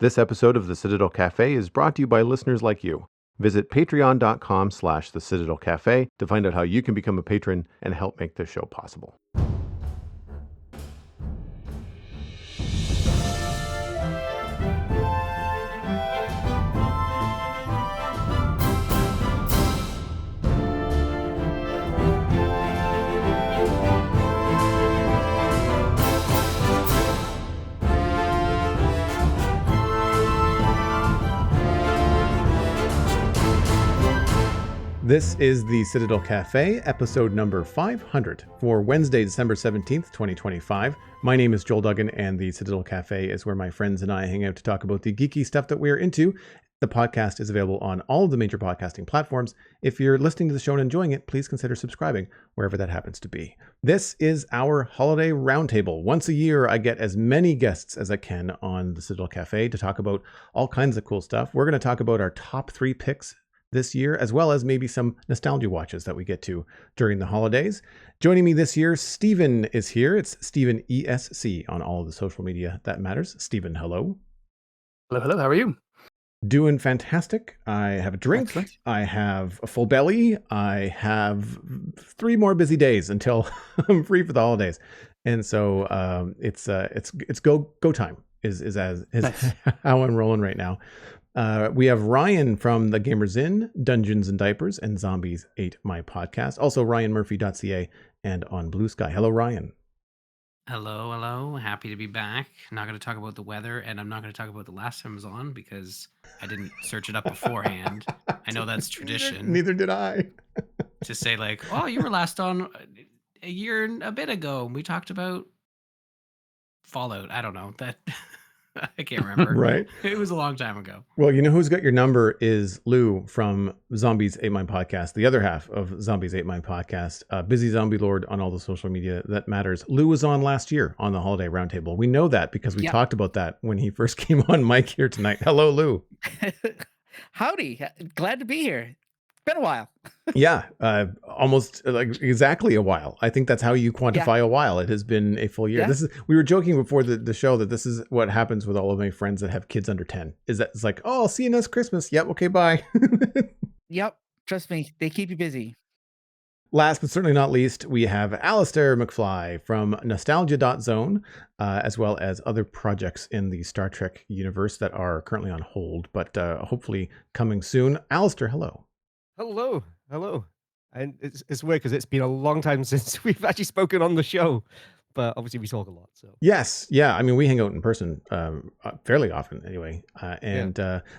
This episode of the Citadel Cafe is brought to you by listeners like you. Visit patreon.com/the Citadel Cafe to find out how you can become a patron and help make this show possible. This is the Citadel Cafe, episode number 500 for Wednesday, December 17th, 2025. My name is Joel Duggan, and the Citadel Cafe is where my friends and I hang out to talk about the geeky stuff that we're into. The podcast is available on all of the major podcasting platforms. If you're listening to the show and enjoying it, please consider subscribing wherever that happens to be. This is our Holiday Roundtable. Once a year, I get as many guests as I can on the Citadel Cafe to talk about all kinds of cool stuff. We're going to talk about our top 3 picks this year, as well as maybe some nostalgia watches that we get to during the holidays. Joining me this year, Stephen is here. It's Stephen ESC on all of the social media that matters. Stephen, hello. Hello. How are you? Doing fantastic. I have a drink. Excellent. I have a full belly. I have 3 more busy days until I'm free for the holidays, and so it's go time is nice. How I'm rolling right now. We have Ryan from the Gamers Inn, Dungeons and Diapers, and Zombies Ate My Podcast. Also ryanmurphy.ca and on Blue Sky. Hello, Ryan. Hello. Happy to be back. I'm not going to talk about the weather, and I'm not going to talk about the last time I was on because I didn't search it up beforehand. I know that's tradition. Neither did I. To say like, oh, you were last on a year and a bit ago. We talked about Fallout. I don't know that. I can't remember. Right. It was a long time ago. Well, you know who's got your number is Lou from Zombies Ate My Podcast, the other half of Zombies Ate My Podcast, busy zombie lord on all the social media that matters. Lou was on last year on the Holiday Roundtable. We know that because we talked about that when he first came on mic here tonight. Hello, Lou. Howdy. Glad to be here. Been a while. Yeah, almost like exactly a while. I think that's how you quantify a while. It has been a full year. Yeah. We were joking before the show that this is what happens with all of my friends that have kids under 10. Is that it's like, oh, I'll see you next Christmas. Yep, okay, bye. Yep, trust me, they keep you busy. Last but certainly not least, we have Alastair McFly from Nostalgia.zone, as well as other projects in the Star Trek universe that are currently on hold, but hopefully coming soon. Alastair, hello. Hello. And it's weird because it's been a long time since we've actually spoken on the show, but obviously we talk a lot. So yes, yeah. I mean, we hang out in person fairly often, anyway.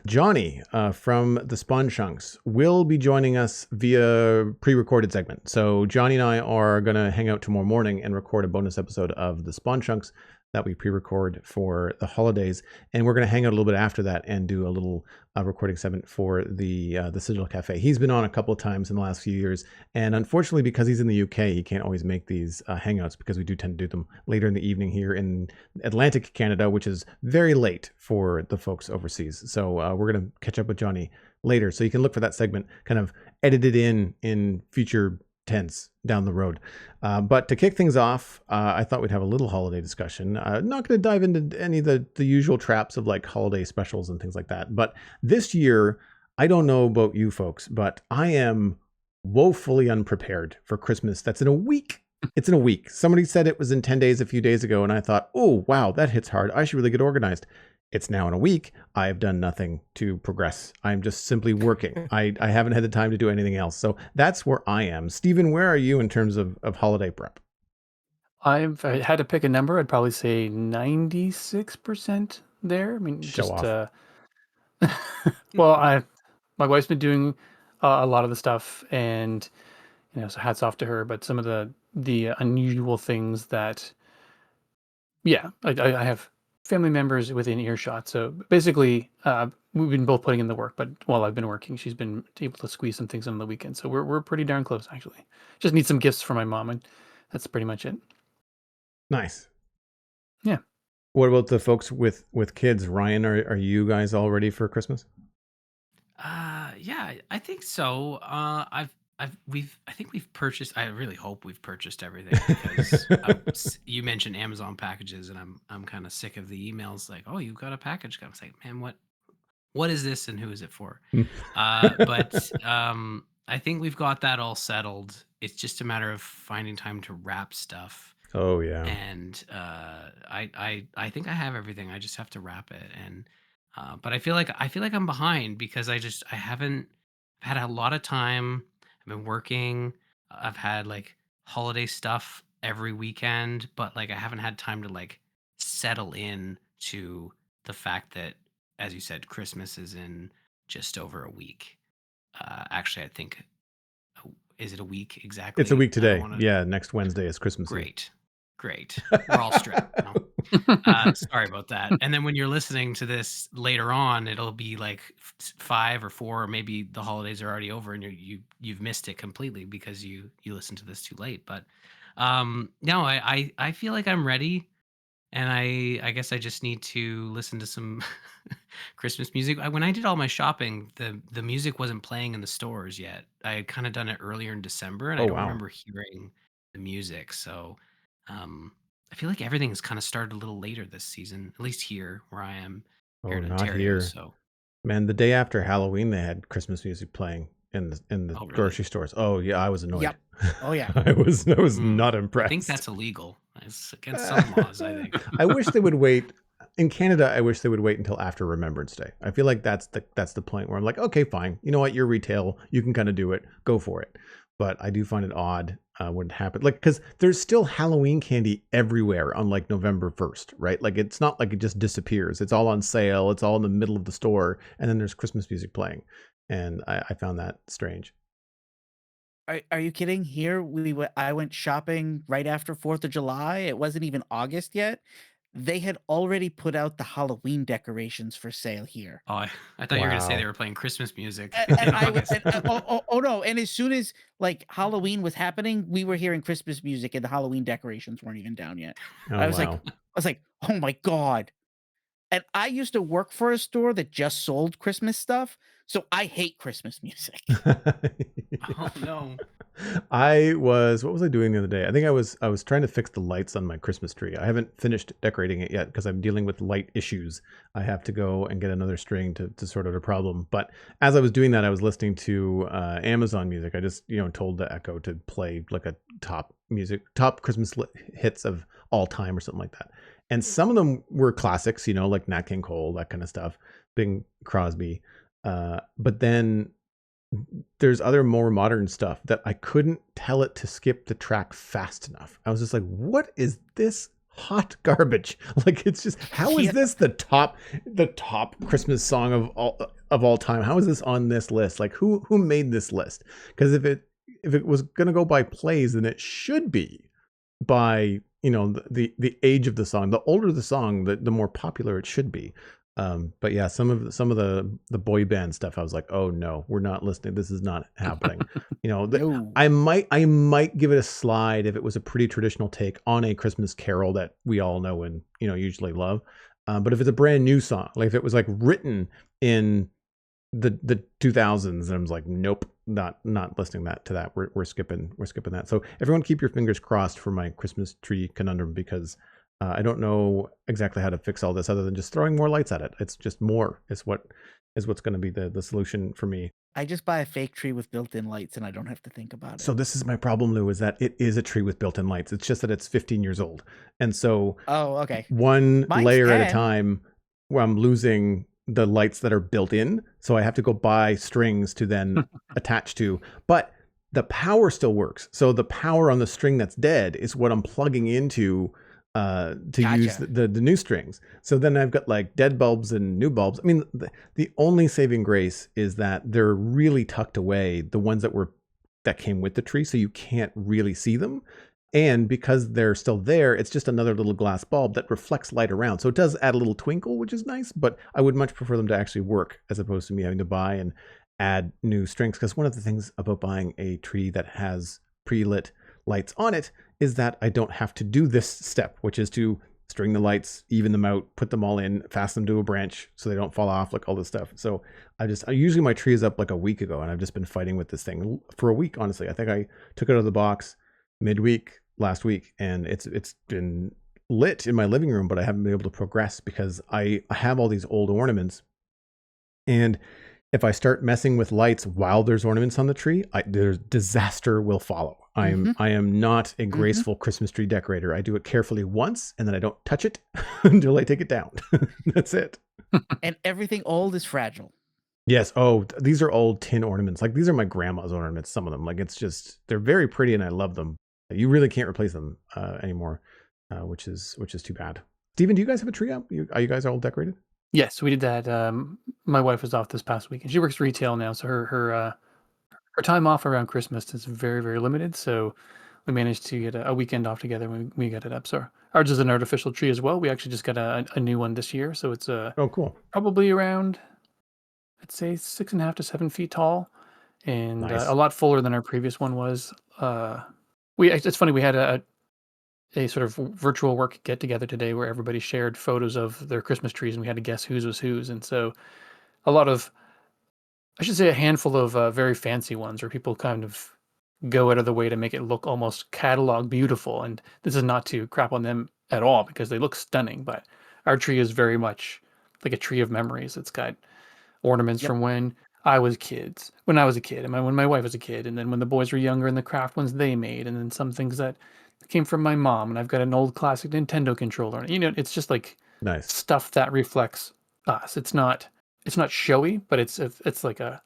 Jonny from the Spawn Chunks will be joining us via pre-recorded segment. So Jonny and I are going to hang out tomorrow morning and record a bonus episode of the Spawn Chunks that we pre-record for the holidays, and we're going to hang out a little bit after that and do a little recording segment for the Citadel Cafe. He's been on a couple of times in the last few years, and unfortunately, because he's in the UK, he can't always make these hangouts because we do tend to do them later in the evening here in Atlantic Canada, which is very late for the folks overseas. So we're going to catch up with Jonny later, so you can look for that segment kind of edited in future tense down the road. But to kick things off, I thought we'd have a little holiday discussion. Not going to dive into any of the usual traps of like holiday specials and things like that. But this year, I don't know about you folks, but I am woefully unprepared for Christmas. That's in a week. It's in a week. Somebody said it was in 10 days a few days ago, and I thought, oh, wow, that hits hard. I should really get organized. It's now in a week. I have done nothing to progress. I'm just simply working. I haven't had the time to do anything else. So that's where I am. Stephen, where are you in terms of holiday prep? If I had to pick a number, I'd probably say 96% there. I mean, Show just off. well, my wife's been doing a lot of the stuff, and so hats off to her. But some of the unusual things that, I have family members within earshot. So basically, we've been both putting in the work, but while I've been working, she's been able to squeeze some things on the weekend. So we're pretty darn close, actually. Just need some gifts for my mom, and that's pretty much it. Nice. Yeah. What about the folks with kids? Ryan, are you guys all ready for Christmas? Yeah, I think so. I've I think we've purchased. I really hope we've purchased everything because you mentioned Amazon packages, and I'm kind of sick of the emails like, oh, you got a package. I was like, man, what is this and who is it for? But I think we've got that all settled. It's just a matter of finding time to wrap stuff. Oh yeah. And I think I have everything. I just have to wrap it. And but I feel like I'm behind because I haven't had a lot of time. I've been working. I've had like holiday stuff every weekend, but like I haven't had time to like settle in to the fact that, as you said, Christmas is in just over a week. Actually, I think, is it a week exactly? It's a week today. Yeah, next Wednesday is Christmas Eve. Great. We're all stressed now. Sorry about that. And then when you're listening to this later on, it'll be like 5 or 4, or maybe the holidays are already over and you've missed it completely because you listened to this too late. But no, I feel like I'm ready. And I guess I just need to listen to some Christmas music. When I did all my shopping, the music wasn't playing in the stores yet. I had kind of done it earlier in December, and I don't remember hearing the music. So I feel like everything has kind of started a little later this season, at least here where I am. Here in not Ontario, here. So man, the day after Halloween, they had Christmas music playing in the grocery stores. Oh yeah, I was annoyed. Yep. Oh yeah. I was not impressed. I think that's illegal. It's against some laws, I think. I wish they would wait. In Canada, I wish they would wait until after Remembrance Day. I feel like that's the point where I'm like, okay, fine. You know what? You're retail. You can kind of do it. Go for it. But I do find it odd when it happens. Like, because there's still Halloween candy everywhere on like November 1st, right? Like, it's not like it just disappears. It's all on sale. It's all in the middle of the store. And then there's Christmas music playing. And I found that strange. Are you kidding? Here I went shopping right after 4th of July. It wasn't even August yet. They had already put out the Halloween decorations for sale here. Oh, I thought you were going to say they were playing Christmas music. Oh no! And as soon as like Halloween was happening, we were hearing Christmas music, and the Halloween decorations weren't even down yet. Oh, I was like, oh my god! And I used to work for a store that just sold Christmas stuff, so I hate Christmas music. Oh no. What was I doing the other day? I think I was trying to fix the lights on my Christmas tree. I haven't finished decorating it yet because I'm dealing with light issues. I have to go and get another string to sort out a problem. But as I was doing that, I was listening to Amazon music. I just, told the Echo to play like a top Christmas hits of all time or something like that. And some of them were classics, like Nat King Cole, that kind of stuff, Bing Crosby. But then there's other more modern stuff that I couldn't tell it to skip the track fast enough. I was just like, what is this hot garbage? Like, it's just, how is this the top Christmas song of all time? How is this on this list? Like, who made this list? Because if it was going to go by plays, then it should be by, the age of the song. The older the song, the more popular it should be. But yeah, some of the boy band stuff, I was like, oh no, we're not listening. This is not happening. No. I might give it a slide if it was a pretty traditional take on a Christmas carol that we all know and usually love. But if it's a brand new song, like if it was like written in the 2000s, and I was like, nope, not listening to that. We're skipping that. So everyone, keep your fingers crossed for my Christmas tree conundrum, because I don't know exactly how to fix all this other than just throwing more lights at it. It's just more is what's going to be the solution for me. I just buy a fake tree with built-in lights and I don't have to think about it. So this is my problem, Lou, is that it is a tree with built-in lights. It's just that it's 15 years old. And so okay. One Mine's layer 10. at a time, where I'm losing the lights that are built in. So I have to go buy strings to then attach to. But the power still works. So the power on the string that's dead is what I'm plugging into use the new strings. So then I've got like dead bulbs and new bulbs. I mean, the only saving grace is that they're really tucked away, the ones that came with the tree, so you can't really see them. And because they're still there, it's just another little glass bulb that reflects light around. So it does add a little twinkle, which is nice, but I would much prefer them to actually work as opposed to me having to buy and add new strings. Because one of the things about buying a tree that has pre-lit lights on it is that I don't have to do this step, which is to string the lights, even them out, put them all in, fasten them to a branch so they don't fall off, like all this stuff. So usually my tree is up like a week ago, and I've just been fighting with this thing for a week, honestly. I think I took it out of the box midweek last week, and it's been lit in my living room, but I haven't been able to progress because I have all these old ornaments, and if I start messing with lights while there's ornaments on the tree, there's disaster will follow. I am not a graceful Christmas tree decorator. I do it carefully once, and then I don't touch it until I take it down. That's it. And everything old is fragile. Yes. Oh, these are old tin ornaments. Like, these are my grandma's ornaments, some of them. Like, it's just, they're very pretty and I love them. You really can't replace them anymore, which is too bad. Steven, do you guys have a tree up? Are you guys all decorated? Yes, we did that. My wife was off this past week, and she works retail now, so her time off around Christmas is very, very limited. So we managed to get a weekend off together when we got it up. So ours is an artificial tree as well. We actually just got a new one this year, so it's Oh, cool. probably around, I'd say 6.5 to 7 feet tall, and Nice. a lot fuller than our previous one was. It's funny, we had a sort of virtual work get together today where everybody shared photos of their Christmas trees, and we had to guess whose was whose. And so I should say a handful of very fancy ones where people kind of go out of the way to make it look almost catalog beautiful. And this is not to crap on them at all, because they look stunning, but our tree is very much like a tree of memories. It's got ornaments from when I was a kid, and when my wife was a kid, and then when the boys were younger, and the craft ones they made, and then some things that came from my mom, and I've got an old classic Nintendo controller. It's just like Nice stuff that reflects us. It's not showy, but it's like a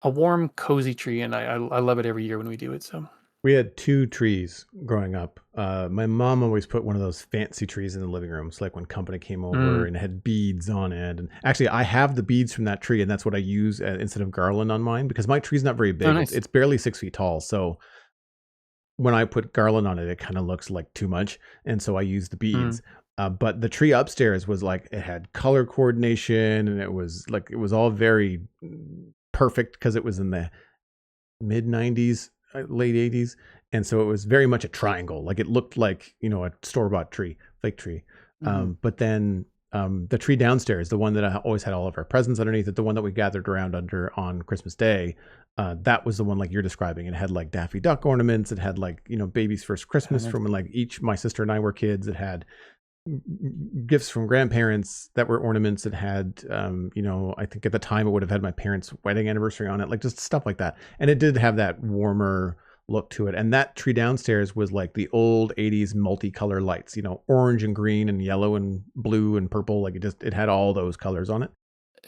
warm, cozy tree, and I love it every year when we do it. So we had 2 trees growing up. My mom always put one of those fancy trees in the living room. So like when company came over and it had beads on it. And actually, I have the beads from that tree, and that's what I use instead of garland on mine, because my tree's not very big. Oh, nice. It's barely 6 feet tall. So when I put garland on it, it kind of looks like too much. And so I use the beads. But the tree upstairs was like, it had color coordination, and it was all very perfect because it was in the mid 90s, late 80s. And so it was very much a triangle. Like, it looked like, a store-bought tree, fake tree. But then the tree downstairs, the one that I always had all of our presents underneath it, the one that we gathered around under on Christmas Day, that was the one like you're describing. It had like Daffy Duck ornaments. It had like, baby's first Christmas from when like my sister and I were kids. It had gifts from grandparents that were ornaments. It had, I think at the time it would have had my parents' wedding anniversary on it, like just stuff like that. And it did have that warmer look to it. And that tree downstairs was like the old 80s multicolor lights, orange and green and yellow and blue and purple. Like it had all those colors on it.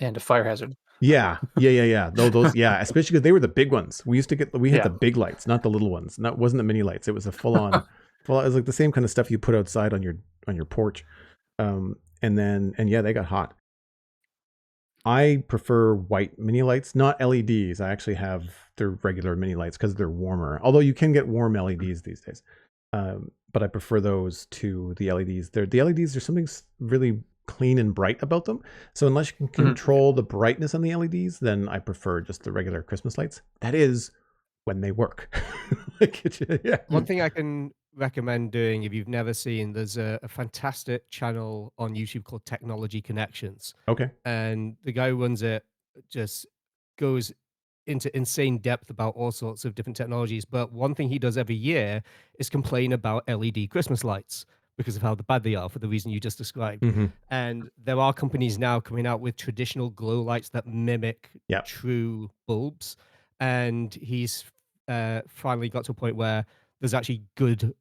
And a fire hazard. Yeah. Those, yeah, especially because they were the big ones. We had the big lights, not the little ones. It wasn't the mini lights. It was a full on. It was like the same kind of stuff you put outside on your porch. And they got hot. I prefer white mini lights, not LEDs. I actually have their regular mini lights because they're warmer. Although you can get warm LEDs these days. But I prefer those to the LEDs. The LEDs, there's something really clean and bright about them. So unless you can control the brightness on the LEDs, then I prefer just the regular Christmas lights. That is when they work. One thing I can recommend doing, if you've never seen, there's a fantastic channel on YouTube called Technology Connections. Okay. And the guy who runs it just goes into insane depth about all sorts of different technologies. But one thing he does every year is complain about LED Christmas lights because of how bad they are, for the reason you just described. And there are companies now coming out with traditional glow lights that mimic true bulbs. And he's finally got to a point where there's actually good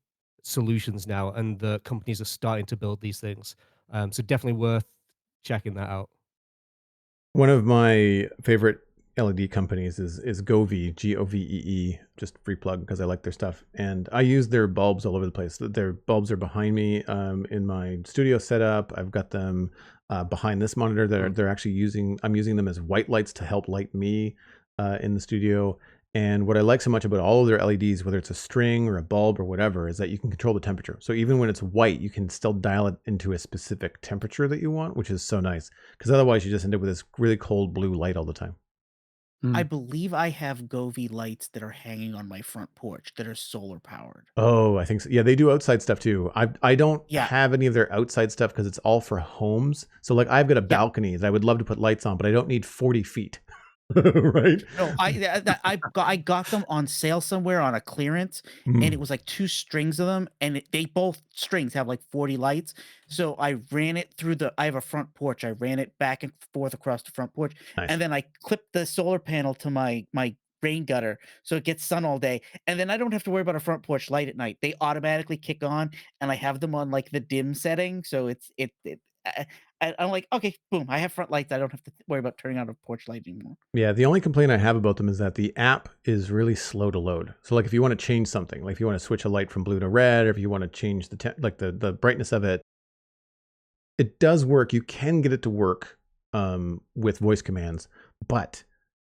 solutions now, and the companies are starting to build these things. So definitely worth checking that out. One of my favorite LED companies is Govee, Govee, just free plug because I like their stuff. And I use their bulbs all over the place. Their bulbs are behind me in my studio setup. I've got them behind this monitor. They're actually I'm using them as white lights to help light me in the studio. And what I like so much about all of their LEDs, whether it's a string or a bulb or whatever, is that you can control the temperature. So even when it's white, you can still dial it into a specific temperature that you want, which is so nice. Because otherwise you just end up with this really cold blue light all the time. I Mm. believe I have Govee lights that are hanging on my front porch that are solar powered. Oh, I think so. Yeah, they do outside stuff too. I don't Yeah. have any of their outside stuff because it's all for homes. So like I've got a Yeah. balcony that I would love to put lights on, but I don't need 40 feet. Right? No, I got them on sale somewhere on a clearance, and it Mm, was like 2 strings of them, and they both strings have like 40 lights. So I ran it through I have a front porch. I ran it back and forth across the front porch, nice. and then I clipped the solar panel to my rain gutter so it gets sun all day. And then I don't have to worry about a front porch light at night. They automatically kick on, and I have them on like the dim setting, so I'm like, okay, boom, I have front lights. I don't have to worry about turning on a porch light anymore. Yeah, the only complaint I have about them is that the app is really slow to load. So like if you want to change something, like if you want to switch a light from blue to red, or if you want to change the brightness of it, it does work. You can get it to work with voice commands, but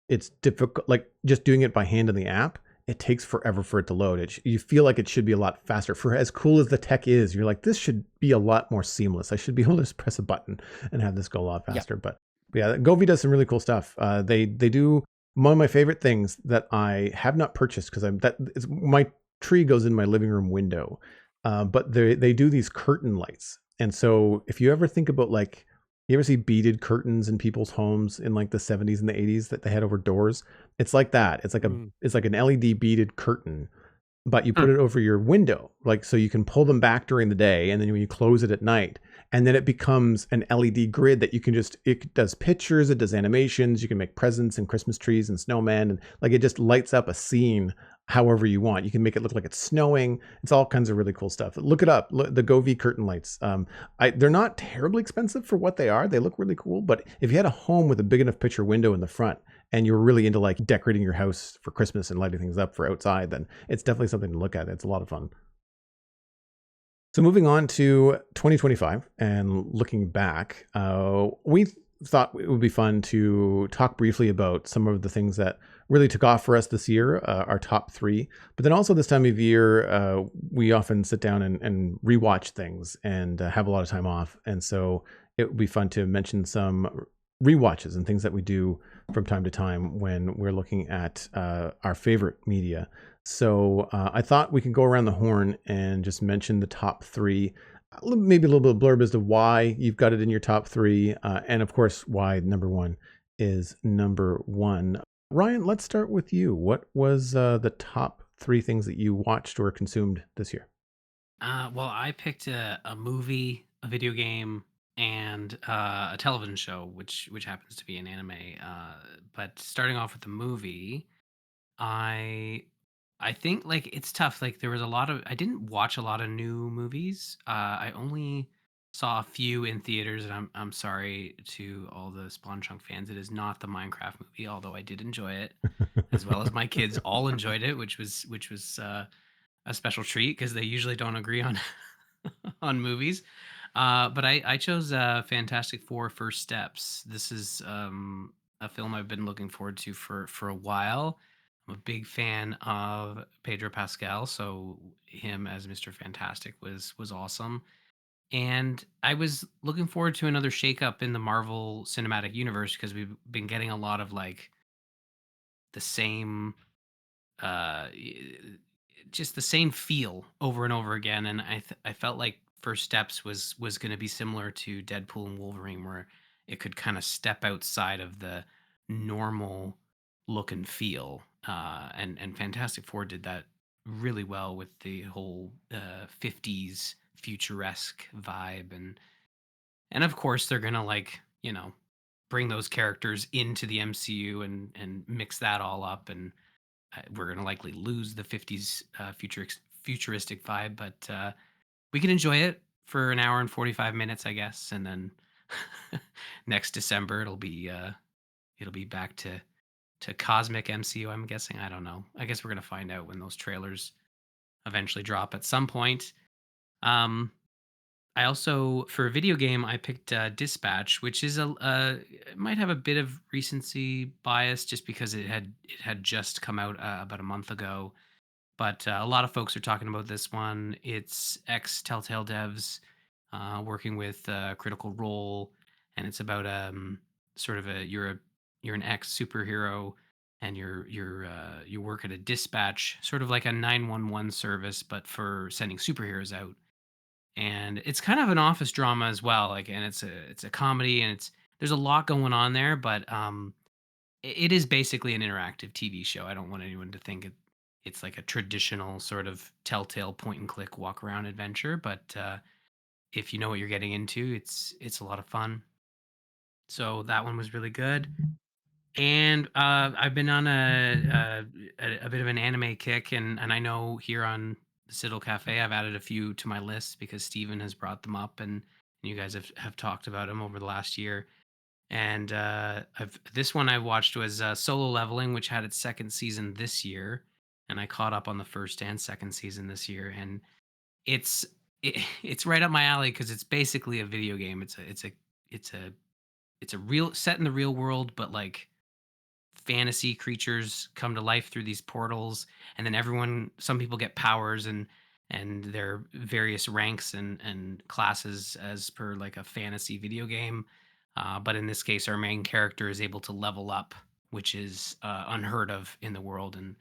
it's difficult. Like just doing it by hand in the app, it takes forever for it to load. You feel like it should be a lot faster. For as cool as the tech is, you're like, this should be a lot more seamless. I should be able to just press a button and have this go a lot Yeah. faster. But yeah, Govee does some really cool stuff. They do one of my favorite things that I have not purchased because my tree goes in my living room window, but they do these curtain lights. And so if you ever think about like, you ever see beaded curtains in people's homes in like the 70s and the 80s that they had over doors? It's like that. It's like an LED beaded curtain, but you put it over your window, like so you can pull them back during the day, and then when you close it at night, and then it becomes an LED grid that you can it does pictures, it does animations, you can make presents and Christmas trees and snowmen, and like it just lights up a scene however you want. You can make it look like it's snowing. It's all kinds of really cool stuff. Look it up. The Govee curtain lights. They're not terribly expensive for what they are. They look really cool. But if you had a home with a big enough picture window in the front, and you're really into like decorating your house for Christmas and lighting things up for outside, then it's definitely something to look at. It's a lot of fun. So moving on to 2025 and looking back, we thought it would be fun to talk briefly about some of the things that really took off for us this year, our top 3. But then also this time of year, we often sit down and rewatch things and have a lot of time off. And so it would be fun to mention some rewatches and things that we do from time to time when we're looking at our favorite media. So I thought we could go around the horn and just mention the top 3, maybe a little bit of blurb as to why you've got it in your top 3, and of course why number 1 is number 1. Ryan, let's start with you. What was the top 3 things that you watched or consumed this year? Well, I picked a movie, a video game, and a television show, which happens to be an anime. But starting off with the movie, I I think like it's tough. Like there was a lot of I didn't watch a lot of new movies. I only saw a few in theaters, and I'm sorry to all the Spawn Chunk fans. It is not the Minecraft movie, although I did enjoy it, as well as my kids all enjoyed it, which was a special treat because they usually don't agree on on movies. But I chose Fantastic Four: First Steps. This is a film I've been looking forward to for a while. I'm a big fan of Pedro Pascal, so him as Mr. Fantastic was awesome. And I was looking forward to another shakeup in the Marvel Cinematic Universe because we've been getting a lot of like the same y- just the same feel over and over again, and I felt like First Steps was going to be similar to Deadpool and Wolverine, where it could kind of step outside of the normal look and feel, and Fantastic Four did that really well with the whole 50s futuresque vibe, and of course they're gonna like bring those characters into the MCU and mix that all up, and we're going to likely lose the 50s futuristic vibe, but we can enjoy it for an hour and 45 minutes, I guess, and then next December it'll be back to cosmic MCU. I'm guessing. I don't know. I guess we're going to find out when those trailers eventually drop at some point. Um, I also, for a video game, I picked Dispatch, which is it might have a bit of recency bias just because it had just come out about a month ago. But a lot of folks are talking about this one. It's ex Telltale devs working with Critical Role, and it's about sort of you're an ex superhero and you work at a dispatch, sort of like a 911 service, but for sending superheroes out. And it's kind of an office drama as well. Like, and it's a comedy, and there's a lot going on there, but it is basically an interactive TV show. I don't want anyone to think it's like a traditional sort of telltale point and click walk around adventure, but if you know what you're getting into, it's a lot of fun. So that one was really good. And I've been on a bit of an anime kick, and I know here on the Citadel Cafe, I've added a few to my list because Steven has brought them up, and you guys have talked about them over the last year. And this one I watched was Solo Leveling, which had its second season this year, and I caught up on the first and second season this year, and it's it's right up my alley because it's basically a video game. It's a it's a real set in the real world, but like fantasy creatures come to life through these portals, and then some people get powers, and their various ranks and classes as per like a fantasy video game. But in this case, our main character is able to level up, which is unheard of in the world, and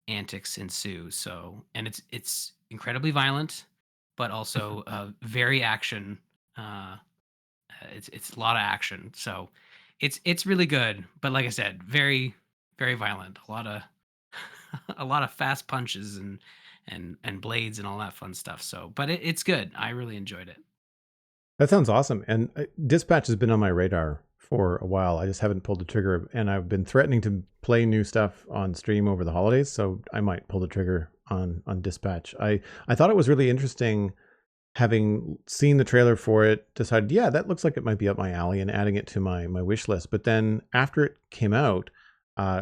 antics ensue. So, and it's incredibly violent, but also very action. It's a lot of action. So it's really good. But like I said, very very violent. A lot of a lot of fast punches and blades and all that fun stuff. So, but it's good. I really enjoyed it. That sounds awesome. And Dispatch has been on my radar for a while. I just haven't pulled the trigger, and I've been threatening to play new stuff on stream over the holidays, so I might pull the trigger on Dispatch. I thought it was really interesting, having seen the trailer for it, decided, yeah, that looks like it might be up my alley, and adding it to my wish list. But then after it came out,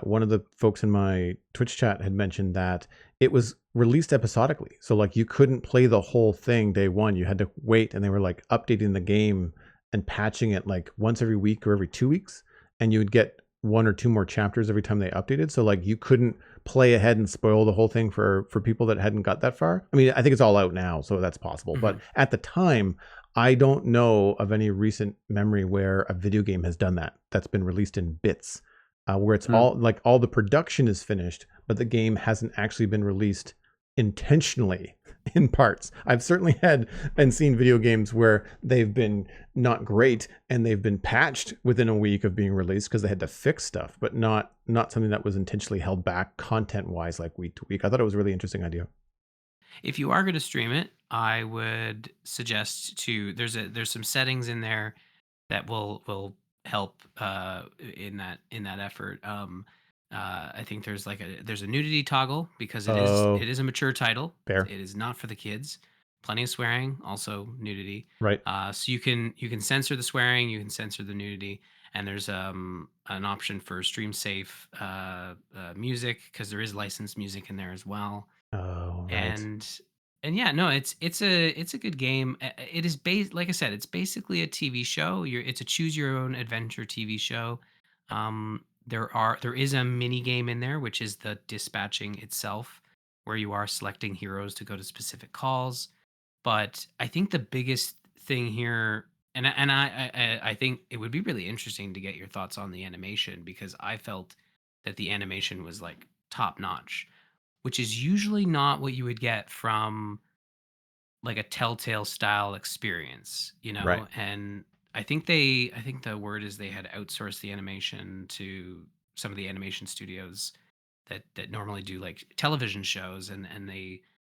one of the folks in my Twitch chat had mentioned that it was released episodically. So like you couldn't play the whole thing day one. You had to wait, and they were like updating the game and patching it like once every week or every 2 weeks. And you would get 1 or 2 more chapters every time they updated. So like you couldn't play ahead and spoil the whole thing for people that hadn't got that far. I mean, I think it's all out now, so that's possible. Mhm. But at the time, I don't know of any recent memory where a video game has done that. That's been released in bits, where it's all the production is finished, but the game hasn't actually been released intentionally in parts. I've certainly had and seen video games where they've been not great and they've been patched within a week of being released because they had to fix stuff, but not something that was intentionally held back content wise, like week to week. I thought it was a really interesting idea. If you are going to stream it, I would suggest there's some settings in there that will help in that effort. I think there's a nudity toggle because it is a mature title. Fair. It is not for the kids. Plenty of swearing, also nudity. Right. So you can censor the swearing, you can censor the nudity, and there's an option for stream safe music because there is licensed music in there as well. Oh, right. And yeah, no, it's a good game. It is based, like I said, it's basically a TV show. It's a choose your own adventure TV show. There is a mini game in there, which is the dispatching itself, where you are selecting heroes to go to specific calls. But I think the biggest thing here, and I think it would be really interesting to get your thoughts on the animation, because I felt that the animation was like top notch, which is usually not what you would get from like a Telltale style experience, you know? Right. And I think the word is they had outsourced the animation to some of the animation studios that normally do like television shows, and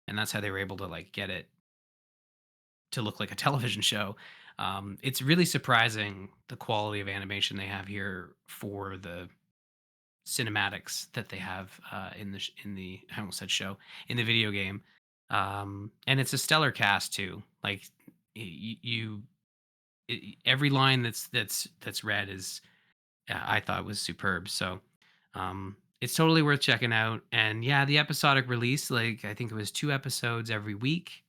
that's how they were able to like get it to look like a television show. It's really surprising the quality of animation they have here for the cinematics that they have in the I almost said show, in the video game. And it's a stellar cast too. Like every line that's read is, I thought was superb. So it's totally worth checking out. And yeah, the episodic release, like I think it was 2 episodes every week.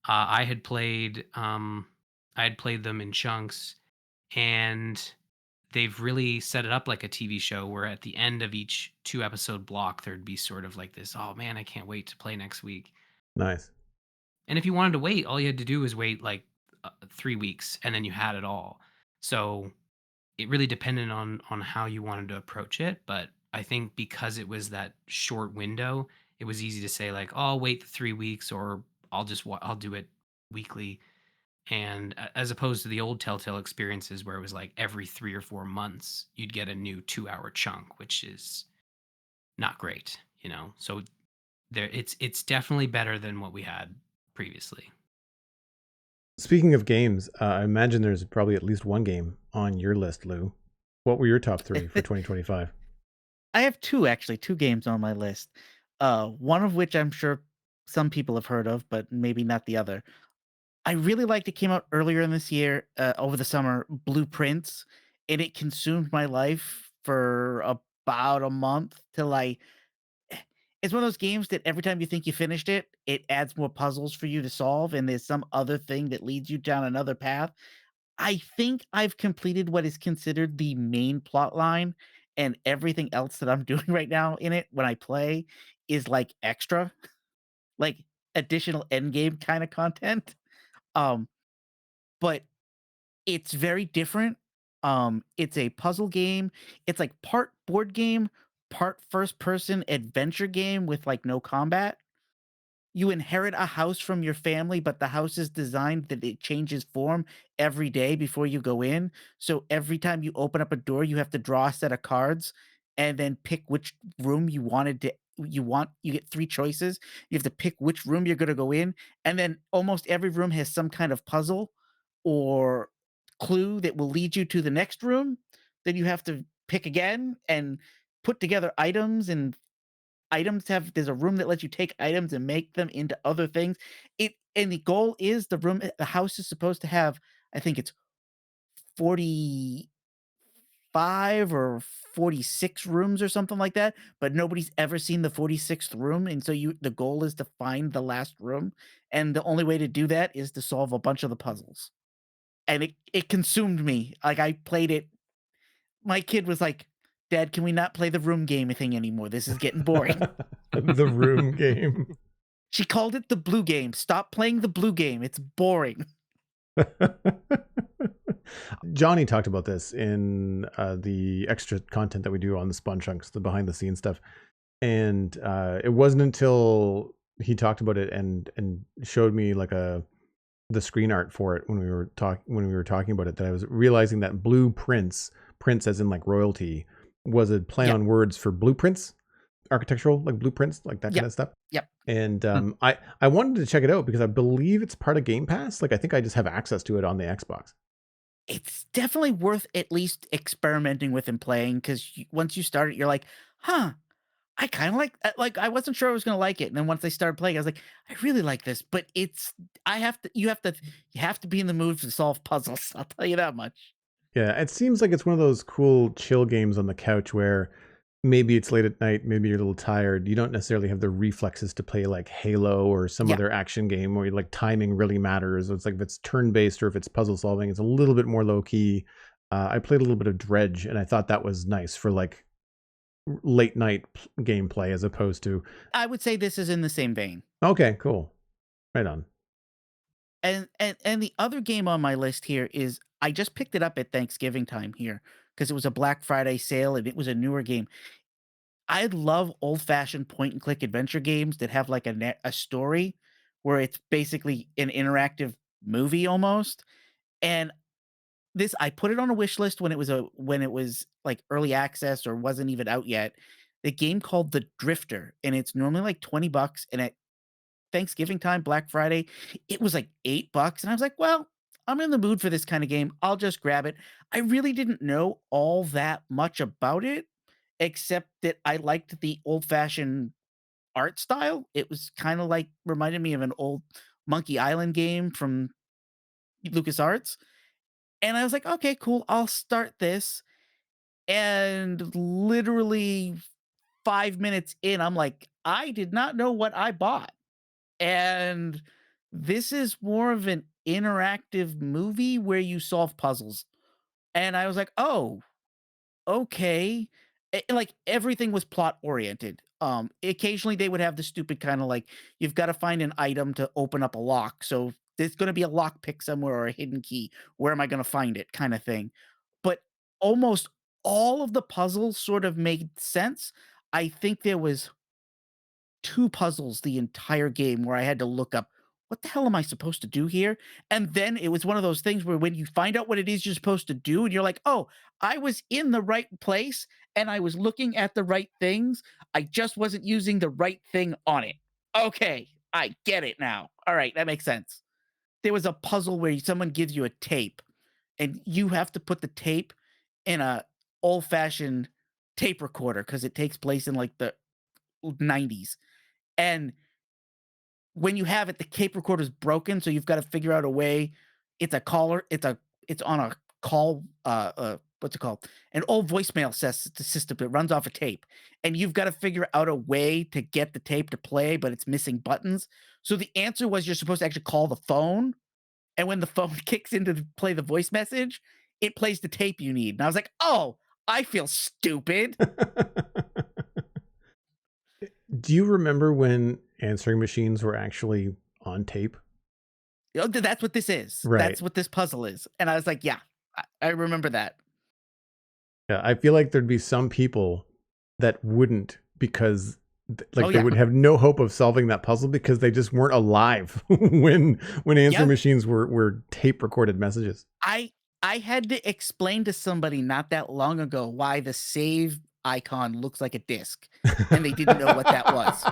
I had played them in chunks, and they've really set it up like a TV show, where at the end of each 2 episode block, there'd be sort of like this, oh man, I can't wait to play next week. Nice. And if you wanted to wait, all you had to do was wait like 3 weeks, and then you had it all. So it really depended on how you wanted to approach it. But I think because it was that short window, it was easy to say like, "Oh, I'll wait the 3 weeks or I'll do it weekly." And as opposed to the old Telltale experiences where it was like every 3 or 4 months, you'd get a new 2-hour chunk, which is not great, you know? So it's definitely better than what we had previously. Speaking of games, I imagine there's probably at least one game on your list, Lou. What were your top 3 for 2025? I have two games on my list. One of which I'm sure some people have heard of, but maybe not the other. I really liked it came out earlier in this year, over the summer, Blueprints, and it consumed my life for about a month till it's one of those games that every time you think you finished it, it adds more puzzles for you to solve, and there's some other thing that leads you down another path. I think I've completed what is considered the main plot line, and everything else that I'm doing right now in it when I play is like extra, like additional end game kind of content. Um, but it's very different. It's a puzzle game. It's like part board game, part first person adventure game with like no combat. You inherit a house from your family, but the house is designed that it changes form every day before you go in. So every time you open up a door, you have to draw a set of cards and then pick which room you get 3 choices. You have to pick which room you're gonna go in, and then almost every room has some kind of puzzle or clue that will lead you to the next room. Then you have to pick again and put together items have there's a room that lets you take items and make them into other things. And the goal is the house is supposed to have, I think it's 45 or 46 rooms or something like that, but nobody's ever seen the 46th room, and so the goal is to find the last room, and the only way to do that is to solve a bunch of the puzzles. And it consumed me. Like, I played it my kid was like, "Dad, can we not play the room game thing anymore? This is getting boring." The room game. She called it the blue game. "Stop playing the blue game. It's boring." Jonny talked about this in the extra content that we do on the Spawn Chunks, the behind the scenes stuff. And it wasn't until he talked about it and showed me like the screen art for it when we were talking about it that I was realizing that blueprints, prints as in like royalty, was a play Yep. on words for blueprints, architectural like blueprints, like that kind Yep. of stuff. Yep. And I wanted to check it out because I believe it's part of Game Pass. Like I think I just have access to it on the Xbox. It's definitely worth at least experimenting with and playing, 'cause once you start it, you're like, "Huh, I kinda like, I wasn't sure I was gonna like it." And then once I started playing, I was like, "I really like this," but you have to be in the mood to solve puzzles, I'll tell you that much. Yeah, it seems like it's one of those cool chill games on the couch where maybe it's late at night, maybe you're a little tired. You don't necessarily have the reflexes to play like Halo or some Yeah. other action game where like timing really matters. It's like if it's turn based or if it's puzzle solving, it's a little bit more low key. I played a little bit of Dredge and I thought that was nice for like late night gameplay as opposed to. I would say this is in the same vein. Okay, cool. Right on. And the other game on my list here is I just picked it up at Thanksgiving time here because it was a Black Friday sale and it was a newer game. I love old-fashioned point and click adventure games that have like a story where it's basically an interactive movie almost. And this I put it on a wish list when it was like early access or wasn't even out yet. The game called The Drifter, and it's normally like 20 bucks, and at Thanksgiving time, Black Friday, it was like 8 bucks, and I was like, "Well, I'm in the mood for this kinda game. I'll just grab it." I really didn't know all that much about it, except that I liked the old-fashioned art style. It was kinda like reminded me of an old Monkey Island game from LucasArts, and I was like, "Okay, cool. I'll start this." And literally 5 minutes in, I'm like, "I did not know what I bought." And this is more of an interactive movie where you solve puzzles. And I was like, "Oh, okay." Like everything was plot oriented. Occasionally they would have the stupid kind of like you've got to find an item to open up a lock. So there's going to be a lock pick somewhere or a hidden key. Where am I going to find it? Kind of thing. But almost all of the puzzles sort of made sense. I think there was 2 puzzles the entire game where I had to look up, "What the hell am I supposed to do here?" And then it was one of those things where when you find out what it is you're supposed to do, and you're like, "Oh, I was in the right place, and I was looking at the right things. I just wasn't using the right thing on it. Okay, I get it now. Alright, that makes sense." There was a puzzle where someone gives you a tape, and you have to put the tape in a old-fashioned tape recorder because it takes place in, like, the 90s, and when you have it, the tape recorder's broken, so you've gotta figure out a way. It's on a call, what's it called? An old voicemail system that runs off a tape, and you've gotta figure out a way to get the tape to play, but it's missing buttons. So the answer was you're supposed to actually call the phone, and when the phone kicks in to play the voice message, it plays the tape you need, and I was like, "Oh, I feel stupid." Do you remember when answering machines were actually on tape? You know, that's what this is. Right. That's what this puzzle is, and I was like, "Yeah, I remember that." Yeah, I feel like there'd be some people that wouldn't because Oh, they yeah. would have no hope of solving that puzzle because they just weren't alive when answering Yep. machines were tape recorded messages. I had to explain to somebody not that long ago why the save icon looks like a disc, and they didn't know what that was.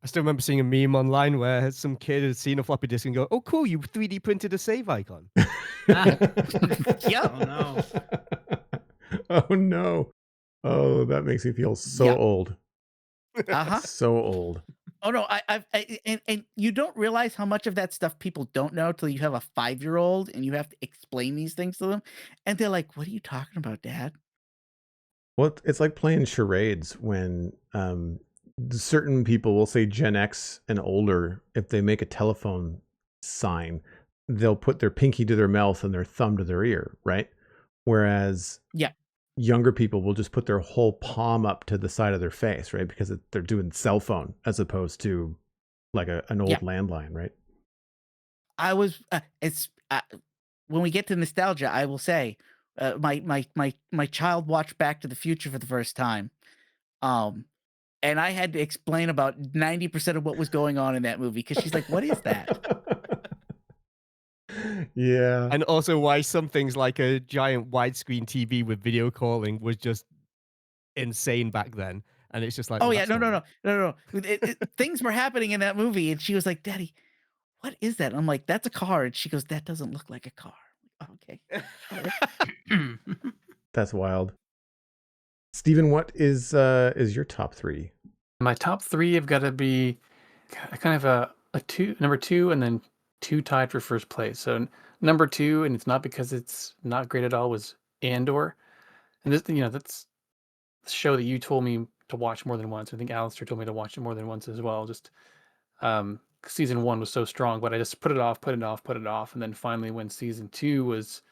I still remember seeing a meme online where some kid had seen a floppy disk and go, "Oh, cool! You 3D printed a save icon." Yep. Oh no. Oh no. Oh, that makes me feel so Yep. old. Uh-huh. So old. Oh, no, and you don't realize how much of that stuff people don't know till you have a 5-year-old and you have to explain these things to them, and they're like, "What are you talking about, Dad?" Well, it's like playing charades when certain people will say Gen X and older, if they make a telephone sign, they'll put their pinky to their mouth and their thumb to their ear, right? Whereas Yeah. younger people will just put their whole palm up to the side of their face, right? Because they're doing cell phone as opposed to like an old Yeah. landline, right? I was when we get to nostalgia, I will say, my child watched Back to the Future for the first time, um, and I had to explain about 90% of what was going on in that movie because she's like, "What is that?" Yeah. And also why some things like a giant widescreen TV with video calling was just insane back then. And it's just like, Oh, well, yeah, that's no, not no, right. no, no, no. Things were happening in that movie, and she was like, "Daddy, what is that?" I'm like, "That's a car," and she goes, "That doesn't look like a car." Okay. Alright. That's wild. Steven, what is your top 3? My top 3 have got to be kind of a two, number 2, and then 2 tied for first place. So number 2, and it's not because it's not great at all, was Andor, and this, that's a show that you told me to watch more than once. I think Alastair told me to watch it more than once as well. Just season 1 was so strong, but I just put it off, and then finally when season 2 was,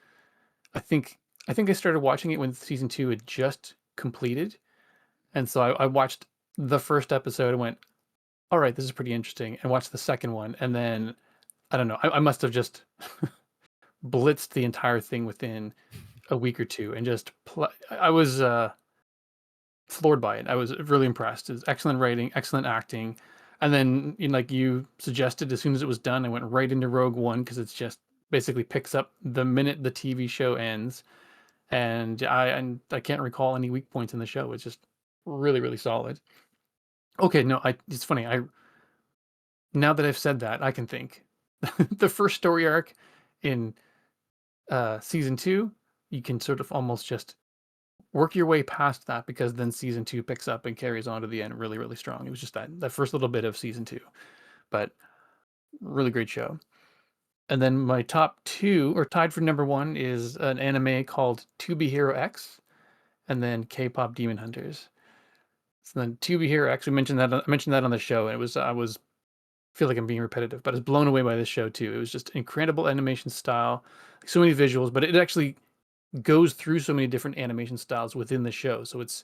I think I started watching it when season 2 had just completed, and so I watched the first episode and went, all right, this is pretty interesting, and watched the second one, and then I don't know, I must have just blitzed the entire thing within a week or two, and just I was floored by it. I was really impressed. It's excellent writing, excellent acting, and then like you suggested, as soon as it was done, I went right into Rogue One because it's just basically picks up the minute the TV show ends, and I can't recall any weak points in the show. It's just really really solid. Okay, no, it's funny. Now that I've said that, I can think. The first story arc in season 2, you can sort of almost just work your way past that because then season 2 picks up and carries on to the end really, really strong. It was just that first little bit of season 2, but really great show. And then my top 2, or tied for number 1, is an anime called To Be Hero X, and then K-pop Demon Hunters. So then To Be Hero X, I mentioned that on the show, and I feel like I'm being repetitive, but I was blown away by this show too. It was just incredible animation style, so many visuals, but it actually goes through so many different animation styles within the show. So it's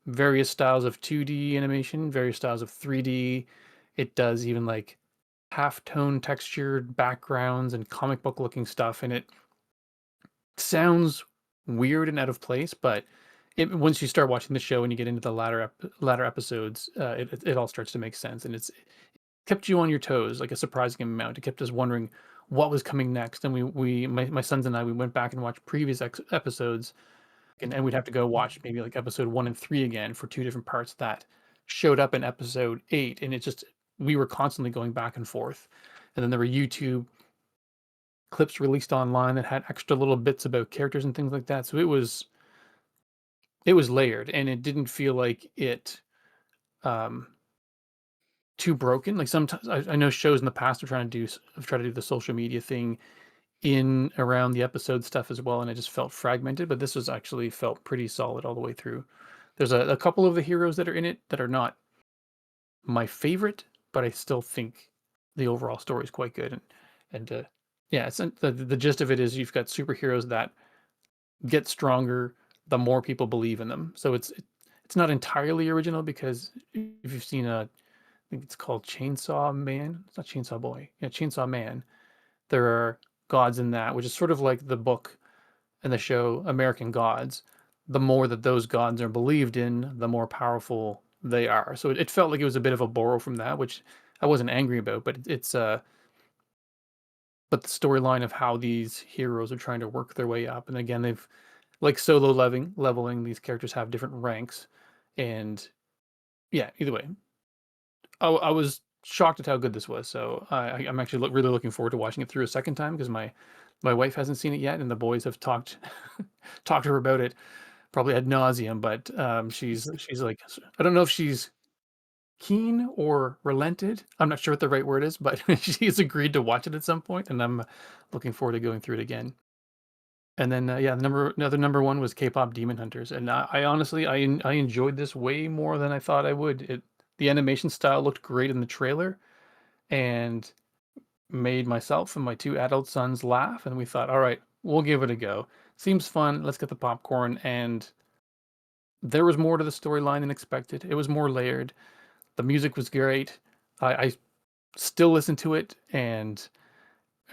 various styles of 2D animation, various styles of 3D. It does even like half-tone textured backgrounds and comic book looking stuff, and sounds weird and out of place, but once you start watching the show and you get into the latter episodes, it all starts to make sense, and it kept you on your toes like a surprising amount. It kept us wondering what was coming next, and my sons and I, we went back and watched previous episodes, and we'd have to go watch maybe like episode 1 and 3 again for two different parts that showed up in episode 8, and it just we were constantly going back and forth. And then there were YouTube clips released online that had extra little bits about characters and things like that. So it was layered, and it didn't feel like it um too broken. Like sometimes I know shows in the past are trying to do the social media thing in around the episode stuff as well, and it just felt fragmented. But this was actually felt pretty solid all the way through. There's a couple of the heroes that are in it that are not my favorite, but I still think the overall story is quite good. And yeah, the gist of it is you've got superheroes that get stronger the more people believe in them. So it's not entirely original, because if you've seen I think it's called Chainsaw Man. It's not Chainsaw Boy. Yeah, Chainsaw Man. There are gods in that, which is sort of like the book and the show American Gods. The more that those gods are believed in, the more powerful they are. So it felt like it was a bit of a borrow from that, which I wasn't angry about, but but the storyline of how these heroes are trying to work their way up. And again, they've like solo leveling, these characters have different ranks. And yeah, either way, I was shocked at how good this was. So I'm actually really looking forward to watching it through a second time, because my wife hasn't seen it yet, and the boys have talked talked to her about it probably ad nauseum. But she's like, I don't know if she's keen or relented. I'm not sure what the right word is, but she's agreed to watch it at some point, and I'm looking forward to going through it again. And then yeah, another number one was K-pop Demon Hunters, and I honestly I enjoyed this way more than I thought I would. The animation style looked great in the trailer, and made myself and my two adult sons laugh, and we thought, all right, we'll give it a go. Seems fun. Let's get the popcorn. And there was more to the storyline than expected. It was more layered. The music was great. I still listen to it, and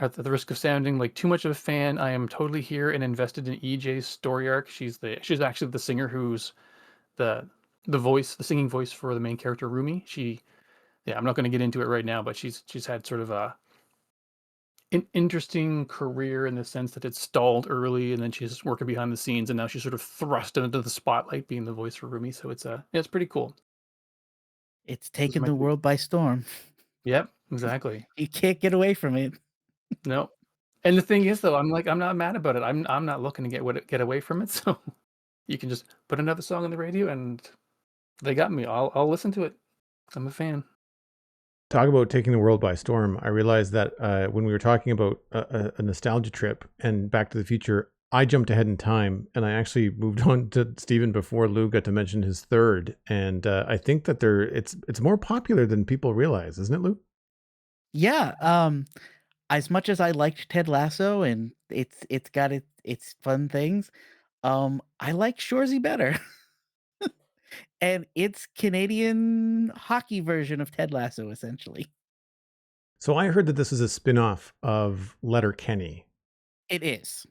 at the risk of sounding like too much of a fan, I am totally here and invested in EJ's story arc. She's actually the singer who's the the singing voice for the main character Rumi. Yeah, I'm not going to get into it right now, but she's had sort of an interesting career in the sense that it stalled early, and then she's working behind the scenes, and now she's sort of thrust into the spotlight being the voice for Rumi. So it's pretty cool. It's Those are taken my the two. world by storm. Yep, exactly. You can't get away from it. No. And the thing is, though, I'm not mad about it. I'm not looking to get away from it. So you can just put another song on the radio, and they got me. I'll listen to it. I'm a fan. Talk about taking the world by storm. I realized that when we were talking about a nostalgia trip and Back to the Future, I jumped ahead in time, and I actually moved on to Steven before Lou got to mention his third. And I think that it's more popular than people realize, isn't it, Lou? Yeah. As much as I liked Ted Lasso, and it's got its fun things, I like Shoresy better. And it's Canadian hockey version of Ted Lasso, essentially. So I heard that this is a spin-off of Letterkenny. It is.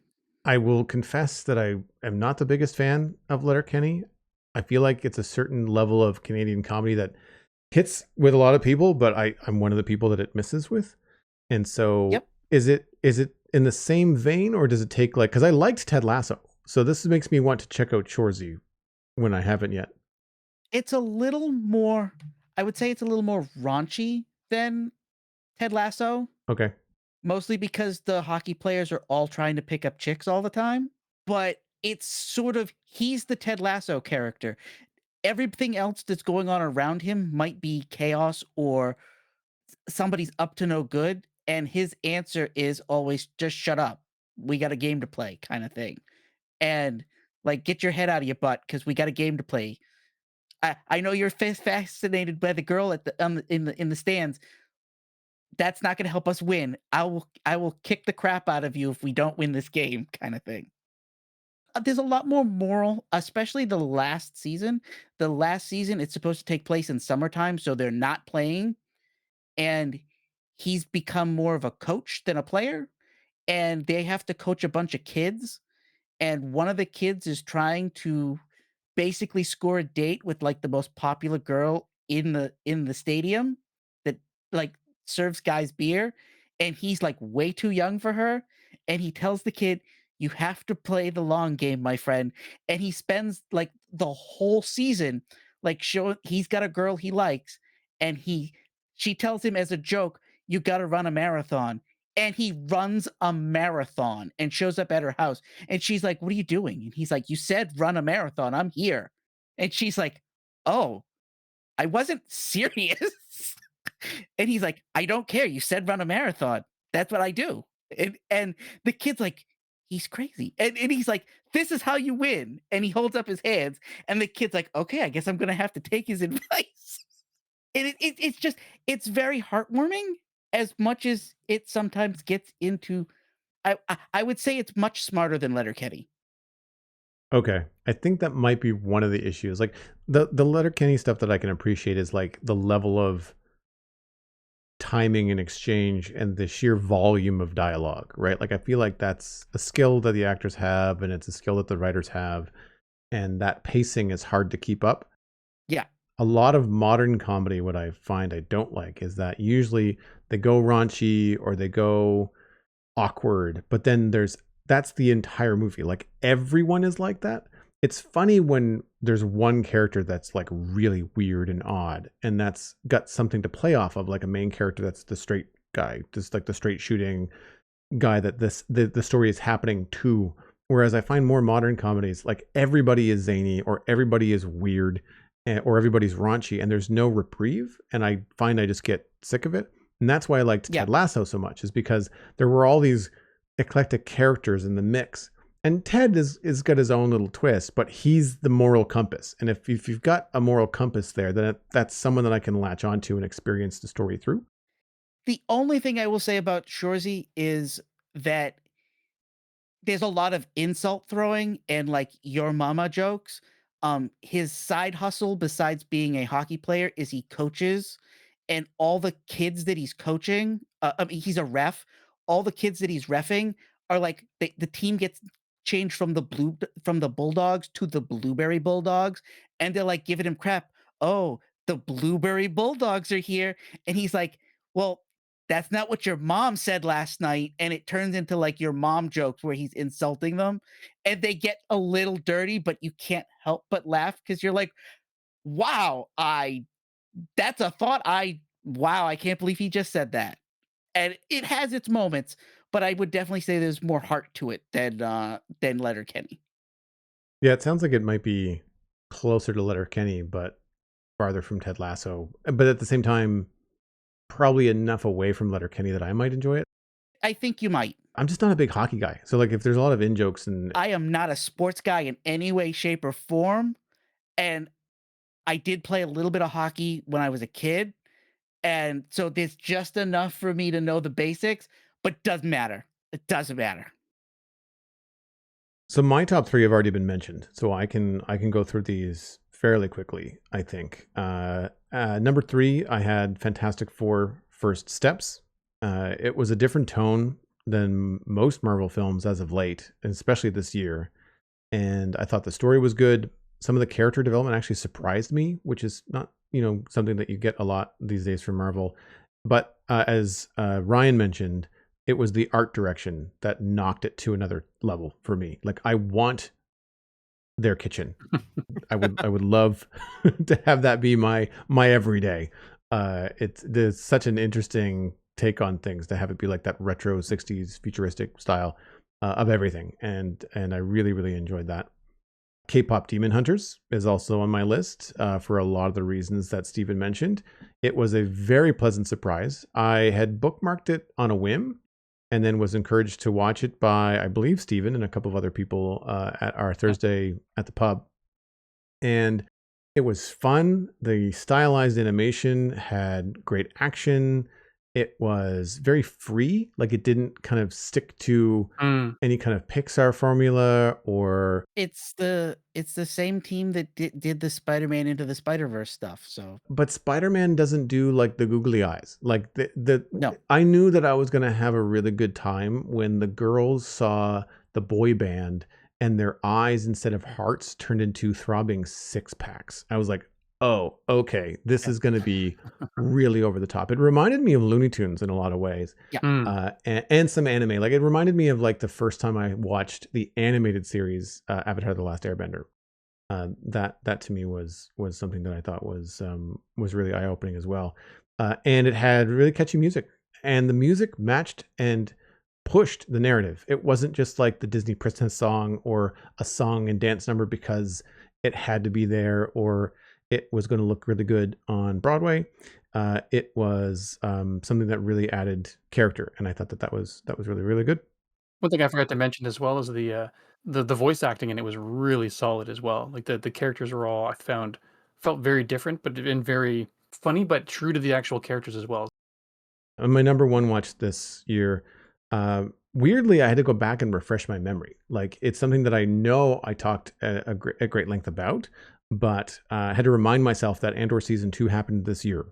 I will confess that I am not the biggest fan of Letterkenny. I feel like it's a certain level of Canadian comedy that hits with a lot of people, but I'm one of the people that it misses with. And so Yep. is it in the same vein, or does it take like, because I liked Ted Lasso, so this makes me want to check out Shoresy when I haven't yet. It's a little more, I would say it's a little more raunchy than Ted Lasso, Okay. mostly because the hockey players are all trying to pick up chicks all the time. But it's sort of, he's the Ted Lasso character. Everything else that's going on around him might be chaos or somebody's up to no good. And his answer is always just shut up. We got a game to play, kind of thing. And like, get your head out of your butt because we got a game to play. I know you're fascinated by the girl at in the stands. That's not going to help us win. I will kick the crap out of you if we don't win this game, kind of thing. There's a lot more moral, especially the last season. The last season, it's supposed to take place in summertime, so they're not playing, and he's become more of a coach than a player, and they have to coach a bunch of kids, and one of the kids is trying to basically score a date with like the most popular girl in the stadium that like serves guys beer, and he's like way too young for her, and he tells the kid, you have to play the long game, my friend. And he spends like the whole season like showing he's got a girl he likes, and she tells him as a joke, you got to run a marathon. And he runs a marathon and shows up at her house, and she's like, what are you doing? And he's like, you said run a marathon, I'm here. And she's like, oh, I wasn't serious. And he's like, I don't care, you said run a marathon, that's what I do. And the kid's like, he's crazy. And he's like, this is how you win. And he holds up his hands, and the kid's like, okay, I guess I'm gonna have to take his advice. And it's just, it's very heartwarming as much as it sometimes gets into, I would say it's much smarter than Letterkenny. Okay. I think that might be one of the issues. Like the Letterkenny stuff that I can appreciate is like the level of timing and exchange and the sheer volume of dialogue, right? Like I feel like that's a skill that the actors have, and it's a skill that the writers have, and that pacing is hard to keep up. Yeah. A lot of modern comedy, what I find I don't like is that usually they go raunchy or they go awkward, but then that's the entire movie. Like everyone is like that. It's funny when there's one character that's like really weird and odd, and that's got something to play off of, like a main character that's the straight guy, just like the straight shooting guy that the story is happening to. Whereas I find more modern comedies, like everybody is zany or everybody is weird or everybody's raunchy, and there's no reprieve. And I find I just get sick of it. And that's why I liked Ted Lasso so much, is because there were all these eclectic characters in the mix. And Ted is got his own little twist, but he's the moral compass. And if you've got a moral compass there, then that's someone that I can latch onto and experience the story through. The only thing I will say about Shorzy is that there's a lot of insult throwing and like your mama jokes. His side hustle besides being a hockey player is he coaches, and all the kids that he's coaching, I mean, he's a ref. All the kids that he's reffing are like the team gets changed from the Bulldogs to the Blueberry Bulldogs, and they're like giving him crap. Oh, the Blueberry Bulldogs are here, and he's like, well, that's not what your mom said last night. And it turns into like your mom jokes where he's insulting them, and they get a little dirty, but you can't help but laugh because you're like, wow, that's a thought. Wow, I can't believe he just said that. And it has its moments, but I would definitely say there's more heart to it than Letterkenny. Yeah, it sounds like it might be closer to Letterkenny, but farther from Ted Lasso. But at the same time, probably enough away from Letterkenny that I might enjoy it. I think you might. I'm just not a big hockey guy. So like if there's a lot of in-jokes and I am not a sports guy in any way, shape, or form. And I did play a little bit of hockey when I was a kid. And so there's just enough for me to know the basics, but doesn't matter. It doesn't matter. so my top 3 have already been mentioned. So I can go through these fairly quickly, I think. Number 3, I had Fantastic Four First Steps. It was a different tone than most Marvel films as of late, especially this year. And I thought the story was good. Some of the character development actually surprised me, which is not, something that you get a lot these days from Marvel. But as Ryan mentioned, it was the art direction that knocked it to another level for me. Like I want their kitchen. I would love to have that be my everyday. There's such an interesting take on things to have it be like that retro 60s futuristic style of everything, and I really, really enjoyed that. K-pop Demon Hunters is also on my list for a lot of the reasons that Stephen mentioned. It was a very pleasant surprise. I had bookmarked it on a whim and then was encouraged to watch it by, I believe, Stephen and a couple of other people at our Thursday at the pub. And it was fun. The stylized animation had great action. It was very free. Like it didn't kind of stick to any kind of Pixar formula or. It's the same team that did the Spider-Man Into the Spider-Verse stuff. So, but Spider-Man doesn't do like the googly eyes. Like no. I knew that I was going to have a really good time when the girls saw the boy band and their eyes instead of hearts turned into throbbing six packs. I was like, oh, okay, this is going to be really over the top. It reminded me of Looney Tunes in a lot of ways. And some anime. Like, it reminded me of like the first time I watched the animated series Avatar: The Last Airbender. That to me was something that I thought was really eye opening as well. And it had really catchy music, and the music matched and pushed the narrative. It wasn't just like the Disney princess song or a song and dance number because it had to be there or it was going to look really good on Broadway. It was something that really added character, and I thought that was really, really good. One thing I forgot to mention as well is the voice acting in it was really solid as well. Like the characters were all, I found, felt very different, but and very funny, but true to the actual characters as well. My number one watch this year, weirdly, I had to go back and refresh my memory. Like, it's something that I know I talked at great length about, but I had to remind myself that Andor season 2 happened this year.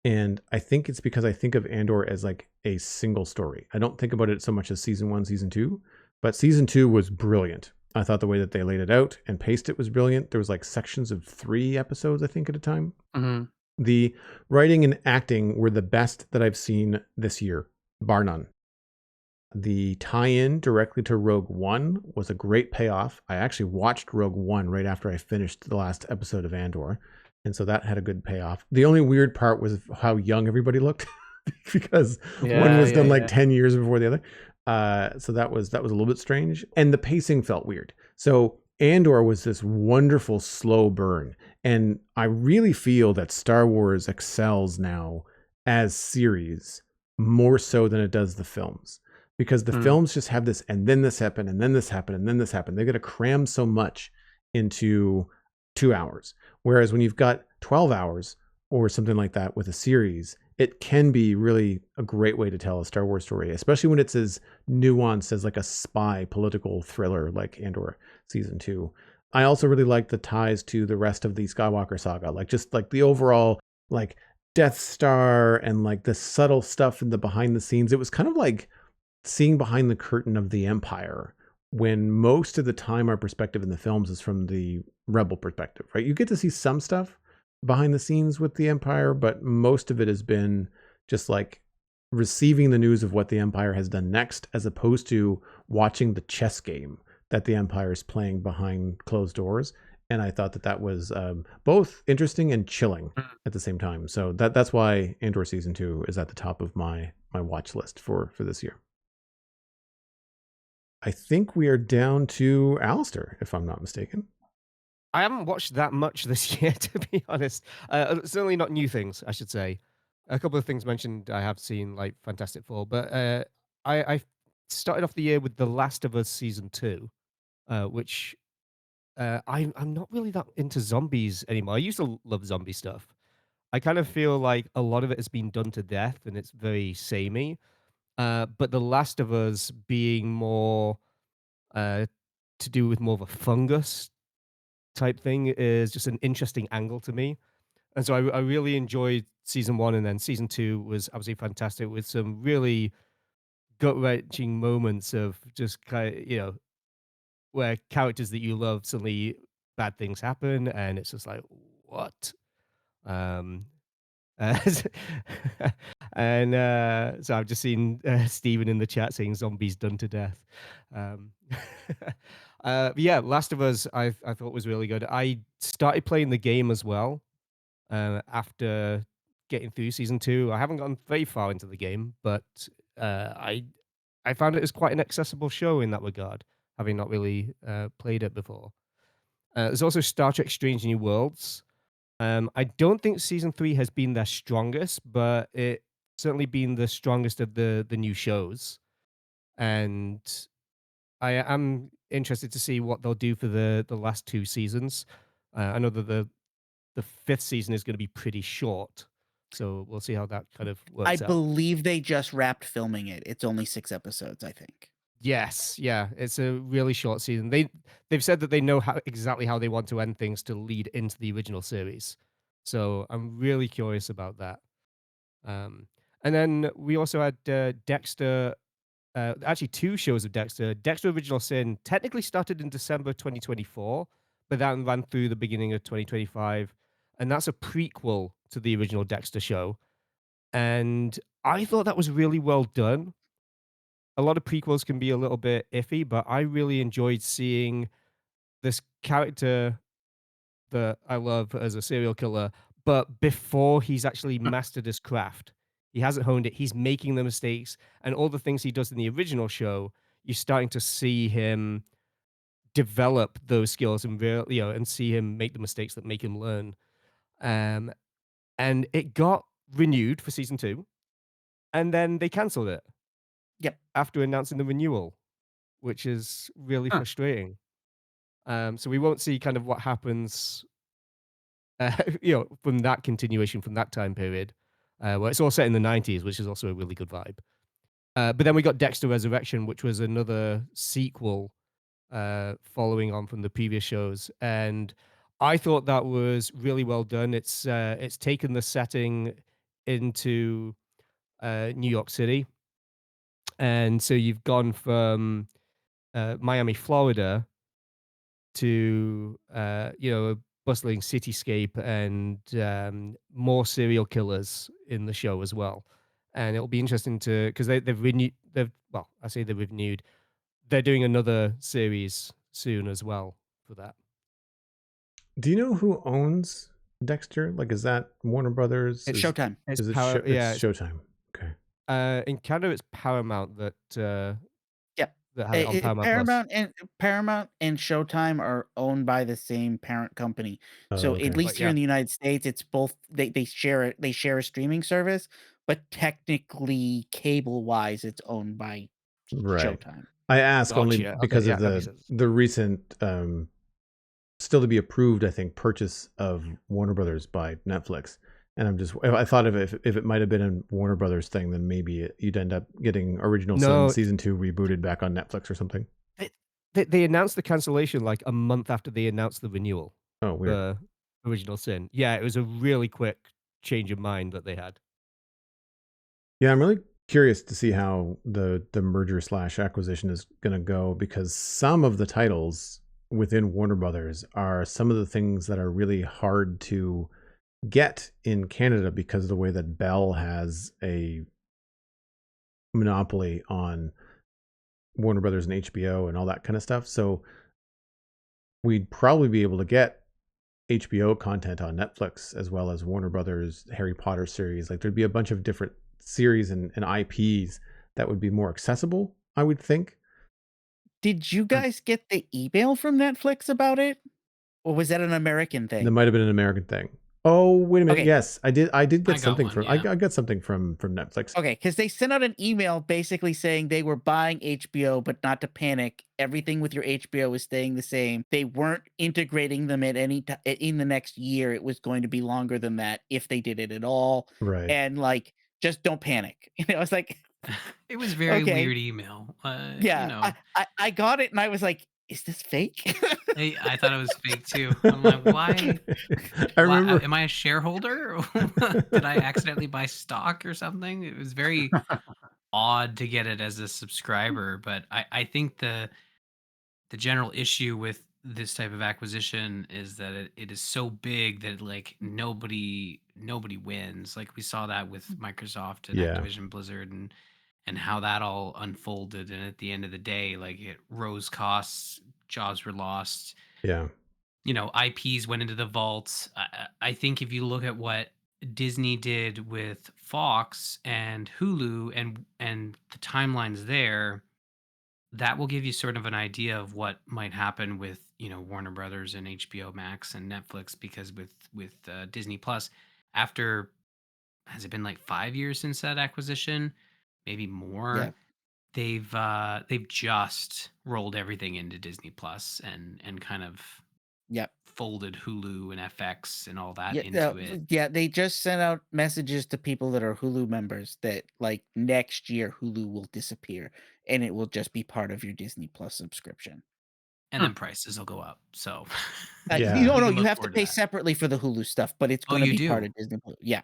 And I think it's because I think of Andor as like a single story. I don't think about it so much as season 1, season 2, but season 2 was brilliant. I thought the way that they laid it out and paced it was brilliant. There was like sections of 3 episodes, I think, at a time. Mm-hmm. The writing and acting were the best that I've seen this year, bar none. The tie-in directly to Rogue One was a great payoff. I actually watched Rogue One right after I finished the last episode of Andor, and so that had a good payoff. The only weird part was how young everybody looked because one was done like 10 years before the other. So that was a little bit strange, and the pacing felt weird. So Andor was this wonderful slow burn, and I really feel that Star Wars excels now as series more so than it does the films, because the films just have this, and then this happened, and then this happened, and then this happened. They got to cram so much into 2 hours. Whereas when you've got 12 hours or something like that with a series, it can be really a great way to tell a Star Wars story, especially when it's as nuanced as like a spy political thriller like Andor season 2. I also really like the ties to the rest of the Skywalker saga, like just like the overall like Death Star and like the subtle stuff in the behind the scenes. It was kind of like seeing behind the curtain of the Empire, when most of the time our perspective in the films is from the Rebel perspective, right? You get to see some stuff behind the scenes with the Empire, but most of it has been just like receiving the news of what the Empire has done next, as opposed to watching the chess game that the Empire is playing behind closed doors. And I thought that was both interesting and chilling at the same time. So that's why Andor season 2 is at the top of my watch list for this year. I think we are down to Alastair, if I'm not mistaken. I haven't watched that much this year, to be honest. Certainly not new things, I should say. A couple of things mentioned I have seen, like Fantastic Four, but I started off the year with The Last of Us season 2, which I'm not really that into zombies anymore. I used to love zombie stuff. I kind of feel like a lot of it has been done to death, and it's very samey. But The Last of Us being more to do with more of a fungus type thing is just an interesting angle to me. And so I really enjoyed season 1, and then season 2 was absolutely fantastic with some really gut-wrenching moments of just kind of, where characters that you love, suddenly bad things happen, and it's just like, what? Um, uh, and so I've just seen Steven in the chat saying zombies done to death. Um, but yeah, Last of Us I thought was really good. I started playing the game as well after getting through season 2. I haven't gotten very far into the game, but I found it as quite an accessible show in that regard, having not really played it before. There's also Star Trek Strange New Worlds. I don't think season 3 has been their strongest, but it certainly been the strongest of the new shows. And I am interested to see what they'll do for the last 2 seasons. I know that the 5th season is going to be pretty short, so we'll see how that kind of I works out. believe they just wrapped filming it. It's only 6 episodes, I think. Yes, yeah, it's a really short season. They've said that they know exactly how they want to end things to lead into the original series. So I'm really curious about that. And then we also had Dexter actually 2 shows of Dexter. Dexter Original Sin technically started in December 2024, but that ran through the beginning of 2025, and that's a prequel to the original Dexter show, and I thought that was really well done. A lot of prequels can be a little bit iffy, but I really enjoyed seeing this character that I love as a serial killer, but before he's actually mastered his craft. He hasn't honed it, he's making the mistakes, and all the things he does in the original show, you're starting to see him develop those skills and and see him make the mistakes that make him learn. Um, and it got renewed for season 2, and then they canceled it Yep. after announcing the renewal, which is really Huh. frustrating. So we won't see kind of what happens from that continuation from that time period, where it's all set in the 90s, which is also a really good vibe. But then we got Dexter Resurrection, which was another sequel following on from the previous shows, and I thought that was really well done. It's taken the setting into New York City, and so you've gone from Miami, Florida, to a bustling cityscape and more serial killers in the show as well. And it'll be interesting to because they've renewed. I say they've renewed. They're doing another series soon as well for that. Do you know who owns Dexter? Like, is that Warner Brothers? It's Showtime. It's Is it Power, It's Showtime. Okay. in Canada it's Paramount that Yep. that had it on Paramount Plus. Paramount and Showtime are owned by the same parent company. Oh, So okay. at least But here in the United States, it's both they share it. They share a streaming service, but technically, cable wise, it's owned by Right. Showtime. I ask only Gotcha. Okay, because yeah, of that makes sense. the recent still to be approved, I think, purchase of Warner Brothers by Netflix. And I thought if it might have been a Warner Brothers thing, then maybe you'd end up getting Original Sin No, season 2 rebooted back on Netflix or something. they announced the cancellation like a month after they announced the renewal Oh, weird. for Original Sin. Yeah, it was a really quick change of mind that they had. Yeah, I'm really curious to see how the merger / acquisition is going to go, because some of the titles within Warner Brothers are some of the things that are really hard to get in Canada because of the way that Bell has a monopoly on Warner Brothers and HBO and all that kind of stuff. So we'd probably be able to get HBO content on Netflix as well as Warner Brothers Harry Potter series. Like, there'd be a bunch of different series and IPs that would be more accessible, I would think. Did you guys get the email from Netflix about it, or was that an American That thing? might have been an American thing. Oh, wait a minute. Okay. Yes, I did get I got something one, from yeah. I got something from Netflix. Okay, because they sent out an email basically saying they were buying HBO, but not to panic. Everything with your HBO is staying the same. They weren't integrating them at any time in the next year. It was going to be longer than that if they did it at all. Right. And like, just don't panic. It's like, It was very okay, weird email. yeah. I got it, and I was like, is this fake? I thought it was fake too. I'm like, why? I remember. Am I a shareholder? Did I accidentally buy stock or something? It was very odd to get it as a subscriber, but I think the general issue with this type of acquisition is that it is so big that like nobody wins. Like we saw that with Microsoft and Yeah. Activision Blizzard and how that all unfolded, and at the end of the day, like it rose costs, jobs were lost, Yeah. IPs went into the vaults. I think if you look at what Disney did with Fox and Hulu and the timelines there, that will give you sort of an idea of what might happen with Warner Brothers and HBO Max and Netflix, because with Disney Plus, after, has it been like 5 years since that acquisition, maybe more? Yeah. They've just rolled everything into Disney Plus and kind of Yep. folded Hulu and FX and all that Yeah, into it. yeah, they just sent out messages to people that are Hulu members that like next year Hulu will disappear and it will just be part of your Disney Plus subscription. And then prices will go up. So Yeah. we No, can you look have to forward pay that. separately for the Hulu stuff, but it's Oh, going to you be part do? of Disney Plus. Yeah.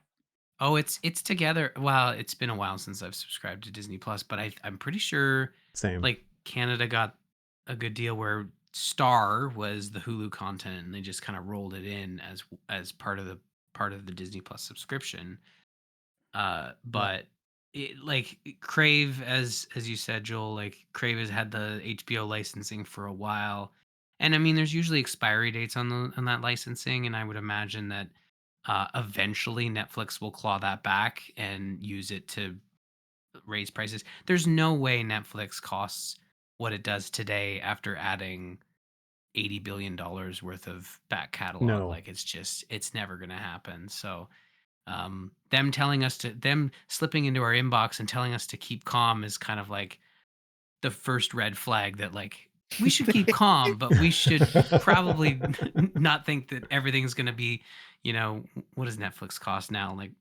Oh, it's together. Well, it's been a while since I've subscribed to Disney Plus, but I'm pretty sure Same. like Canada got a good deal where Star was the Hulu content, and they just kind of rolled it in as part of the Disney Plus subscription. But it like Crave, as you said, Joel, like Crave has had the HBO licensing for a while, and I mean, there's usually expiry dates on that licensing, and I would imagine that eventually Netflix will claw that back and use it to raise prices. There's no way Netflix costs what it does today after adding $80 billion worth of back catalog. No. Like it's never going to happen. So them slipping into our inbox and telling us to keep calm is kind of like the first red flag that like we should keep calm, but we should probably not think that everything's going to be, what does Netflix cost now? Like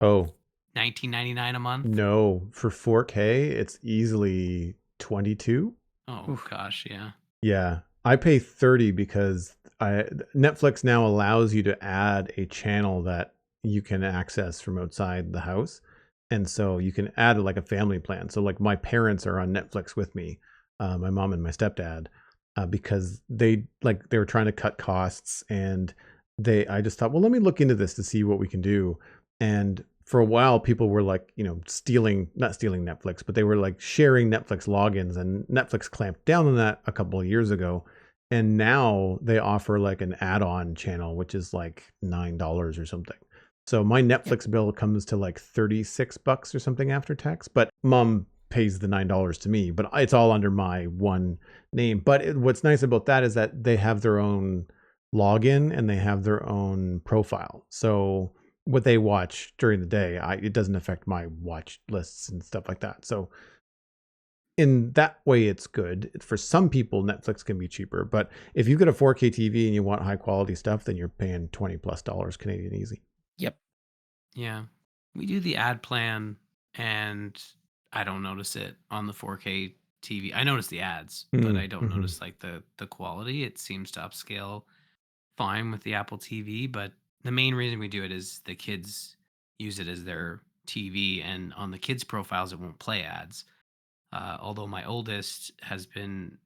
Oh, $19.99 a month? no. For 4K, it's easily 22. Oh Oof. gosh, yeah. Yeah. I pay 30 because Netflix now allows you to add a channel that you can access from outside the house. And so you can add like a family plan. So like my parents are on Netflix with me, my mom and my stepdad, because they were trying to cut costs, and I just thought, well, let me look into this to see what we can do. And for a while, people were like, not stealing Netflix, but they were like sharing Netflix logins, and Netflix clamped down on that a couple of years ago. And now they offer like an add-on channel, which is like $9 or something. So my Netflix bill comes to like $36 or something after tax, but mom pays the $9 to me, but it's all under my one name. But what's nice about that is that they have their own login and they have their own profile. So what they watch during the day, it doesn't affect my watch lists and stuff like that. So in that way, it's good. For some people, Netflix can be cheaper, but if you get a 4K TV and you want high quality stuff, then you're paying $20+ Canadian easy. Yep. Yeah. We do the ad plan, and I don't notice it on the 4K TV. I notice the ads, but I don't notice like the quality. It seems to upscale fine with the Apple TV, but the main reason we do it is the kids use it as their TV, and on the kids' profiles it won't play ads. Although my oldest has been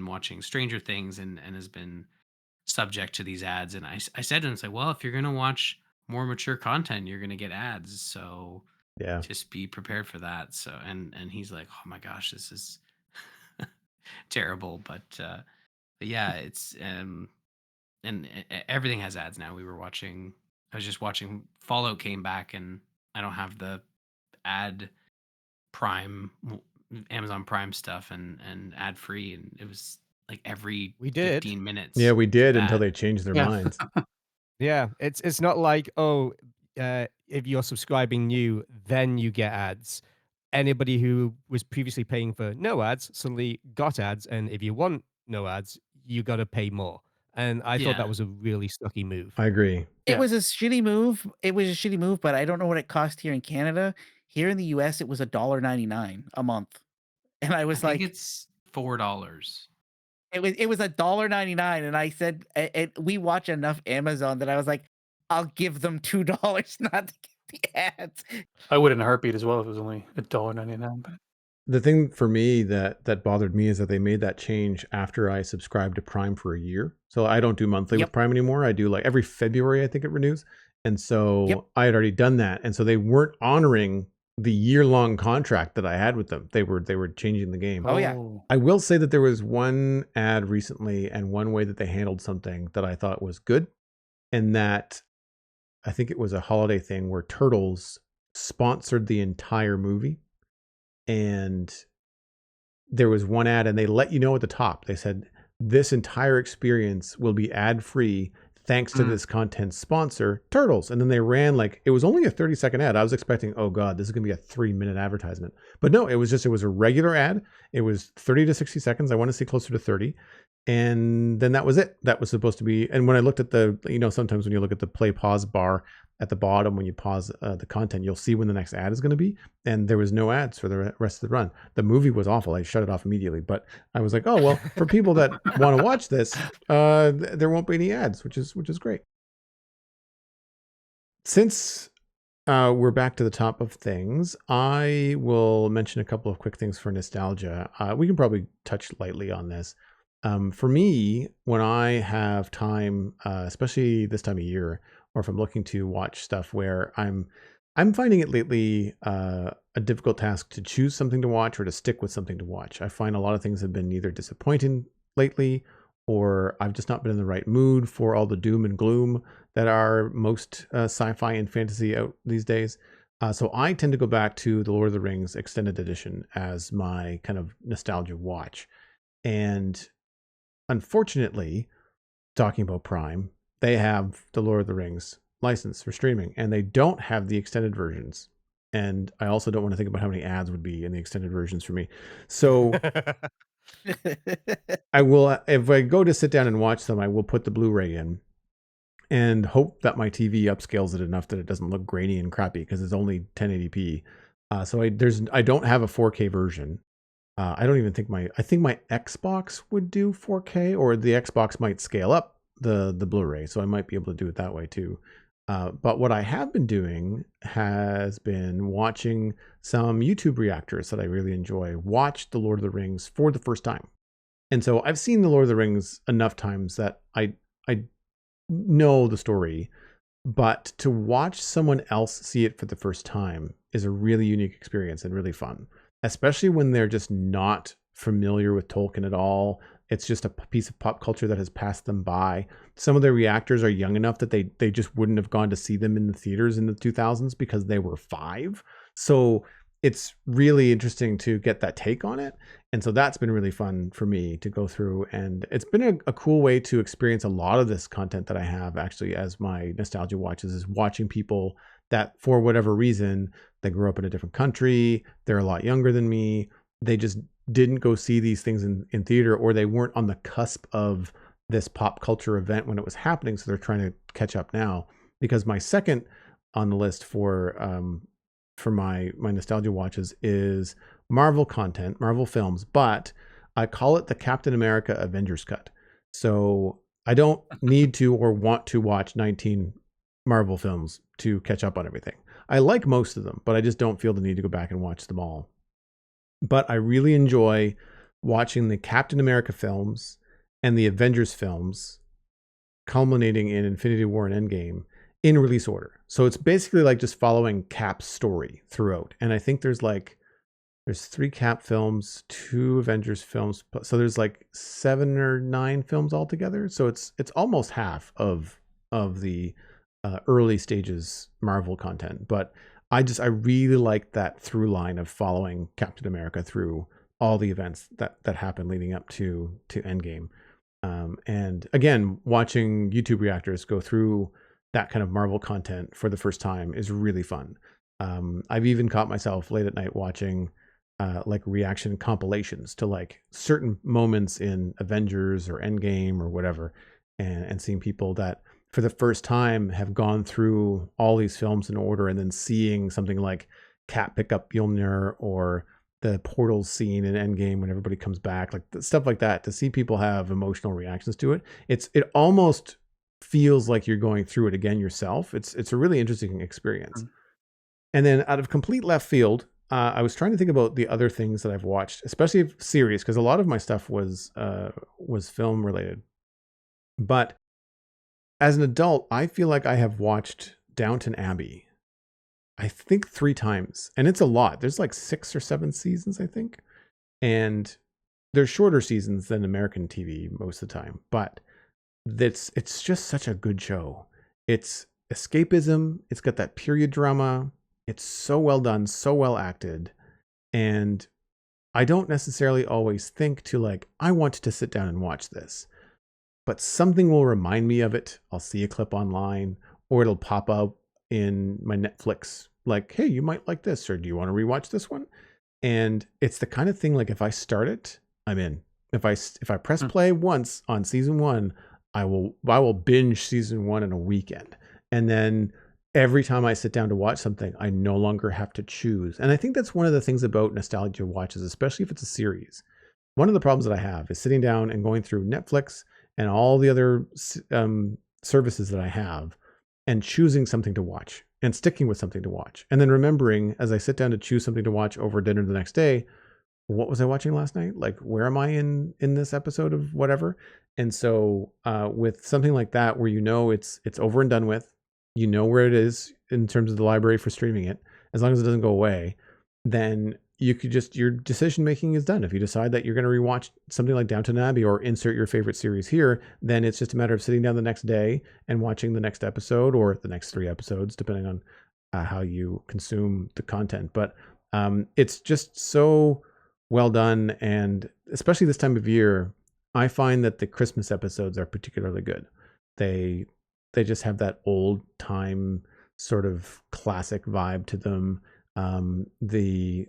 watching Stranger Things and has been subject to these ads, and I said to him, it's like, well, if you're gonna watch more mature content, you're gonna get ads, so Yeah. just be prepared for that. So and he's like, oh my gosh, this is terrible, but yeah, it's and everything has ads now. I was just watching Fallout came back, and I don't have the ad Prime, Amazon Prime stuff and ad free, and it was like every We did. 15 minutes. Yeah, we did until ad. they changed their Yeah. minds. Yeah, it's not like, if you're subscribing new, then you get ads. Anybody who was previously paying for no ads suddenly got ads, and if you want no ads, you got to pay more. And I thought Yeah. that was a really sucky move. I agree. It Yeah. was a shitty move. It was a shitty move, but I don't know what it cost here in Canada. Here in the US, it was $1.99 a month. And I I was think like, it's $4. it was $1.99, and I said, we watch enough Amazon that I was like, I'll give them $2 not to get the ads. I would in a heartbeat as well if it was only $1.99. But The thing for me that bothered me is that they made that change after I subscribed to Prime for a year. So I don't do monthly with Yep. Prime anymore. I do like every February, I think it renews. And so Yep. I had already done that. And so they weren't honoring the year-long contract that I had with them. They were changing the game. Oh, yeah. I will say that there was one ad recently and one way that they handled something that I thought was good. And that I think it was a holiday thing where Turtles sponsored the entire movie. And there was one ad, and they let you know at the top. They said, this entire experience will be ad-free thanks to this content sponsor, Turtles. And then they ran it was only a 30-second ad. I was expecting, oh God, this is going to be a 3-minute advertisement. But no, it was a regular ad. It was 30 to 60 seconds. I want to say closer to 30. And then that was it. That was supposed to be. And when I looked at sometimes when you look at the play pause bar at the bottom, when you pause the content, you'll see when the next ad is going to be. And there was no ads for the rest of the run. The movie was awful. I shut it off immediately. But I was like, oh, well, for people that want to watch this, there won't be any ads, which is great. Since we're back to the top of things. I will mention a couple of quick things for nostalgia. We can probably touch lightly on this. For me, when I have time, especially this time of year, or if I'm looking to watch stuff where I'm finding it lately a difficult task to choose something to watch or to stick with something to watch. I find a lot of things have been either disappointing lately, or I've just not been in the right mood for all the doom and gloom that are most sci-fi and fantasy out these days. So I tend to go back to the Lord of the Rings Extended Edition as my kind of nostalgia watch. And unfortunately, talking about Prime, they have the Lord of the Rings license for streaming, and they don't have the extended versions. And I also don't want to think about how many ads would be in the extended versions for me. So I will, if I go to sit down and watch them, I will put the Blu-ray in and hope that my TV upscales it enough that it doesn't look grainy and crappy because it's only 1080p. So I don't have a 4K version. I don't even think I think my Xbox would do 4K, or the Xbox might scale up the Blu-ray, so I might be able to do it that way too. But what I have been doing has been watching some YouTube reactors that I really enjoy watch the Lord of the Rings for the first time. And so I've seen the Lord of the Rings enough times that I know the story, but to watch someone else see it for the first time is a really unique experience and really fun, especially when they're just not familiar with Tolkien at all. It's just a piece of pop culture that has passed them by. Some of their reactors are young enough that they just wouldn't have gone to see them in the theaters in the 2000s because they were 5. So it's really interesting to get that take on it. And so that's been really fun for me to go through. And it's been a cool way to experience a lot of this content that I have actually as my nostalgia watches, is watching people that for whatever reason, they grew up in a different country, they're a lot younger than me, they just didn't go see these things in theater, or they weren't on the cusp of this pop culture event when it was happening. So they're trying to catch up now. Because my second on the list for my nostalgia watches is Marvel content, Marvel films, but I call it the Captain America Avengers cut. So I don't need to or want to watch 19 Marvel films to catch up on everything. I like most of them, but I just don't feel the need to go back and watch them all. But I really enjoy watching the Captain America films and the Avengers films culminating in Infinity War and Endgame in release order. So it's basically like just following Cap's story throughout. And I think there's 3 Cap films, 2 Avengers films. So there's like 7 or 9 films altogether. So it's almost half of the early stages Marvel content. But I really like that through line of following Captain America through all the events that happen leading up to Endgame. And again, watching YouTube reactors go through that kind of Marvel content for the first time is really fun. I've even caught myself late at night watching like reaction compilations to like certain moments in Avengers or Endgame or whatever, and seeing people that for the first time have gone through all these films in order, and then seeing something like Cap pick up Mjolnir or the portal scene in Endgame when everybody comes back, like stuff like that, to see people have emotional reactions to it. It almost feels like you're going through it again yourself. It's a really interesting experience. And then out of complete left field, I was trying to think about the other things that I've watched, especially series, because a lot of my stuff was film related. But as an adult, I feel like I have watched Downton Abbey, I think 3 times, and it's a lot. There's like 6 or 7 seasons, I think, and they're shorter seasons than American TV most of the time. But it's just such a good show. It's escapism. It's got that period drama. It's so well done, so well acted, and I don't necessarily always think to like, I want to sit down and watch this, but something will remind me of it. I'll see a clip online, or it'll pop up in my Netflix, like, hey, you might like this, or do you want to rewatch this one? And it's the kind of thing, like, if I start it, I'm in. If I press play once on season 1, I will binge season 1 in a weekend. And then every time I sit down to watch something, I no longer have to choose. And I think that's one of the things about nostalgia watches, especially if it's a series. One of the problems that I have is sitting down and going through Netflix and all the other services that I have and choosing something to watch. and sticking with something to watch. And then remembering as I sit down to choose something to watch over dinner the next day, what was I watching last night? Like, where am I in this episode of whatever? And so with something like that, where it's over and done with, where it is in terms of the library for streaming it, as long as it doesn't go away, then you could your decision making is done. If you decide that you're going to rewatch something like Downton Abbey or insert your favorite series here, then it's just a matter of sitting down the next day and watching the next episode or the next 3 episodes, depending on how you consume the content. But it's just so well done. And especially this time of year, I find that the Christmas episodes are particularly good. They just have that old time sort of classic vibe to them. The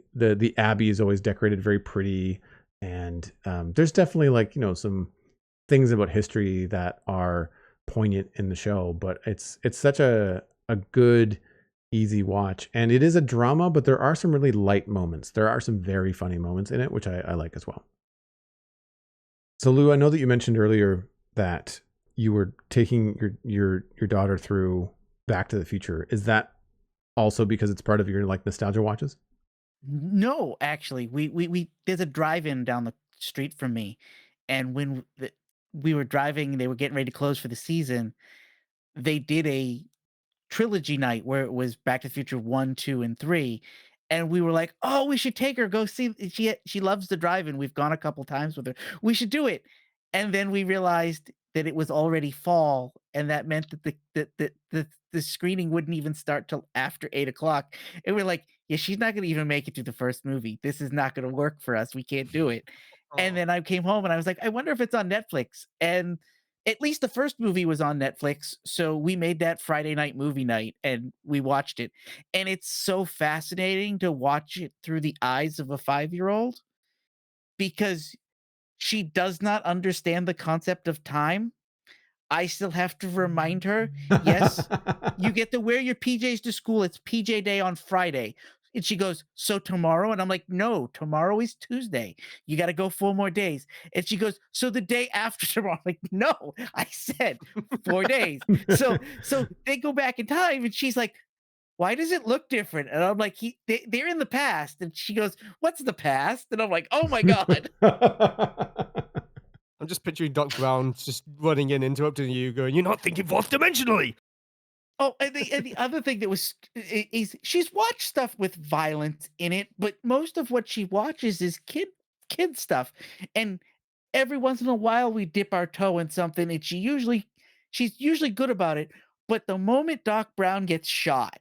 Abbey is always decorated very pretty, and there's definitely like some things about history that are poignant in the show. But it's such a good, easy watch, and it is a drama, but there are some really light moments. There are some very funny moments in it, which I like as well. So Lou, I know that you mentioned earlier that you were taking your daughter through Back to the Future. Is that also because it's part of your like nostalgia watches? No, actually, we there's a drive-in down the street from me, and when we were driving, they were getting ready to close for the season. They did a trilogy night where it was Back to the Future 1, 2, and 3, and we were like, "Oh, we should take her go see." She loves the drive-in. We've gone a couple times with her. We should do it. And then we realized that it was already fall, and that meant that the screening wouldn't even start till after 8 o'clock. And we're like, "Yeah, she's not going to even make it through the first movie. This is not going to work for us. We can't do it." And then I came home and I was like, "I wonder if it's on Netflix." And at least the first movie was on Netflix, so we made that Friday night movie night and we watched it. And it's so fascinating to watch it through the eyes of a 5-year-old because she does not understand the concept of time. I still have to remind her, yes, you get to wear your PJs to school. It's PJ day on Friday. And she goes, "So tomorrow?" And I'm like, "No, tomorrow is Tuesday. You got to go 4 more days." And she goes, "So the day after tomorrow?" I'm like, "No, I said 4 days." So they go back in time and she's like, "Why does it look different?" And I'm like, they're in the past. And she goes, "What's the past?" And I'm like, "Oh my God." I'm just picturing Doc Brown just running in, interrupting you, going, "You're not thinking fourth dimensionally." Oh, and the other thing that was is she's watched stuff with violence in it, but most of what she watches is kid stuff. And every once in a while we dip our toe in something and she's usually good about it. But the moment Doc Brown gets shot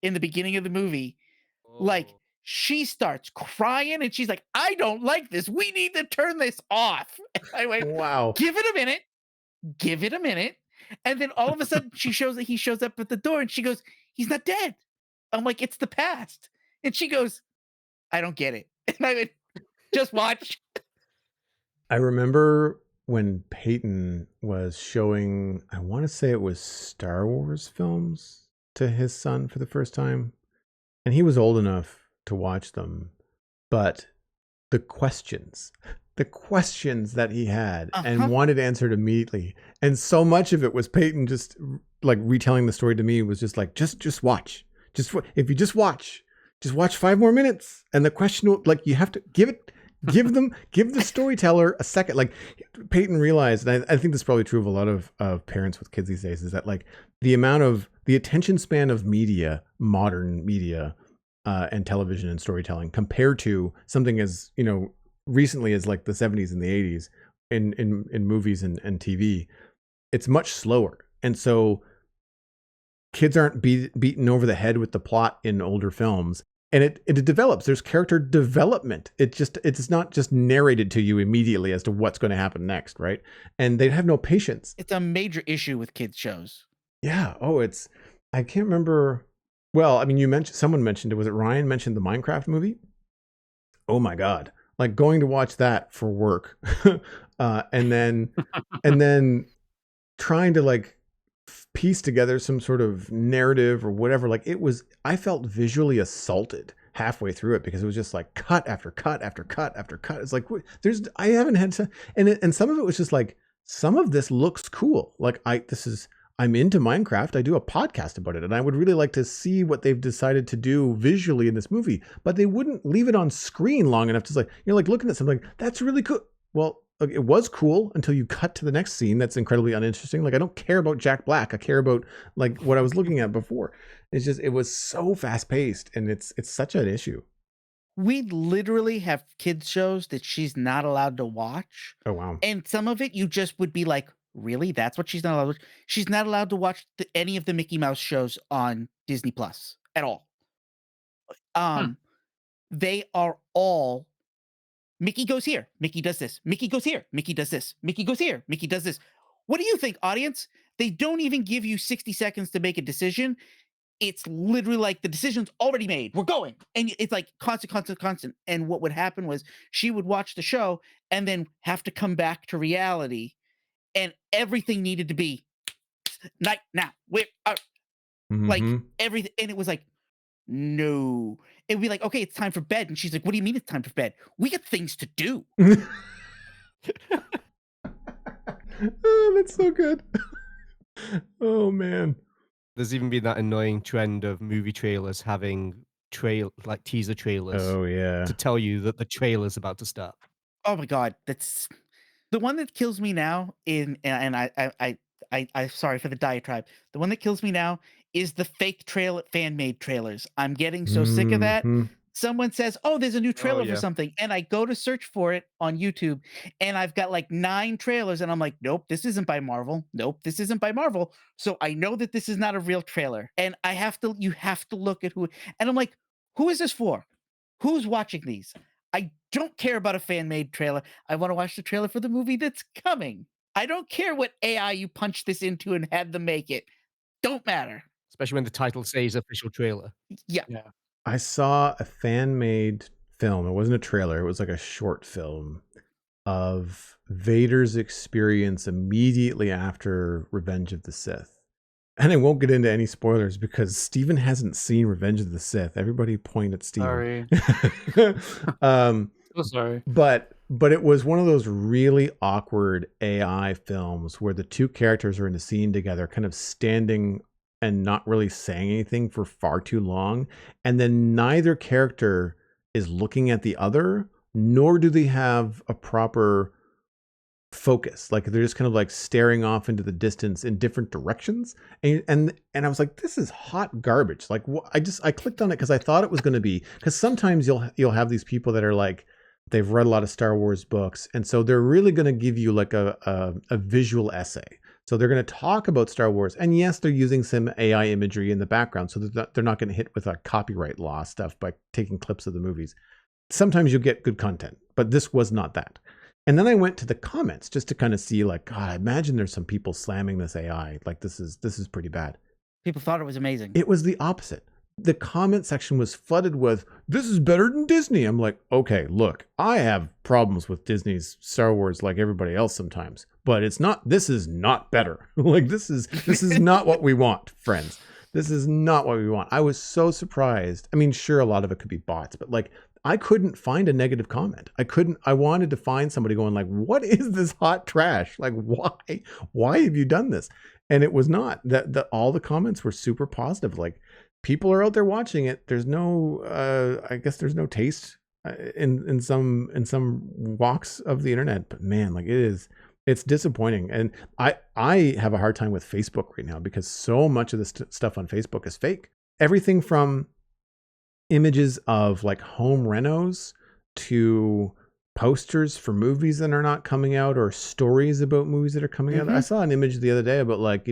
in the beginning of the movie, like Oh. she starts crying and she's like, "I don't like this. We need to turn this off." And I went, Wow. "Give it a minute. Give it a minute." And then all of a sudden he shows up at the door and she goes, "He's not dead." I'm like, "It's the past." And she goes, "I don't get it." And I went, "Just watch." I remember when Peyton was showing, I want to say it was Star Wars films to his son for the first time. And he was old enough to watch them. But the questions that he had and wanted answered immediately. And so much of it was Peyton just like retelling the story to me was just like, just watch. If you just watch 5 more minutes. And the question, like you have to give the storyteller a second. Like Peyton realized, and I think this is probably true of a lot of parents with kids these days, is that like the attention span of media, modern media, and television and storytelling compared to something as, recently as like the 70s and the 80s in movies and TV, it's much slower. And so kids aren't beaten over the head with the plot in older films. And it develops. There's character development. It's not just narrated to you immediately as to what's going to happen next, right? And they have no patience. It's a major issue with kids shows. Yeah. Oh, I can't remember. Well, I mean, someone mentioned it. Was it Ryan mentioned the Minecraft movie? Oh my God. Like going to watch that for work. and then trying to like piece together some sort of narrative or whatever. Like I felt visually assaulted halfway through it because it was just like cut after cut after cut after cut. It's like I haven't had to, and some of it was just like, some of this looks cool. Like I I'm into Minecraft. I do a podcast about it, and I would really like to see what they've decided to do visually in this movie. But they wouldn't leave it on screen long enough to like, you're like looking at something like, that's really cool. Well, it was cool until you cut to the next scene. That's incredibly uninteresting. Like, I don't care about Jack Black. I care about like what I was looking at before. It's just, it was so fast paced, and it's such an issue. We literally have kids shows that she's not allowed to watch. Oh, wow. And some of it you just would be like, really? That's what she's not allowed to watch? She's not allowed to watch any of the Mickey Mouse shows on Disney Plus at all. They are all Mickey goes here, Mickey does this, Mickey goes here, Mickey does this, Mickey goes here, Mickey does this. What do you think, audience? They don't even give you 60 seconds to make a decision. It's literally like the decision's already made. We're going. And it's like constant. And what would happen was she would watch the show and then have to come back to reality. And everything needed to be night now. We're like everything. And it was like, no. It'd be like, okay, it's time for bed. And she's like, what do you mean it's time for bed? We got things to do. Oh, that's so good. Oh, man. There's even been that annoying trend of movie trailers having teaser trailers. Oh, yeah. To tell you that the trailer's about to start. Oh my God, that's the one that kills me now. I sorry for the diatribe. The one that kills me now is the fake fan made trailers. I'm getting so sick of that. Someone says, "Oh, there's a new trailer for something," and I go to search for it on YouTube, and I've got like 9 trailers, and I'm like, "Nope, this isn't by Marvel. Nope, this isn't by Marvel." So I know that this is not a real trailer, and you have to look at who, and I'm like, "Who is this for? Who's watching these?" I don't care about a fan-made trailer. I want to watch the trailer for the movie that's coming. I don't care what AI you punched this into and had them make it. Don't matter. Especially when the title says official trailer. Yeah. I saw a fan-made film. It wasn't a trailer. It was like a short film of Vader's experience immediately after Revenge of the Sith. And I won't get into any spoilers because Steven hasn't seen Revenge of the Sith. Everybody point at Steven. Sorry. So sorry. But it was one of those really awkward AI films where the two characters are in a scene together, kind of standing and not really saying anything for far too long. And then neither character is looking at the other, nor do they have a proper focus. Like they're just kind of like staring off into the distance in different directions. And I was like, this is hot garbage. Like I clicked on it because I thought it was going to be, because sometimes you'll have these people that are like, they've read a lot of Star Wars books. And so they're really going to give you like a visual essay. So they're going to talk about Star Wars. And yes, they're using some AI imagery in the background. So they're not going to hit with a copyright law stuff by taking clips of the movies. Sometimes you get good content, but this was not that. And then I went to the comments just to kind of see like, God, I imagine there's some people slamming this AI. Like this is pretty bad. People thought it was amazing. It was the opposite. The comment section was flooded with, this is better than Disney. I'm like, okay, look, I have problems with Disney's Star Wars like everybody else sometimes, but this is not better. Like this is not what we want, friends. This is not what we want. I was so surprised. I mean, sure, a lot of it could be bots, but like I couldn't find a negative comment. I wanted to find somebody going like, what is this hot trash? Like, why have you done this? And it was not that all the comments were super positive. Like, people are out there watching it. There's no, I guess there's no taste in some walks of the internet, but man, like it's disappointing. And I have a hard time with Facebook right now because so much of this stuff on Facebook is fake. Everything from images of like home renos to posters for movies that are not coming out or stories about movies that are coming out. I saw an image the other day about like,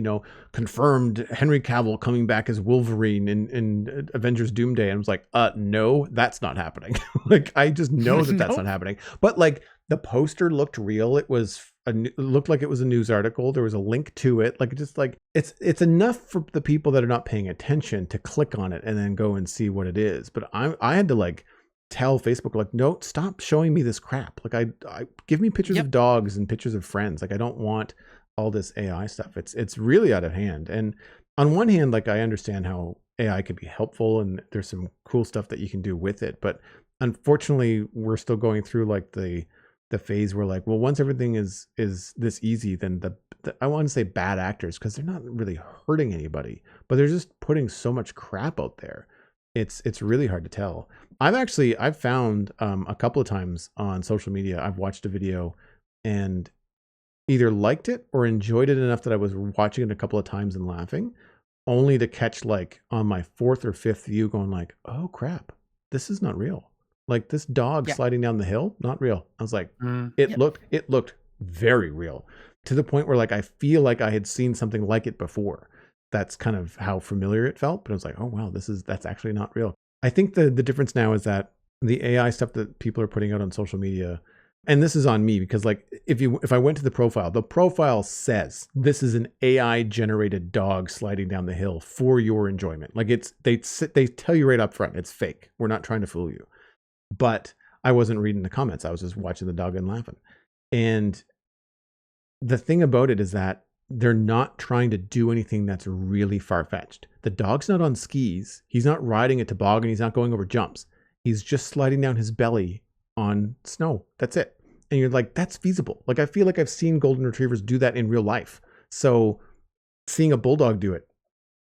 confirmed Henry Cavill coming back as Wolverine in Avengers Doomsday. And I was like, no, that's not happening. Like, I just know that's not happening. But like the poster looked real. It looked like it was a news article. There was a link to it. Like, just like it's enough for the people that are not paying attention to click on it and then go and see what it is. But I had to like tell Facebook, like, no, stop showing me this crap. Like I give me pictures of dogs and pictures of friends. Like I don't want all this AI stuff. It's really out of hand. And on one hand, like I understand how AI can be helpful and there's some cool stuff that you can do with it. But unfortunately, we're still going through like the phase where like, well, once everything is this easy, then I want to say bad actors because they're not really hurting anybody, but they're just putting so much crap out there. It's really hard to tell. I've found a couple of times on social media, I've watched a video and either liked it or enjoyed it enough that I was watching it a couple of times and laughing, only to catch like on my fourth or fifth view going like, oh crap, this is not real. Like this dog Yeah. sliding down the hill, not real. I was like, Mm. it Yep. looked very real, to the point where like I feel like I had seen something like it before. That's kind of how familiar it felt. But I was like, oh wow, that's actually not real. I think the difference now is that the AI stuff that people are putting out on social media, and this is on me because like if I went to the profile says this is an AI generated dog sliding down the hill for your enjoyment. Like they tell you right up front, it's fake. We're not trying to fool you. But I wasn't reading the comments. I was just watching the dog and laughing. And the thing about it is that they're not trying to do anything that's really far-fetched. The dog's not on skis. He's not riding a toboggan. He's not going over jumps. He's just sliding down his belly on snow. That's it. And you're like, that's feasible. Like, I feel like I've seen golden retrievers do that in real life. So seeing a bulldog do it,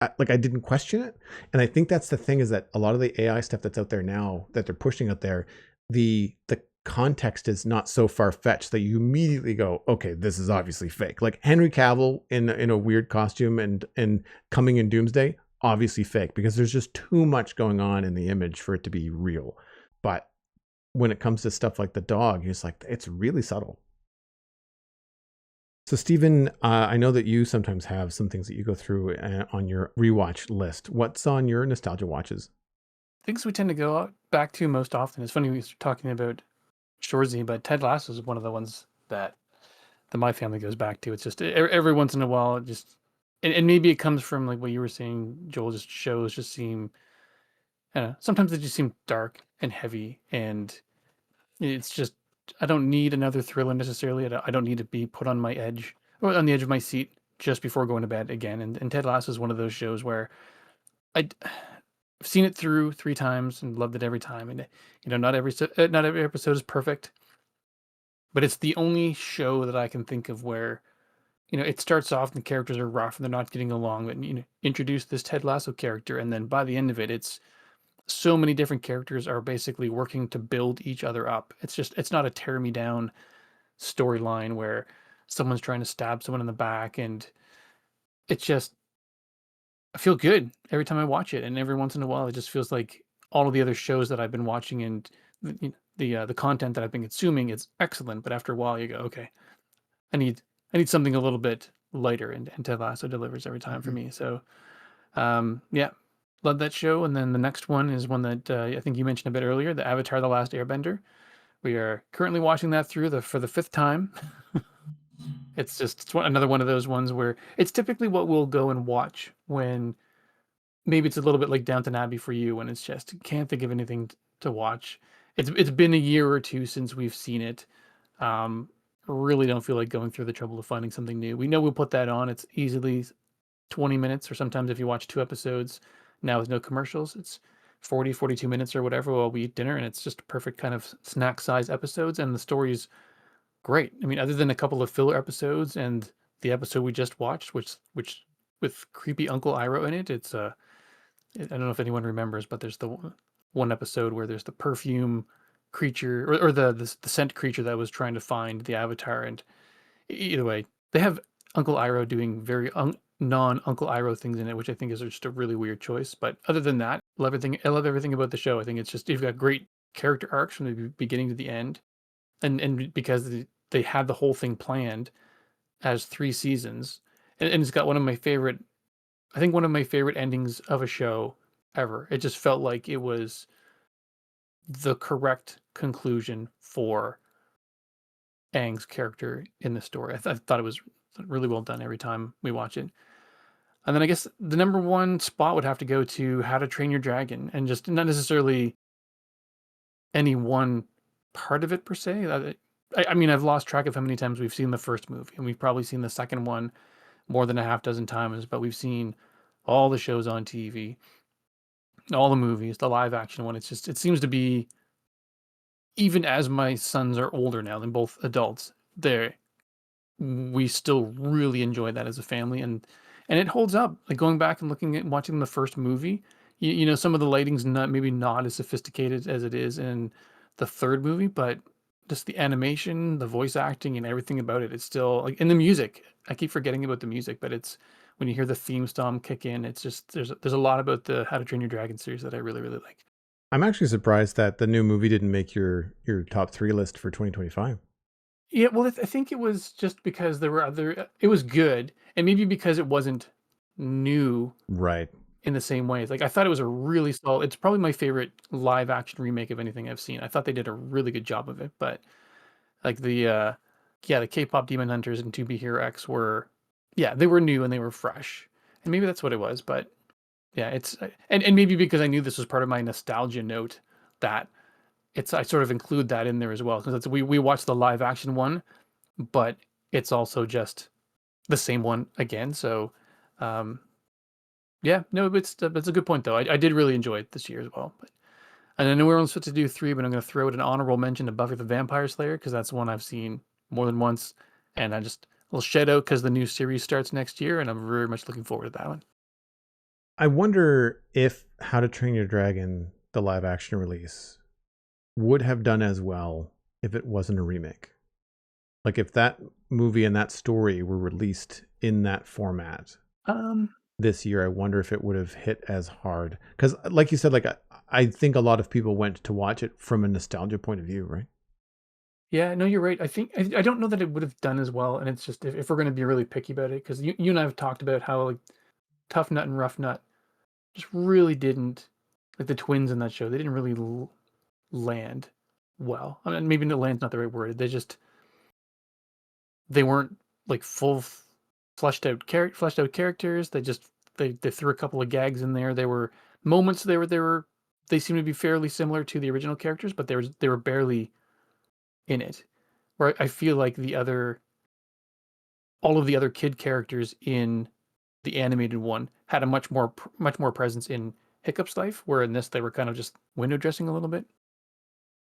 I didn't question it. And I think that's the thing, is that a lot of the AI stuff that's out there now that they're pushing out there, the context is not so far-fetched that you immediately go, okay, this is obviously fake. Like Henry Cavill in a weird costume and coming in Doomsday, obviously fake, because there's just too much going on in the image for it to be real. But when it comes to stuff like the dog, it's like, it's really subtle. So Stephen, I know that you sometimes have some things that you go through on your rewatch list. What's on your nostalgia watches? Things we tend to go back to most often. It's funny we were talking about Shorzy, but Ted Lasso is one of the ones that my family goes back to. It's just every once in a while, it just, and maybe it comes from like what you were saying, Joel. Just shows just seem, I don't know, sometimes they just seem dark and heavy, and it's just, I don't need another thriller necessarily. I don't need to be put on my edge or on the edge of my seat just before going to bed again. And Ted Lasso is one of those shows where I've seen it through 3 times and loved it every time. And not every episode is perfect, but it's the only show that I can think of where it starts off and the characters are rough and they're not getting along, and introduce this Ted Lasso character, and then by the end of it, it's so many different characters are basically working to build each other up. It's not a tear me down storyline where someone's trying to stab someone in the back, and it's just, I feel good every time I watch it. And every once in a while, it just feels like all of the other shows that I've been watching and the content that I've been consuming is excellent. But after a while, you go, okay, I need something a little bit lighter, and Ted Lasso delivers every time for me. So, yeah, love that show. And then the next one is one that I think you mentioned a bit earlier, the Avatar: The Last Airbender. We are currently watching that through for the 5th time. It's another one of those ones where it's typically what we'll go and watch when maybe it's a little bit like Downton Abbey for you, when it's just can't think of anything to watch. It's been a year or two since we've seen it. Really don't feel like going through the trouble of finding something new. We know we'll put that on. It's easily 20 minutes, or sometimes if you watch 2 episodes now with no commercials, it's 40, 42 minutes or whatever while we eat dinner, and it's just perfect kind of snack size episodes, and the story's great. I mean, other than a couple of filler episodes and the episode we just watched, which with creepy Uncle Iroh in it, it's I don't know if anyone remembers, but there's the one episode where there's the perfume creature, or the scent creature that was trying to find the Avatar, and either way, they have Uncle Iroh doing very non-Uncle Iroh things in it, which I think is just a really weird choice. But other than that, I love everything about the show. I think it's just, you've got great character arcs from the beginning to the end, and because they had the whole thing planned as 3 seasons, and it's got one of my favorite endings of a show ever. It just felt like it was the correct conclusion for Aang's character in the story. I thought it was really well done every time we watch it. And then I guess the number 1 spot would have to go to How to Train Your Dragon, and just not necessarily any one part of it per se. I mean, I've lost track of how many times we've seen the first movie, and we've probably seen the second one more than a half dozen times, but we've seen all the shows on TV, all the movies, the live action one. It seems to be, even as my sons are older now than both adults, we still really enjoy that as a family, and it holds up. Like going back and looking at watching the first movie, you know, some of the lighting's not as sophisticated as it is in the third movie, but just the animation, the voice acting, and everything about it, it's still like, and the music. I keep forgetting about the music, but it's when you hear the theme song kick in, it's just there's a lot about the How to Train Your Dragon series that I really really like. I'm actually surprised that the new movie didn't make your top 3 list for 2025. Yeah, well, I think it was just because there were other. It was good, and maybe because it wasn't new Right. in the same ways. Like I thought it was a really solid. It's probably my favorite live action remake of anything I've seen. I thought they did a really good job of it. But like the K-pop Demon Hunters and To Be Hero X were, yeah, they were new and they were fresh, and maybe that's what it was. But yeah, it's and maybe because I knew this was part of my nostalgia note that I sort of include that in there as well because we watched the live action one, but it's also just the same one again. So, um, yeah, no, that's a good point though. I did really enjoy it this year as well. But and I know we're only supposed to do 3, but I'm going to throw out an honorable mention to Buffy the Vampire Slayer because that's one I've seen more than once, and I just a little shout out because the new series starts next year, and I'm very much looking forward to that one. I wonder if How to Train Your Dragon, the live action release, would have done as well if it wasn't a remake. Like if that movie and that story were released in that format this year, I wonder if it would have hit as hard. Because like you said, like I think a lot of people went to watch it from a nostalgia point of view, right? Yeah, no, you're right. I think I don't know that it would have done as well, and it's just if we're going to be really picky about it, because you and I have talked about how like Tough Nut and Rough Nut just really didn't, like the twins in that show, they didn't really land well. I mean, maybe land's not the right word. They weren't like full fleshed out characters. They threw a couple of gags in there. There were moments they seemed to be fairly similar to the original characters, but they were barely in it. Where I feel like all of the other kid characters in the animated one had a much more presence in Hiccup's life, where in this they were kind of just window dressing a little bit.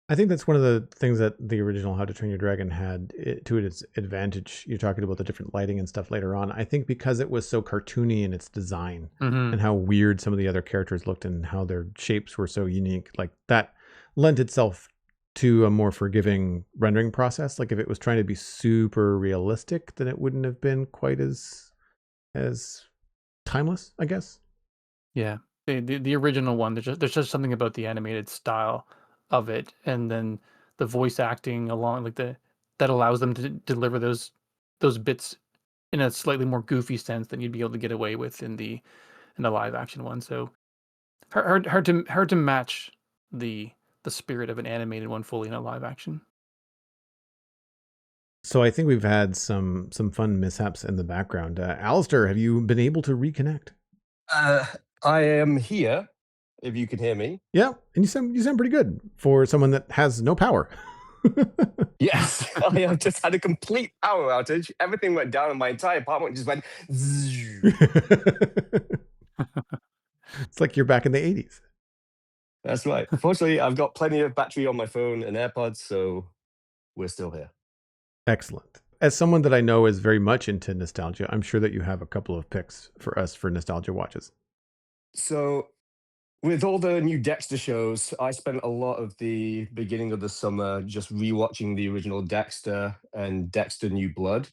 I think that's one of the things that the original How to Train Your Dragon had to its advantage. You're talking about the different lighting and stuff later on. I think because it was so cartoony in its design and how weird some of the other characters looked and how their shapes were so unique, like that lent itself to a more forgiving rendering process. Like if it was trying to be super realistic, then it wouldn't have been quite as timeless, I guess. Yeah, the original one. There's just something about the animated style of it, and then the voice acting along like that allows them to deliver those bits in a slightly more goofy sense than you'd be able to get away with in the live action one. So hard to match the spirit of an animated one fully in a live action. So I think we've had some fun mishaps in the background. Alastair, have you been able to reconnect? I am here, if you can hear me. Yeah, and you sound pretty good for someone that has no power. Yes, I have just had a complete power outage. Everything went down and my entire apartment just went zzz. It's like you're back in the 80s. That's right. Fortunately, I've got plenty of battery on my phone and AirPods, so we're still here. Excellent. As someone that I know is very much into nostalgia, I'm sure that you have a couple of picks for us for nostalgia watches. So, with all the new Dexter shows, I spent a lot of the beginning of the summer just rewatching the original Dexter and Dexter New Blood.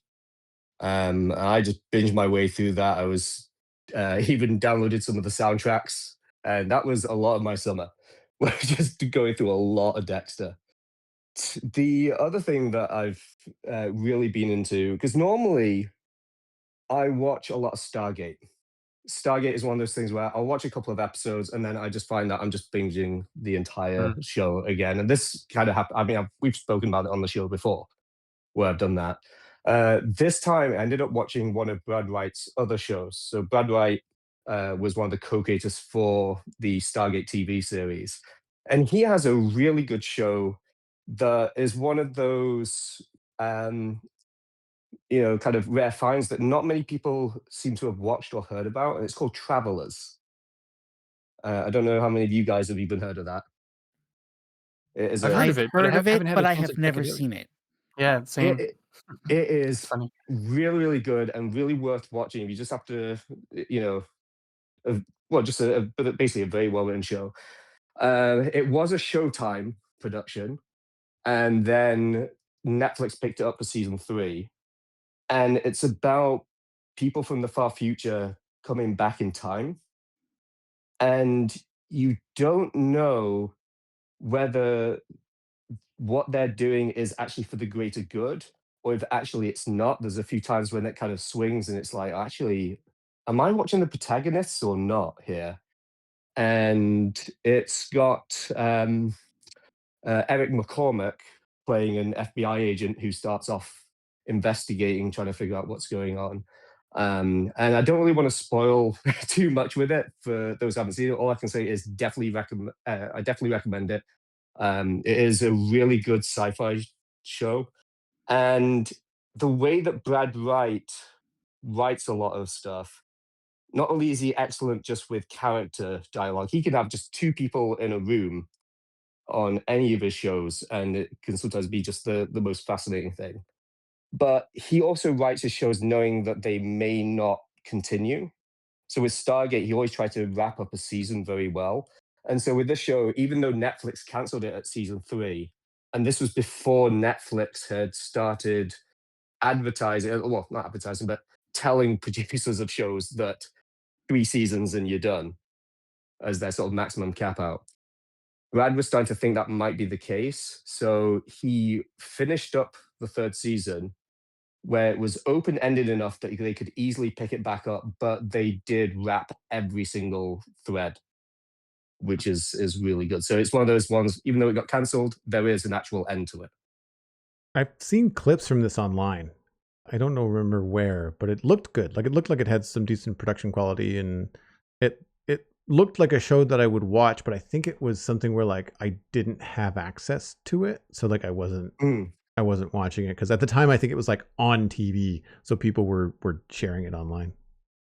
I just binged my way through that. I was even downloaded some of the soundtracks, and that was a lot of my summer. We're just going through a lot of Dexter. The other thing that I've really been into, because normally I watch a lot of Stargate. Stargate is one of those things where I'll watch a couple of episodes and then I just find that I'm just binging the entire show again. And this kind of happened. I mean, we've spoken about it on the show before, where I've done that. This time, I ended up watching one of Brad Wright's other shows. So Brad Wright was one of the co-creators for the Stargate TV series, and he has a really good show that is one of those kind of rare finds that not many people seem to have watched or heard about, and it's called Travelers. I don't know how many of you guys have even heard of that. I've heard of it, but I haven't had but a I chance have to check never it out. seen it. Yeah, same. It It's is funny. really, really good and really worth watching. You just have to, you know, well, just basically a very well written show. It was a Showtime production, and then Netflix picked it up for season 3, and it's about people from the far future coming back in time, and you don't know whether what they're doing is actually for the greater good or if actually it's not. There's a few times when it kind of swings and it's like, actually, am I watching the protagonists or not here? And it's got Eric McCormack playing an FBI agent who starts off investigating, trying to figure out what's going on. And I don't really want to spoil too much with it for those who haven't seen it. All I can say is I definitely recommend it. It is a really good sci-fi show, and the way that Brad Wright writes a lot of stuff, not only is he excellent just with character dialogue, he can have just two people in a room on any of his shows, and it can sometimes be just the most fascinating thing. But he also writes his shows knowing that they may not continue. So with Stargate, he always tried to wrap up a season very well. And so with this show, even though Netflix cancelled it at season 3, and this was before Netflix had started advertising, well, not advertising, but telling producers of shows that 3 seasons and you're done as their sort of maximum cap out. Brad was starting to think that might be the case. So he finished up the 3rd season where it was open ended enough that they could easily pick it back up, but they did wrap every single thread, which is really good. So it's one of those ones, even though it got cancelled, there is an actual end to it. I've seen clips from this online. I don't know, remember where, but it looked good. Like it looked like it had some decent production quality, and it looked like a show that I would watch. But I think it was something where like I didn't have access to it, so like I wasn't watching it because at the time I think it was like on TV, so people were sharing it online.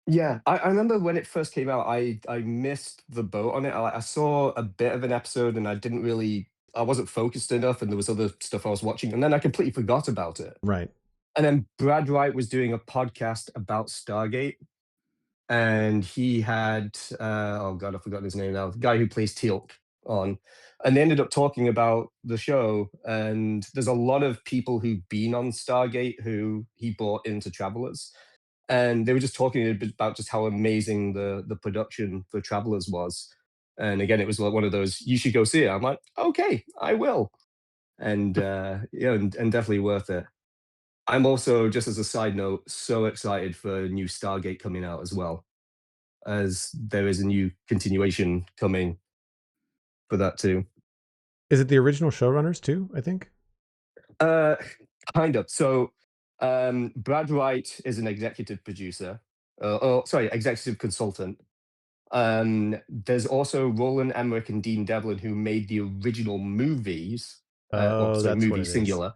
Yeah, I remember when it first came out, I missed the boat on it. I saw a bit of an episode and I wasn't focused enough, and there was other stuff I was watching, and then I completely forgot about it. Right. And then Brad Wright was doing a podcast about Stargate, and he had oh god, I've forgotten his name now, the guy who plays Teal'c on, and they ended up talking about the show. And there's a lot of people who've been on Stargate who he brought into Travelers, and they were just talking a bit about just how amazing the production for Travelers was. And again, it was like one of those, you should go see it. I'm like, okay, I will. And yeah, and definitely worth it. I'm also, just as a side note, so excited for new Stargate coming out as well, as there is a new continuation coming for that too. Is it the original showrunners too? I think. Uh, kind of. So, Brad Wright is an executive producer. Sorry, executive consultant. There's also Roland Emmerich and Dean Devlin who made the original movies. Oh, Sorry, that's what movie it is. singular.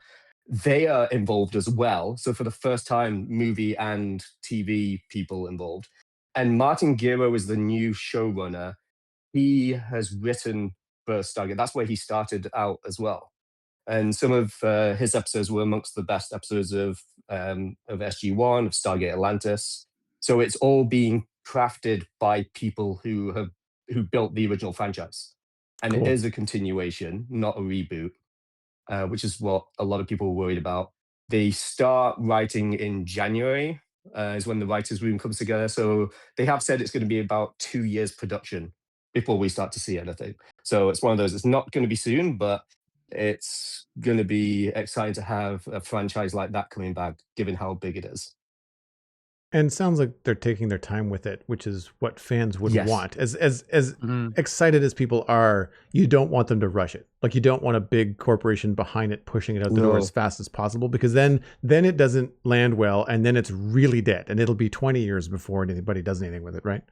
They are involved as well. So for the first time, movie and TV people involved. And Martin Gero is the new showrunner. He has written for Stargate. That's where he started out as well. And some of his episodes were amongst the best episodes of SG-1, of Stargate Atlantis. So it's all being crafted by people who built the original franchise, and Cool. it is a continuation, not a reboot, which is what a lot of people were worried about. They start writing in January, is when the writers' room comes together. So they have said it's going to be about 2 years production before we start to see anything. So it's one of those. It's not going to be soon, but it's going to be exciting to have a franchise like that coming back, given how big it is. And sounds like they're taking their time with it, which is what fans would Yes. want. As Mhm. excited as people are, you don't want them to rush it. Like you don't want a big corporation behind it pushing it out the door No. as fast as possible, because then it doesn't land well, and then it's really dead, and it'll be 20 years before anybody does anything with it, right?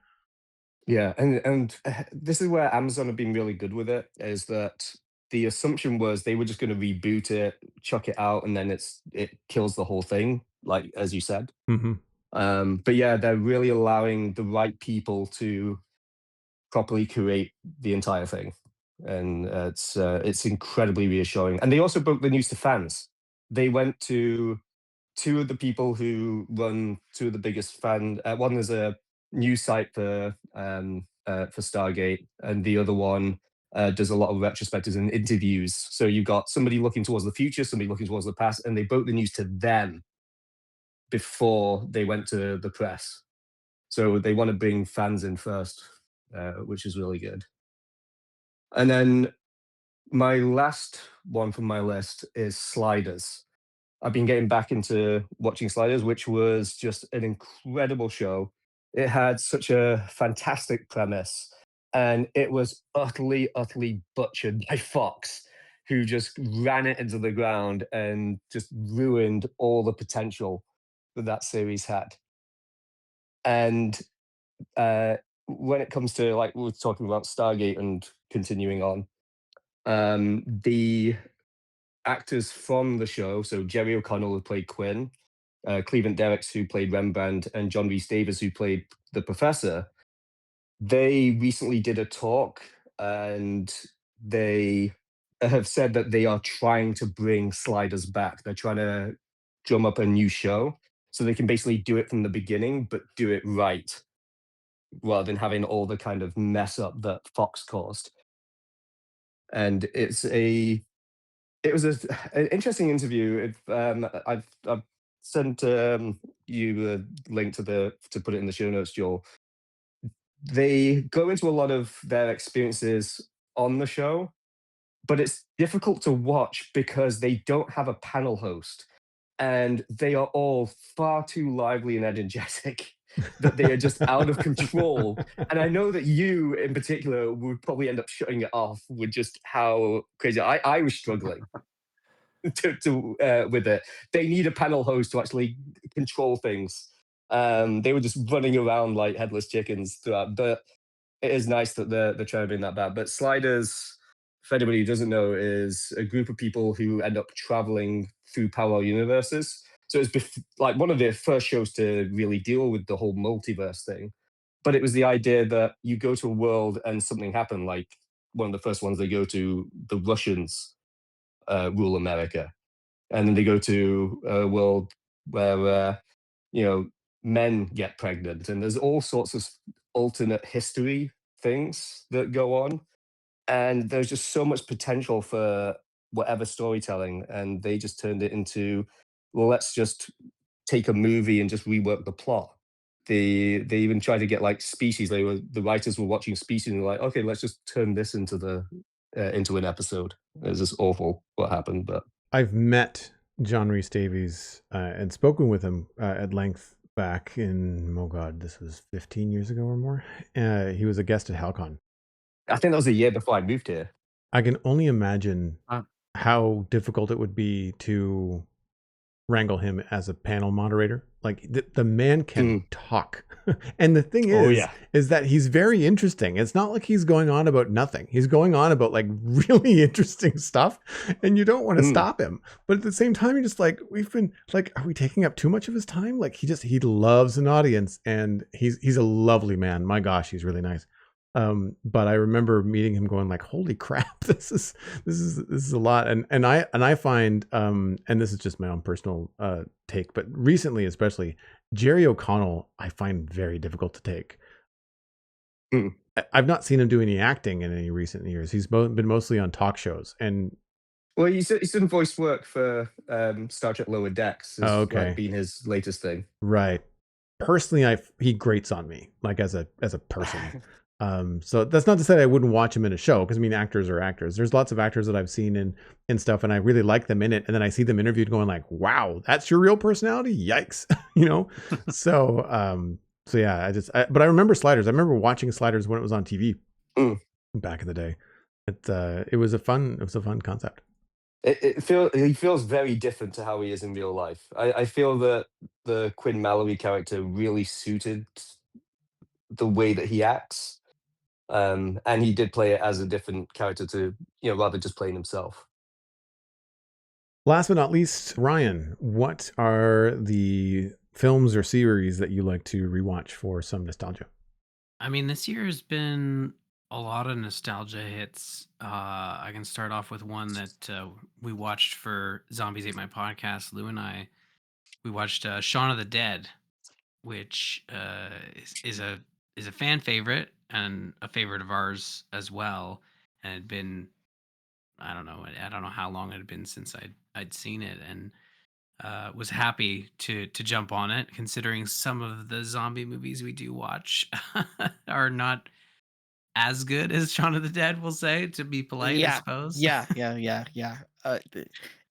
Yeah, and this is where Amazon have been really good with it, is that the assumption was they were just going to reboot it, chuck it out, and then it kills the whole thing, like as you said. Mm-hmm. But yeah, they're really allowing the right people to properly curate the entire thing, and it's incredibly reassuring. And they also broke the news to fans. They went to two of the people who run two of the biggest fan. One is a news site for Stargate, and the other one does a lot of retrospectives and interviews. So you've got somebody looking towards the future, somebody looking towards the past, and they broke the news to them before they went to the press. So they want to bring fans in first, which is really good. And then my last one from my list is Sliders. I've been getting back into watching Sliders, which was just an incredible show. It had such a fantastic premise, and it was utterly, utterly butchered by Fox, who just ran it into the ground and just ruined all the potential that that series had. And when it comes to, like, we were talking about Stargate and continuing on, the actors from the show, so Jerry O'Connell, who played Quinn, Cleveland Derricks, who played Rembrandt, and John Rhys Davies, who played the Professor, they recently did a talk, and they have said that they are trying to bring Sliders back. They're trying to drum up a new show so they can basically do it from the beginning, but do it right, rather than having all the kind of mess up that Fox caused. And it was an interesting interview. I've sent you a link to put it in the show notes, Joel. They go into a lot of their experiences on the show, but it's difficult to watch because they don't have a panel host, and they are all far too lively and energetic that they are just out of control. And I know that you, in particular, would probably end up shutting it off with just how crazy. I was struggling with it. They need a panel host to actually control things. They were just running around like headless chickens throughout. But it is nice that they're trying to bring that back. But Sliders, for anybody who doesn't know, is a group of people who end up traveling through parallel universes. So it's like one of the first shows to really deal with the whole multiverse thing. But it was the idea that you go to a world and something happened. Like one of the first ones they go to, the Russians rule America, and then they go to a world where men get pregnant, and there's all sorts of alternate history things that go on, and there's just so much potential for whatever storytelling, and they just turned it into, well, let's just take a movie and just rework the plot. They even tried to get like Species. The writers were watching Species and were like, okay, let's just turn this into an episode. It was just awful what happened, but I've met John Rhys Davies and spoken with him at length back in, oh God, this was 15 years ago or more. He was a guest at HalCon. I think that was a year before I moved here. I can only imagine Wow. how difficult it would be to wrangle him as a panel moderator. Like the man can talk. And the thing is that he's very interesting. It's not like he's going on about nothing. He's going on about like really interesting stuff, and you don't want to stop him. But at the same time, you're just like, we've been like, are we taking up too much of his time? Like he loves an audience, and he's a lovely man. My gosh, he's really nice. But I remember meeting him going like, holy crap, this is a lot. And I find, and this is just my own personal take, but recently, especially Jerry O'Connell, I find very difficult to take. I've not seen him do any acting in any recent years. He's been mostly on talk shows, and well, he's done voice work for Star Trek Lower Decks. Like being his latest thing. Right. Personally, he grates on me, like as a person. So that's not to say I wouldn't watch him in a show, because I mean, actors are actors. There's lots of actors that I've seen in stuff, and I really like them in it, and then I see them interviewed going like, wow, that's your real personality? Yikes. So yeah, but I remember Sliders. I remember watching Sliders when it was on TV back in the day. It was a fun concept. He feels very different to how he is in real life. I feel that the Quinn Mallory character really suited the way that he acts. And he did play it as a different character to, rather just playing himself. Last but not least, Ryan, what are the films or series that you like to rewatch for some nostalgia? I mean, this year has been a lot of nostalgia hits. I can start off with one that we watched for Zombies Ate My Podcast. Lou and I, we watched Shaun of the Dead, which is a fan favorite and a favorite of ours as well. And it had been, I don't know how long it had been since I'd seen it, and was happy to jump on it, considering some of the zombie movies we do watch are not as good as Shaun of the Dead. We'll say, to be polite, I Yeah, suppose. yeah.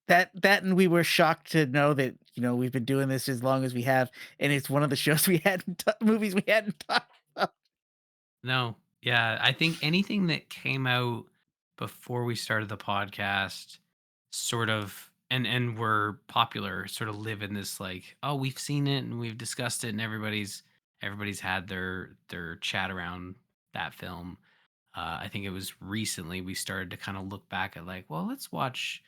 That and we were shocked to know that we've been doing this as long as we have, and it's one of the shows we hadn't movies we hadn't talked about. No, yeah, I think anything that came out before we started the podcast sort of and were popular sort of live in this like, oh, we've seen it and we've discussed it and everybody's had their chat around that film. I think it was recently we started to kind of look back at like, well, let's watch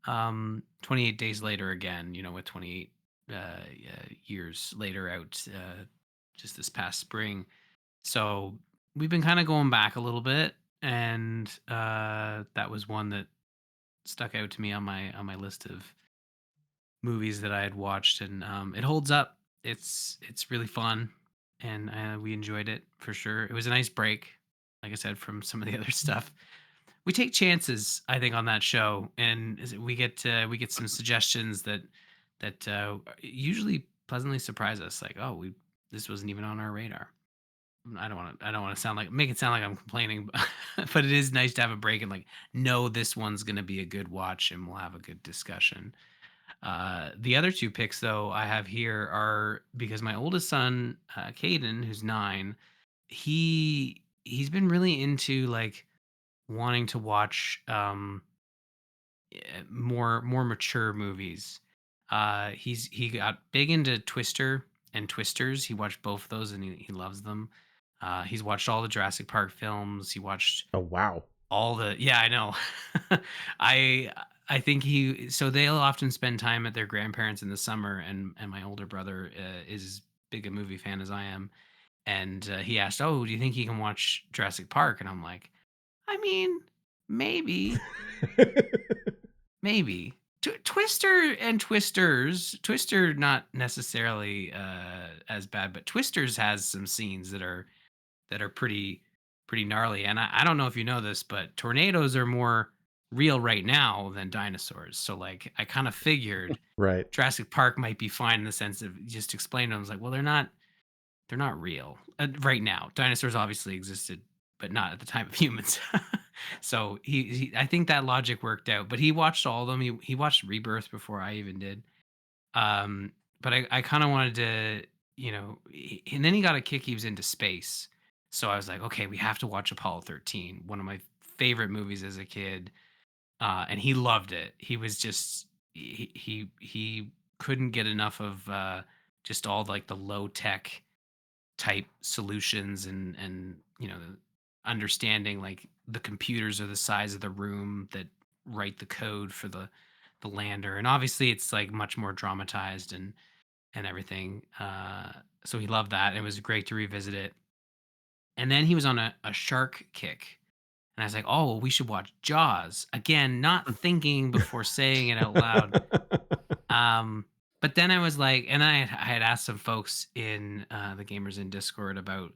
28 Days Later again, with 28 years later out just this past spring. So we've been kind of going back a little bit, and that was one that stuck out to me on my list of movies that I had watched, and it holds up. It's really fun, and we enjoyed it for sure. It was a nice break, like I said, from some of the other stuff. We take chances, I think, on that show, and we get some suggestions that usually pleasantly surprise us. Like, oh, we this wasn't even on our radar. I don't want to sound like make it sound like I'm complaining, but it is nice to have a break and like know this one's going to be a good watch and we'll have a good discussion. The other two picks though I have here are because my oldest son, Caden, who's 9, he's been really into like wanting to watch more mature movies. He got big into Twister and Twisters. He watched both of those and he loves them. He's watched all the Jurassic Park films. He watched Oh wow. all the yeah, I know. I I think so they'll often spend time at their grandparents in the summer, and my older brother is as big a movie fan as I am, and he asked, "Oh, do you think he can watch Jurassic Park?" And I'm like, I mean, maybe. Maybe. Twister and Twisters. Twister not necessarily as bad, but Twisters has some scenes that are pretty gnarly. And I don't know if you know this, but tornadoes are more real right now than dinosaurs. So like I kind of figured Right. Jurassic Park might be fine in the sense of just explain to them. I was like, well, they're not real right now. Dinosaurs obviously existed, but not at the time of humans. So I think that logic worked out. But he watched all of them. He watched Rebirth before I even did. But I kind of wanted to, and then he got a kick. He was into space, so I was like, okay, we have to watch Apollo 13, one of my favorite movies as a kid. And he loved it. He was just he couldn't get enough of just all like the low tech type solutions and understanding like the computers are the size of the room that write the code for the lander, and obviously it's like much more dramatized and everything. So he loved that. It was great to revisit it. And then he was on a shark kick, and I was like, oh well, we should watch Jaws again, not thinking before saying it out loud. But then I was like, and I had asked some folks in the Gamers in Discord about.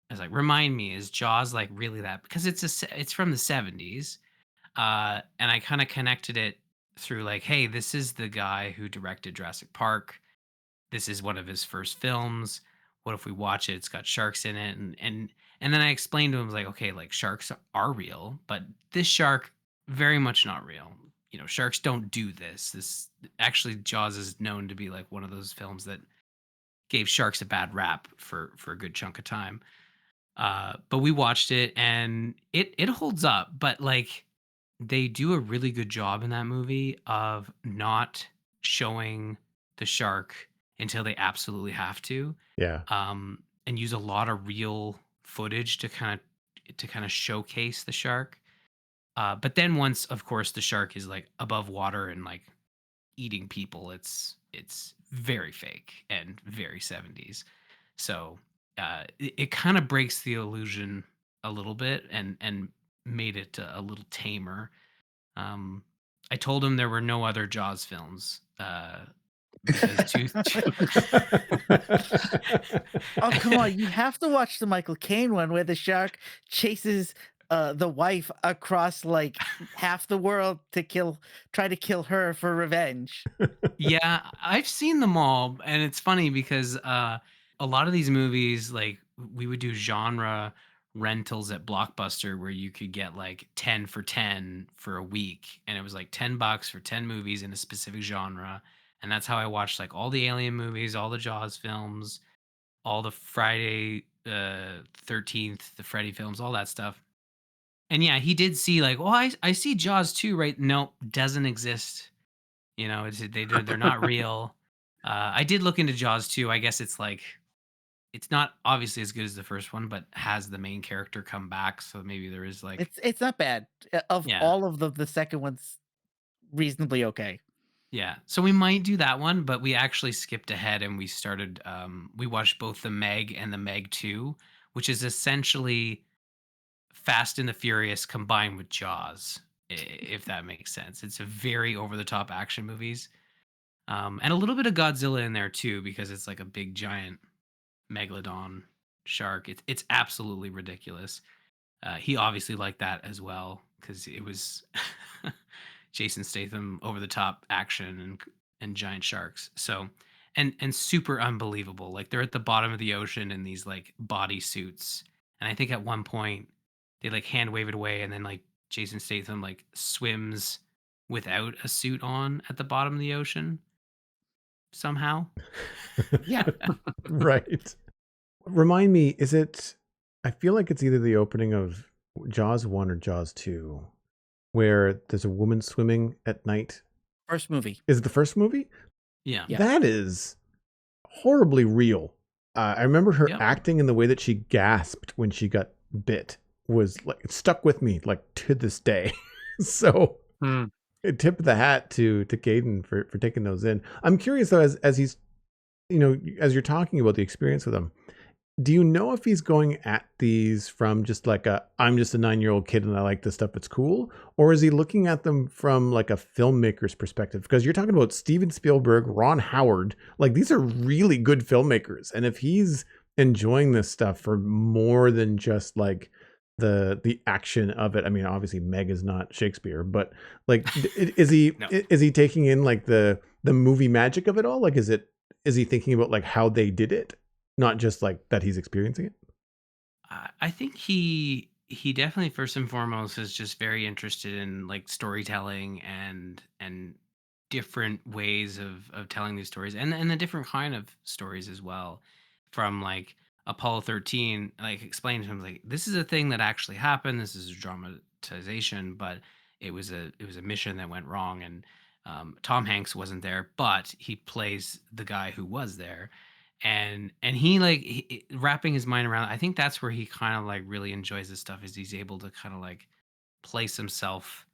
I was like, remind me, is Jaws like really that? Because it's from the 70s, and I kind of connected it through like, hey, this is the guy who directed Jurassic Park. This is one of his first films. What if we watch it? It's got sharks in it, and then I explained to him like, okay, like sharks are real, but this shark very much not real. Sharks don't do this. This actually Jaws is known to be like one of those films that gave sharks a bad rap for a good chunk of time. But we watched it and it holds up, but like they do a really good job in that movie of not showing the shark until they absolutely have to. Yeah. And use a lot of real footage to kind of showcase the shark. But then once, of course, the shark is like above water and like eating people, it's very fake and very 70s. So it kind of breaks the illusion a little bit and made it a little tamer. I told him there were no other Jaws films because Oh, come on. You have to watch the Michael Caine one where the shark chases the wife across like half the world to try to kill her for revenge. Yeah, I've seen them all, and it's funny because a lot of these movies, like we would do genre rentals at Blockbuster where you could get like 10 for 10 for a week, and it was like $10 for 10 movies in a specific genre. And that's how I watched like all the Alien movies, all the Jaws films, all the Friday 13th, the Freddy films, all that stuff. And yeah, he did see like, oh, I see Jaws too, right? Nope, doesn't exist. They're not real. I did look into Jaws too. I guess it's like it's not obviously as good as the first one, but has the main character come back, so maybe there is like It's not bad. Of yeah, all of the second one's reasonably okay. yeah. So we might do that one, but we actually skipped ahead and we started. We watched both the Meg and the Meg 2, which is essentially Fast and the Furious combined with Jaws, if that makes sense. It's a very over the top action movies. And a little bit of Godzilla in there too, because it's like a big giant megalodon shark. It's absolutely ridiculous. He obviously liked that as well because it was Jason Statham over the top action and giant sharks. So and super unbelievable. Like they're at the bottom of the ocean in these like body suits, and I think at one point they like hand wave it away, and then like Jason Statham like swims without a suit on at the bottom of the ocean somehow. Yeah. Right. Remind me, is it? I feel like it's either the opening of Jaws 1 or Jaws 2, where there's a woman swimming at night. First movie. Is it the first movie? Yeah. Yeah. That is horribly real. I remember her Yep. acting in the way that she gasped when she got bit was like it stuck with me like to this day. So Hmm. tip of the hat to Caden for taking those in. I'm curious though, as he's as you're talking about the experience with him, do you know if he's going at these from just like I'm just a 9-year-old kid and I like this stuff, it's cool, or is he looking at them from like a filmmaker's perspective? Because you're talking about Steven Spielberg, Ron Howard, like these are really good filmmakers, and if he's enjoying this stuff for more than just like the action of it, I mean, obviously Meg is not Shakespeare, but like, is he No. is he taking in like the movie magic of it all? Like, is he thinking about like how they did it? Not just like that he's experiencing it. I think he definitely first and foremost is just very interested in like storytelling and different ways of telling these stories and the different kind of stories as well. From like Apollo 13, like explain to him like this is a thing that actually happened. This is a dramatization, but it was a mission that went wrong, and Tom Hanks wasn't there, but he plays the guy who was there, and he like wrapping his mind around. I think that's where he kind of like really enjoys this stuff, is he's able to kind of like place himself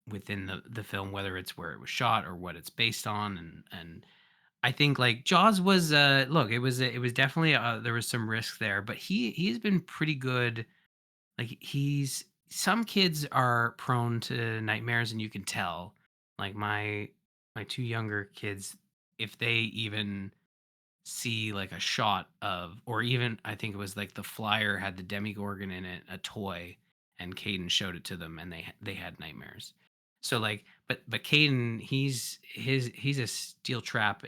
within the film, whether it's where it was shot or what it's based on. And I think like Jaws was look, it was definitely there was some risk there, but he's been pretty good. Like he's some kids are prone to nightmares, and you can tell. Like my two younger kids, if they even see like a shot of, or even I think it was like the flyer had the Demigorgon in it, a toy, and Caden showed it to them, and they had nightmares. So like, but Caden, he's a steel trap.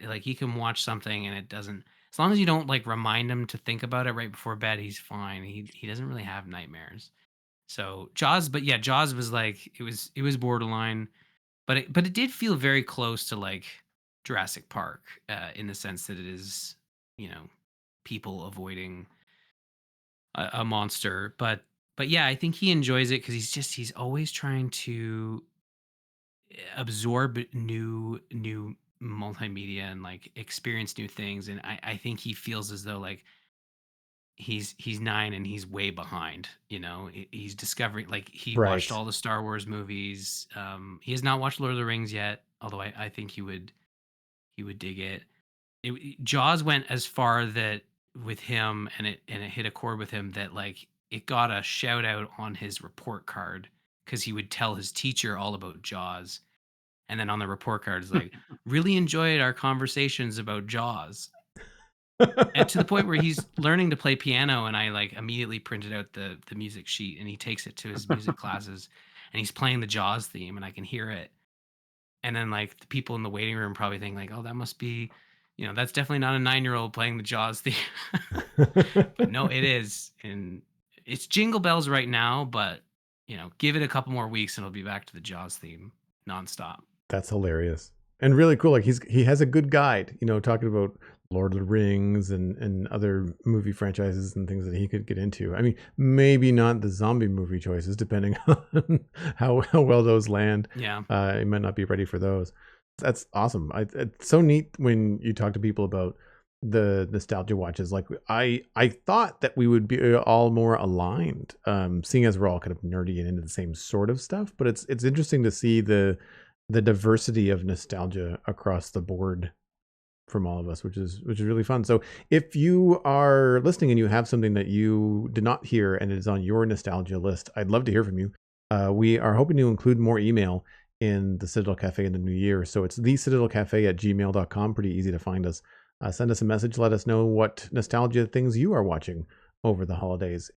Like he can watch something and it doesn't. As long as you don't like remind him to think about it right before bed, he's fine. He doesn't really have nightmares. So Jaws, but yeah, Jaws was like it was borderline, but it did feel very close to like Jurassic Park, in the sense that it is, you know, people avoiding a monster. But yeah, I think he enjoys it because he's always trying to absorb new multimedia and like experience new things. And I think he feels as though like he's 9 and he's way behind. He's discovering, like he watched Right. all the Star Wars movies. He has not watched Lord of the Rings yet, although I think he would dig it. Jaws went as far that with him, and it hit a chord with him that like it got a shout out on his report card because he would tell his teacher all about Jaws. And then on the report card is like, really enjoyed our conversations about Jaws. And to the point where he's learning to play piano, and I like immediately printed out the music sheet, and he takes it to his music classes, and he's playing the Jaws theme, and I can hear it. And then like the people in the waiting room probably think like, oh, that must be, that's definitely not a 9-year-old playing the Jaws theme. But no, it is, and it's Jingle Bells right now, but give it a couple more weeks, and it'll be back to the Jaws theme nonstop. That's hilarious and really cool. Like he has a good guide, talking about Lord of the Rings and other movie franchises and things that he could get into. I mean, maybe not the zombie movie choices, depending on how well those land. Yeah, he might not be ready for those. That's awesome. It's so neat when you talk to people about the nostalgia watches. Like I thought that we would be all more aligned, seeing as we're all kind of nerdy and into the same sort of stuff. But it's interesting to see the diversity of nostalgia across the board from all of us, which is really fun. So if you are listening and you have something that you did not hear and it is on your nostalgia list, I'd love to hear from you. We are hoping to include more email in the Citadel Cafe in the new year. So it's thecitadelcafe@gmail.com. Pretty easy to find us. Send us a message. Let us know what nostalgia things you are watching over the holidays.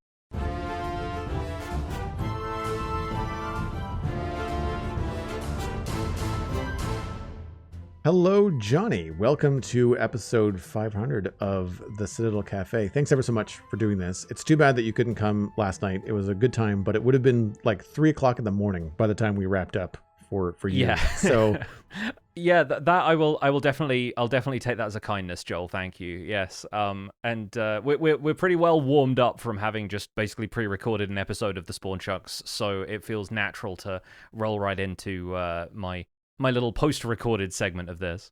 Hello, Jonny. Welcome to episode 500 of the Citadel Cafe. Thanks ever so much for doing this. It's too bad that you couldn't come last night. It was a good time, but it would have been like 3 o'clock in the morning by the time we wrapped up for you. Yeah. So yeah, that I'll definitely take that as a kindness, Joel. Thank you. Yes. And we're pretty well warmed up from having just basically pre-recorded an episode of the Spawn Chunks, so it feels natural to roll right into my little post-recorded segment of this.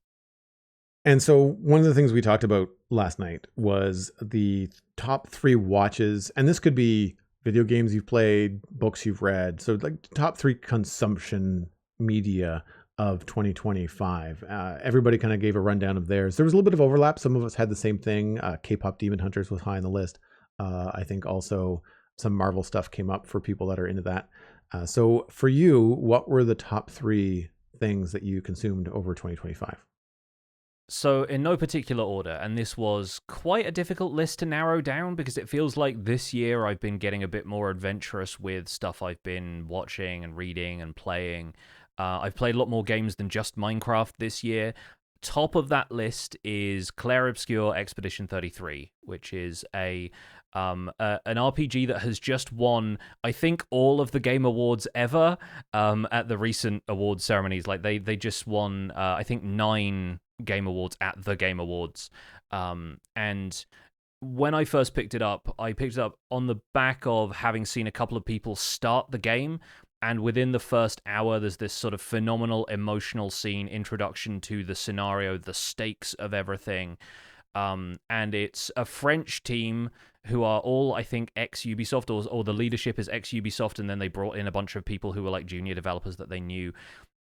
And so one of the things we talked about last night was the top 3 watches, and this could be video games you've played, books you've read, so like top 3 consumption media of 2025. Everybody kind of gave a rundown of theirs. There was a little bit of overlap. Some of us had the same thing. K-pop Demon Hunters was high on the list. I think also some Marvel stuff came up for people that are into that. So for you, what were the top 3 things that you consumed over 2025? So in no particular order, and this was quite a difficult list to narrow down because it feels like this year I've been getting a bit more adventurous with stuff I've been watching and reading and playing. I've played a lot more games than just Minecraft this year. Top of that list is Clair Obscur Expedition 33, which is an RPG that has just won, I think, all of the Game Awards ever at the recent awards ceremonies. Like they just won, I think, 9 Game Awards at the Game Awards. And when I first picked it up, I picked it up on the back of having seen a couple of people start the game. And within the first hour, there's this sort of phenomenal emotional scene, introduction to the scenario, the stakes of everything. And it's a French team who are all, I think, ex-Ubisoft, or the leadership is ex-Ubisoft, and then they brought in a bunch of people who were like junior developers that they knew.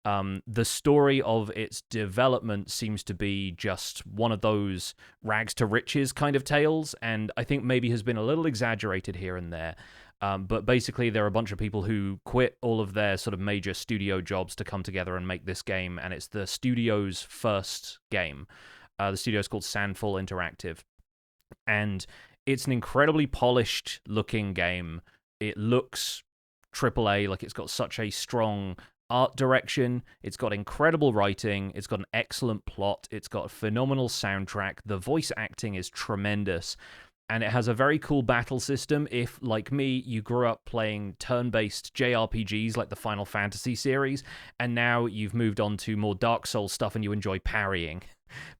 The story of its development seems to be just one of those rags to riches kind of tales, and I think maybe has been a little exaggerated here and there. But basically, there are a bunch of people who quit all of their sort of major studio jobs to come together and make this game, and it's the studio's first game. The studio is called Sandfall Interactive, and it's an incredibly polished-looking game. It looks AAA, like it's got such a strong art direction, it's got incredible writing, it's got an excellent plot, it's got a phenomenal soundtrack, the voice acting is tremendous. And it has a very cool battle system. If, like me, you grew up playing turn-based JRPGs like the Final Fantasy series, and now you've moved on to more Dark Souls stuff and you enjoy parrying,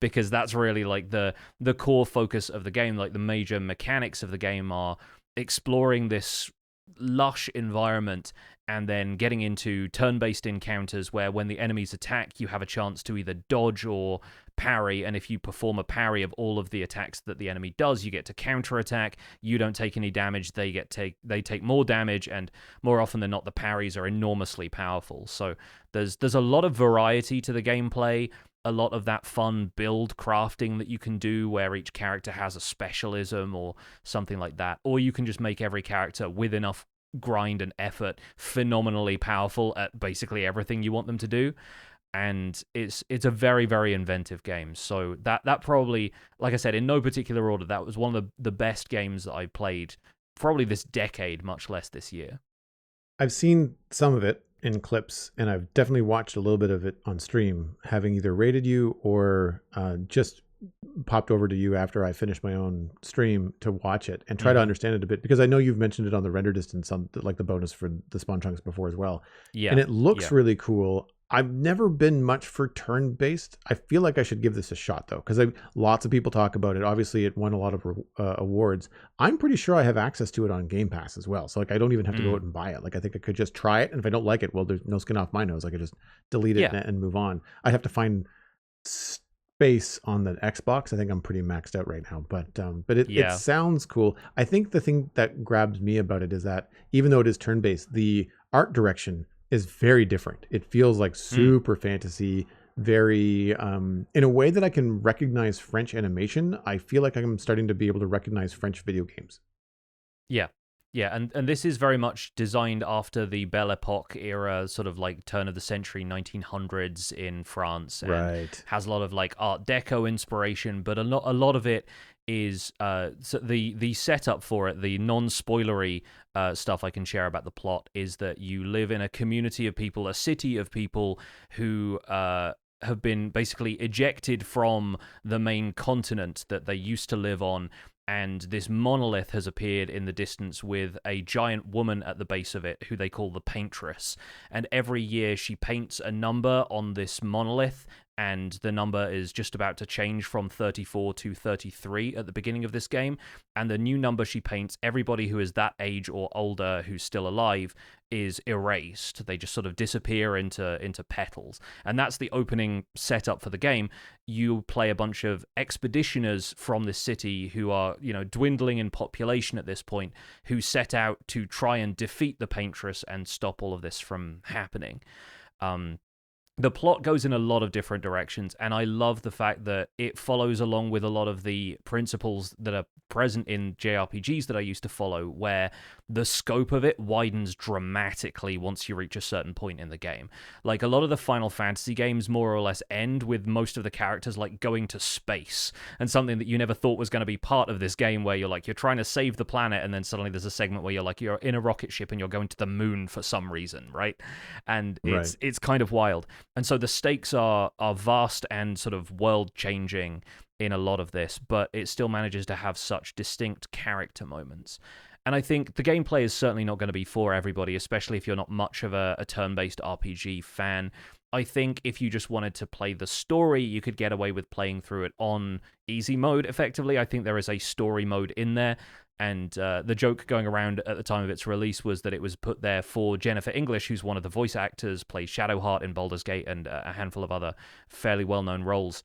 because that's really like the core focus of the game. Like the major mechanics of the game are exploring this lush environment and then getting into turn-based encounters where when the enemies attack, you have a chance to either dodge or parry, and if you perform a parry of all of the attacks that the enemy does, you get to counterattack. You don't take any damage, they take more damage, and more often than not, the parries are enormously powerful. So there's a lot of variety to the gameplay, a lot of that fun build crafting that you can do where each character has a specialism or something like that, or you can just make every character with enough grind and effort phenomenally powerful at basically everything you want them to do. and it's a very, very inventive game. So that probably, like I said, in no particular order, that was one of the best games that I played probably this decade, much less this year. I've seen some of it in clips, and I've definitely watched a little bit of it on stream, having either rated you or just popped over to you after I finished my own stream to watch it and try to understand it a bit, because I know you've mentioned it on the render distance, on like the bonus for the spawn chunks before as well. Yeah, and it looks really cool. I've never been much for turn-based. I feel like I should give this a shot, though, because lots of people talk about it. Obviously, it won a lot of awards. I'm pretty sure I have access to it on Game Pass as well. So, like, I don't even have to go out and buy it. Like, I think I could just try it. And if I don't like it, well, there's no skin off my nose. I could just delete it and move on. I'd have to find space on the Xbox. I think I'm pretty maxed out right now. But it sounds cool. I think the thing that grabs me about it is that even though it is turn-based, the art direction is very different. It feels like super fantasy, very in a way that I can recognize French animation. I feel like I'm starting to be able to recognize French video games. Yeah, and this is very much designed after the Belle Epoque era, sort of like turn of the century 1900s in France, and has a lot of like Art Deco inspiration, but a lot of it is so the setup for it, the non-spoilery stuff I can share about the plot, is that you live in a community of people, a city of people who have been basically ejected from the main continent that they used to live on, and this monolith has appeared in the distance with a giant woman at the base of it who they call the Paintress. And every year she paints a number on this monolith, and the number is just about to change from 34 to 33 at the beginning of this game. And the new number she paints, everybody who is that age or older who's still alive is erased. They just sort of disappear into petals. And that's the opening setup for the game. You play a bunch of expeditioners from this city who are, dwindling in population at this point, who set out to try and defeat the Paintress and stop all of this from happening. The plot goes in a lot of different directions, and I love the fact that it follows along with a lot of the principles that are present in JRPGs that I used to follow, where the scope of it widens dramatically once you reach a certain point in the game. Like, a lot of the Final Fantasy games more or less end with most of the characters like going to space, and something that you never thought was going to be part of this game, where you're trying to save the planet, and then suddenly there's a segment where you're in a rocket ship and you're going to the moon for some reason, right? And it's kind of wild. And so the stakes are vast and sort of world-changing in a lot of this, but it still manages to have such distinct character moments. And I think the gameplay is certainly not going to be for everybody, especially if you're not much of a turn-based RPG fan. I think if you just wanted to play the story, you could get away with playing through it on easy mode, effectively. I think there is a story mode in there. And the joke going around at the time of its release was that it was put there for Jennifer English, who's one of the voice actors, plays Shadowheart in Baldur's Gate and a handful of other fairly well-known roles.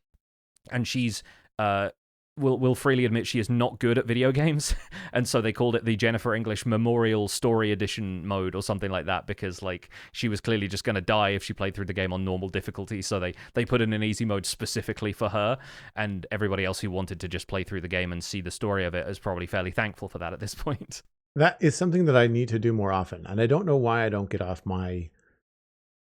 And she's will freely admit she is not good at video games, and so they called it the Jennifer English Memorial Story Edition mode or something like that, because she was clearly just going to die if she played through the game on normal difficulty, so they put in an easy mode specifically for her, and everybody else who wanted to just play through the game and see the story of it is probably fairly thankful for that at this point. That is something that I need to do more often, and I don't know why I don't get off my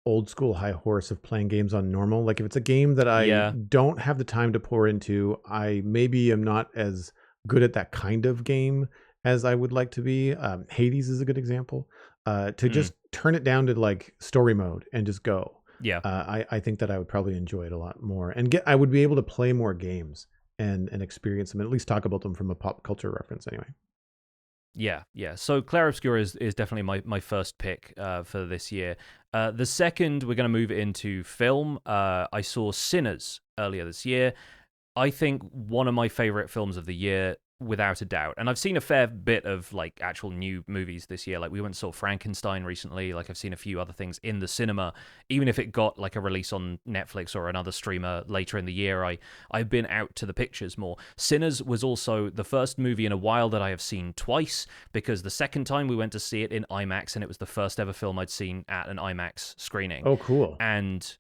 old school high horse of playing games on normal. Like, if it's a game that I don't have the time to pour into, I maybe am not as good at that kind of game as I would like to be. Hades is a good example. Just turn it down to like story mode and just go. I think that I would probably enjoy it a lot more, and I would be able to play more games and experience them, and at least talk about them from a pop culture reference anyway. Yeah. So Clair Obscur is definitely my first pick for this year. The second, we're going to move into film. I saw Sinners earlier this year. I think one of my favorite films of the year, without a doubt. And I've seen a fair bit of actual new movies this year. Like, we went and saw Frankenstein recently. I've seen a few other things in the cinema. Even if it got a release on Netflix or another streamer later in the year, I've been out to the pictures more. Sinners was also the first movie in a while that I have seen twice, because the second time we went to see it in IMAX, and it was the first ever film I'd seen at an IMAX screening. Oh, cool. And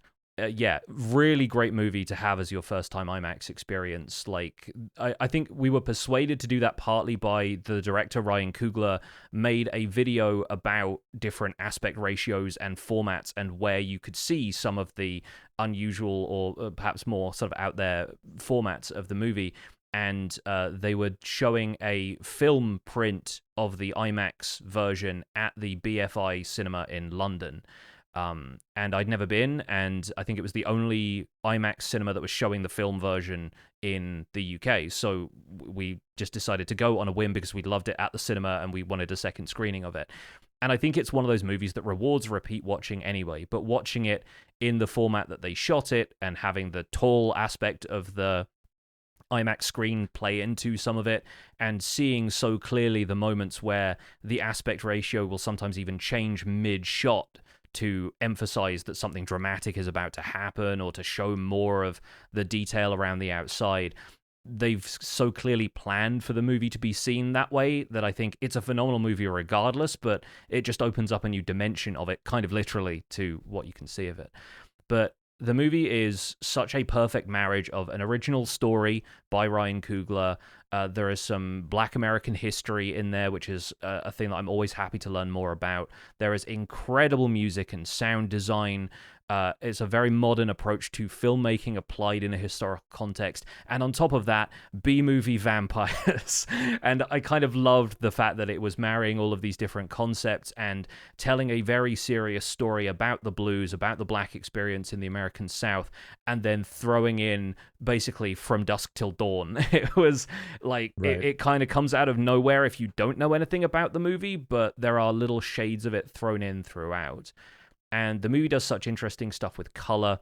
yeah, really great movie to have as your first time IMAX experience. Like, I think we were persuaded to do that partly by the director Ryan Coogler made a video about different aspect ratios and formats and where you could see some of the unusual or perhaps more sort of out there formats of the movie. And they were showing a film print of the IMAX version at the BFI cinema in London. And I'd never been, and I think it was the only IMAX cinema that was showing the film version in the UK. So we just decided to go on a whim because we loved it at the cinema and we wanted a second screening of it. And I think it's one of those movies that rewards repeat watching anyway, but watching it in the format that they shot it and having the tall aspect of the IMAX screen play into some of it, and seeing so clearly the moments where the aspect ratio will sometimes even change mid-shot to emphasize that something dramatic is about to happen or to show more of the detail around the outside. They've so clearly planned for the movie to be seen that way that I think it's a phenomenal movie regardless, but it just opens up a new dimension of it, kind of literally, to what you can see of it. But the movie is such a perfect marriage of an original story by Ryan Coogler. There is some Black American history in there, which is a thing that I'm always happy to learn more about. There is incredible music and sound design. It's a very modern approach to filmmaking applied in a historical context. And on top of that, B-movie vampires. And I kind of loved the fact that it was marrying all of these different concepts and telling a very serious story about the blues, about the Black experience in the American South, and then throwing in basically From Dusk Till Dawn. It was like, Right. it kind of comes out of nowhere if you don't know anything about the movie, but there are little shades of it thrown in throughout. And the movie does such interesting stuff with color.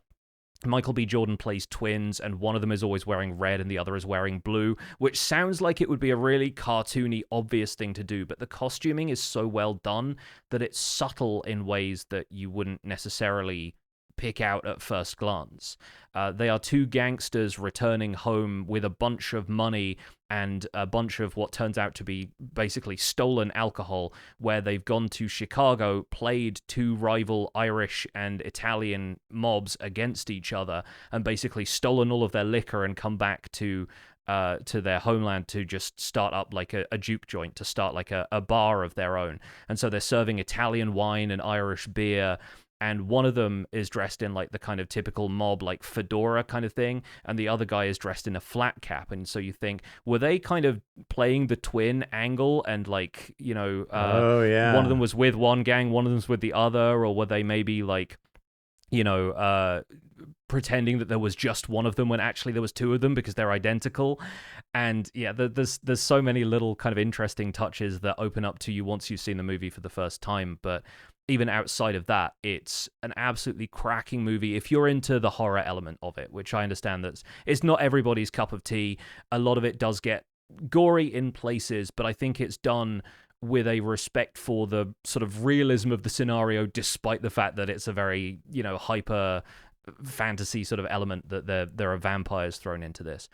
Michael B. Jordan plays twins, and one of them is always wearing red and the other is wearing blue, which sounds like it would be a really cartoony, obvious thing to do, but the costuming is so well done that it's subtle in ways that you wouldn't necessarily pick out at first glance. They are two gangsters returning home with a bunch of money and a bunch of what turns out to be basically stolen alcohol, where they've gone to Chicago, played two rival Irish and Italian mobs against each other, and basically stolen all of their liquor and come back to their homeland to just start up like a juke joint, to start like a bar of their own. And so they're serving Italian wine and Irish beer, and one of them is dressed in like the kind of typical mob like fedora kind of thing, and the other guy is dressed in a flat cap. And so you think, were they kind of playing the twin angle, and like, you know, Oh yeah. one of them was with one gang, one of them's with the other, or were they maybe like, you know, pretending that there was just one of them when actually there was two of them because they're identical? And yeah, there's so many little kind of interesting touches that open up to you once you've seen the movie for the first time. But even outside of that, it's an absolutely cracking movie if you're into the horror element of it, which I understand that it's not everybody's cup of tea. A lot of it does get gory in places, but I think it's done with a respect for the sort of realism of the scenario, despite the fact that it's a very, you know, hyper fantasy sort of element that there are vampires thrown into this.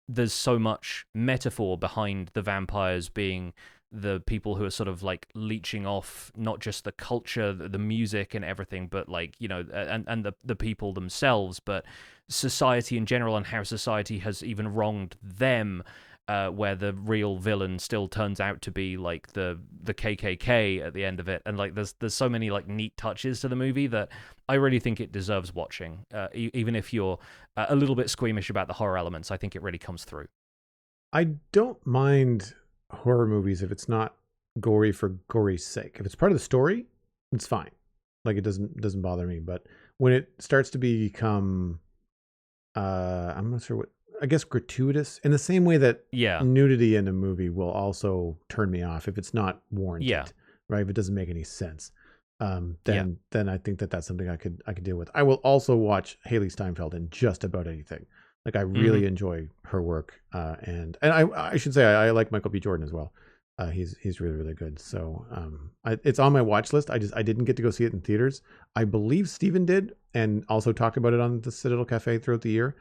There's so much metaphor behind the vampires being the people who are sort of like leeching off not just the culture, the music and everything, but like, you know, and the people themselves, but society in general, and how society has even wronged them, where the real villain still turns out to be like the KKK at the end of it. And like there's so many like neat touches to the movie that I really think it deserves watching, even if you're a little bit squeamish about the horror elements. I think it really comes through. I don't mind horror movies if it's not gory for gory's sake. If it's part of the story, it's fine. Like it doesn't bother me. But when it starts to become I'm not sure what, I guess gratuitous, in the same way that nudity in a movie will also turn me off if it's not warranted, right? If it doesn't make any sense, then I think that's something I could deal with. I will also watch Haley Steinfeld in just about anything. Like I really enjoy her work, and I should say I like Michael B. Jordan as well. He's really, really good. So it's on my watch list. I didn't get to go see it in theaters. I believe Steven did, and also talked about it on the Citadel Cafe throughout the year.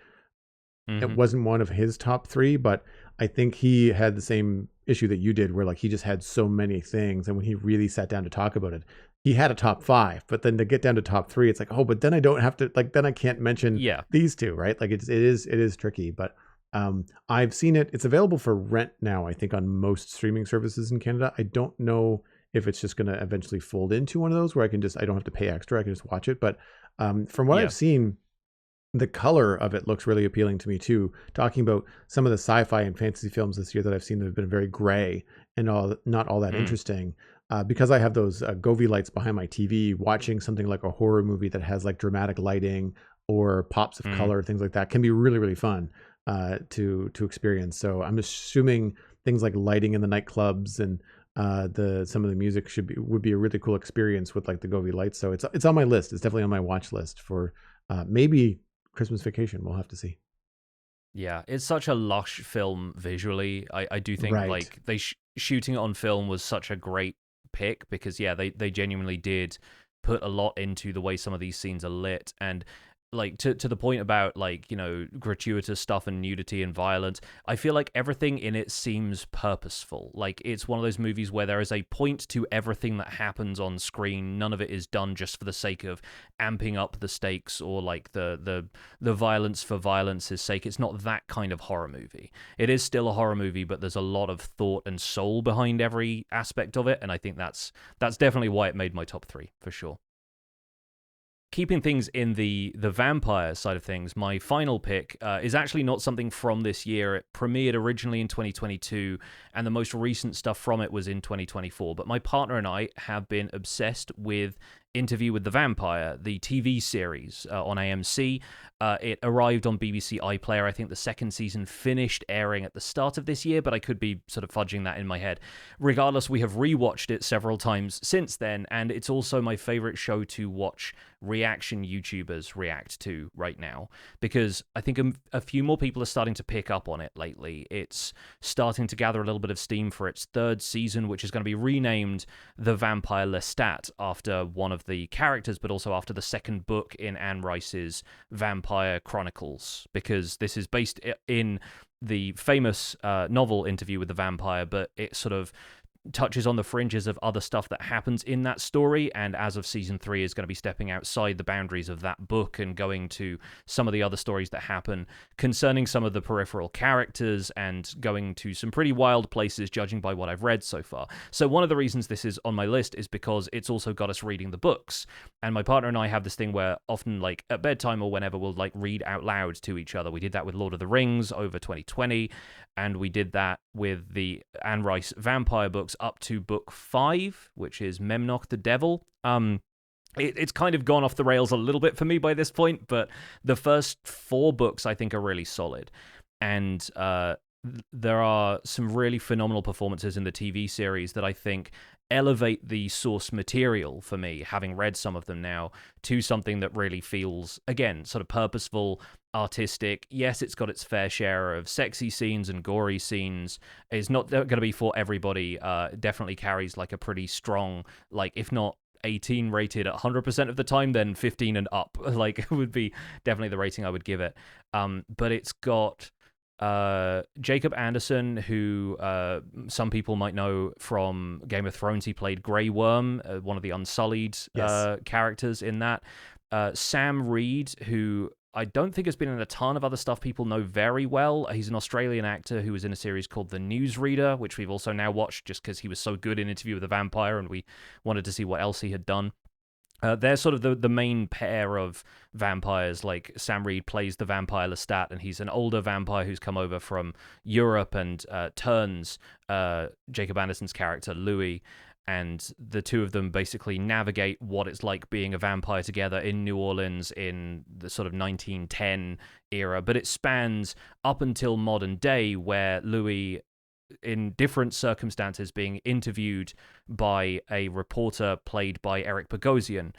It wasn't one of his top 3, but I think he had the same issue that you did, where like he just had so many things, and when he really sat down to talk about it, he had a top 5, but then to get down to top 3, it's like, oh, but then I don't have to, like, then I can't mention Yeah. these two, right? Like it is tricky, but I've seen it. It's available for rent now, I think, on most streaming services in Canada. I don't know if it's just going to eventually fold into one of those where I don't have to pay extra. I can just watch it. But from what Yeah. I've seen, the color of it looks really appealing to me too. Talking about some of the sci-fi and fantasy films this year that I've seen that have been very gray and not all that interesting. Because I have those Govee lights behind my TV, watching something like a horror movie that has like dramatic lighting or pops of color, things like that, can be really, really fun to experience. So I'm assuming things like lighting in the nightclubs and some of the music would be a really cool experience with like the Govee lights. So it's on my list. It's definitely on my watch list for maybe Christmas Vacation. We'll have to see. Yeah, it's such a lush film visually. I do think Right. like shooting it on film was such a great pick because they genuinely did put a lot into the way some of these scenes are lit, and like to the point about like, you know, gratuitous stuff and nudity and violence. I feel like everything in it seems purposeful. Like it's one of those movies where there is a point to everything that happens on screen. None of it is done just for the sake of amping up the stakes or like the violence for violence's sake. It's not that kind of horror movie. It is still a horror movie, but there's a lot of thought and soul behind every aspect of it, and I think that's definitely why it made my top 3 for sure. Keeping things in the vampire side of things, my final pick is actually not something from this year. It premiered originally in 2022, and the most recent stuff from it was in 2024. But my partner and I have been obsessed with Interview with the Vampire, the TV series on AMC. It arrived on BBC iPlayer. I think the second season finished airing at the start of this year, but I could be sort of fudging that in my head. Regardless, we have rewatched it several times since then, and it's also my favorite show to watch reaction YouTubers react to right now, because I think a few more people are starting to pick up on it lately. It's starting to gather a little bit of steam for its third season, which is going to be renamed The Vampire Lestat after one of the characters, but also after the second book in Anne Rice's Vampire Chronicles, because this is based in the famous novel Interview with the Vampire, but it sort of touches on the fringes of other stuff that happens in that story, and as of season 3 is going to be stepping outside the boundaries of that book and going to some of the other stories that happen concerning some of the peripheral characters and going to some pretty wild places, judging by what I've read so far. So one of the reasons this is on my list is because it's also got us reading the books, and my partner and I have this thing where often, like at bedtime or whenever, we'll like read out loud to each other. We did that with Lord of the Rings over 2020, and we did that with the Anne Rice vampire books up to book 5, which is Memnoch the Devil. It's kind of gone off the rails a little bit for me by this point, but the first 4 books I think are really solid. And there are some really phenomenal performances in the TV series that I think elevate the source material for me, having read some of them now, to something that really feels, again, sort of purposeful, artistic. Yes, it's got its fair share of sexy scenes and gory scenes. It's not going to be for everybody. It definitely carries like a pretty strong, like if not 18 rated at 100% of the time, then 15 and up. Like it would be definitely the rating I would give it. But it's got Jacob Anderson, who some people might know from Game of Thrones. He played Grey Worm, one of the Unsullied characters in that. Sam Reed, who I don't think has been in a ton of other stuff people know very well. He's an Australian actor who was in a series called The Newsreader, which we've also now watched just because he was so good in Interview with the Vampire and we wanted to see what else he had done. They're sort of the main pair of vampires. Like Sam Reed plays the vampire Lestat, and he's an older vampire who's come over from Europe and turns Jacob Anderson's character, Louis, and the two of them basically navigate what it's like being a vampire together in New Orleans in the sort of 1910 era. But it spans up until modern day, where Louis, in different circumstances, being interviewed by a reporter played by Eric Bogosian.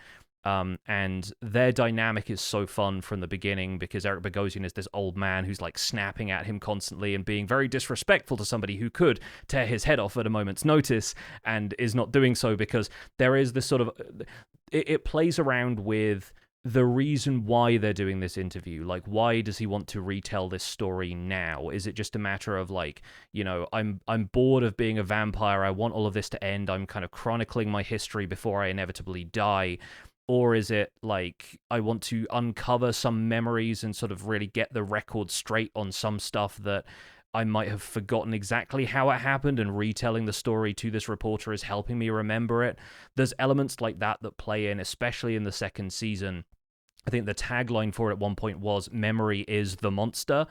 And their dynamic is so fun from the beginning, because Eric Bogosian is this old man who's like snapping at him constantly and being very disrespectful to somebody who could tear his head off at a moment's notice, and is not doing so because there is this sort of... It plays around with the reason why they're doing this interview. Like, why does he want to retell this story now? Is it just a matter of like, I'm bored of being a vampire, I want all of this to end, I'm kind of chronicling my history before I inevitably die? Or is it like, I want to uncover some memories and sort of really get the record straight on some stuff that I might have forgotten exactly how it happened, and retelling the story to this reporter is helping me remember it? There's elements like that play in, especially in the second season. I think the tagline for it at one point was "Memory is the monster,"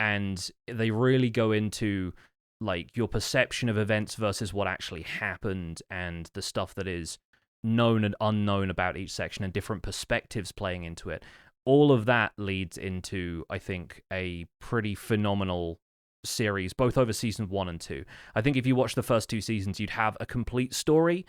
and they really go into like your perception of events versus what actually happened, and the stuff that is known and unknown about each section, and different perspectives playing into it. All of that leads into, I think, a pretty phenomenal series, both over season 1 and 2. I think if you watch the first 2 seasons, you'd have a complete story.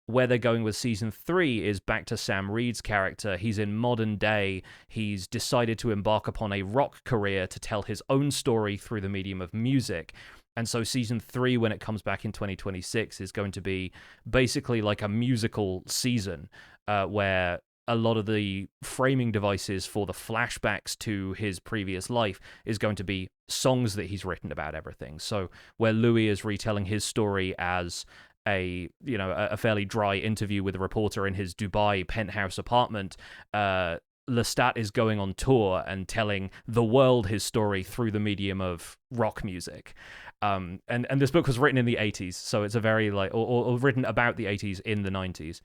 Where they're going with season 3 is back to Sam Reed's character. He's in modern day. He's decided to embark upon a rock career to tell his own story through the medium of music. And so season 3, when it comes back in 2026, is going to be basically like a musical season, where a lot of the framing devices for the flashbacks to his previous life is going to be songs that he's written about everything. So where Louis is retelling his story as a fairly dry interview with a reporter in his Dubai penthouse apartment, Lestat is going on tour and telling the world his story through the medium of rock music. And this book was written in the 80s, so it's a very like, or written about the 80s in the 90s.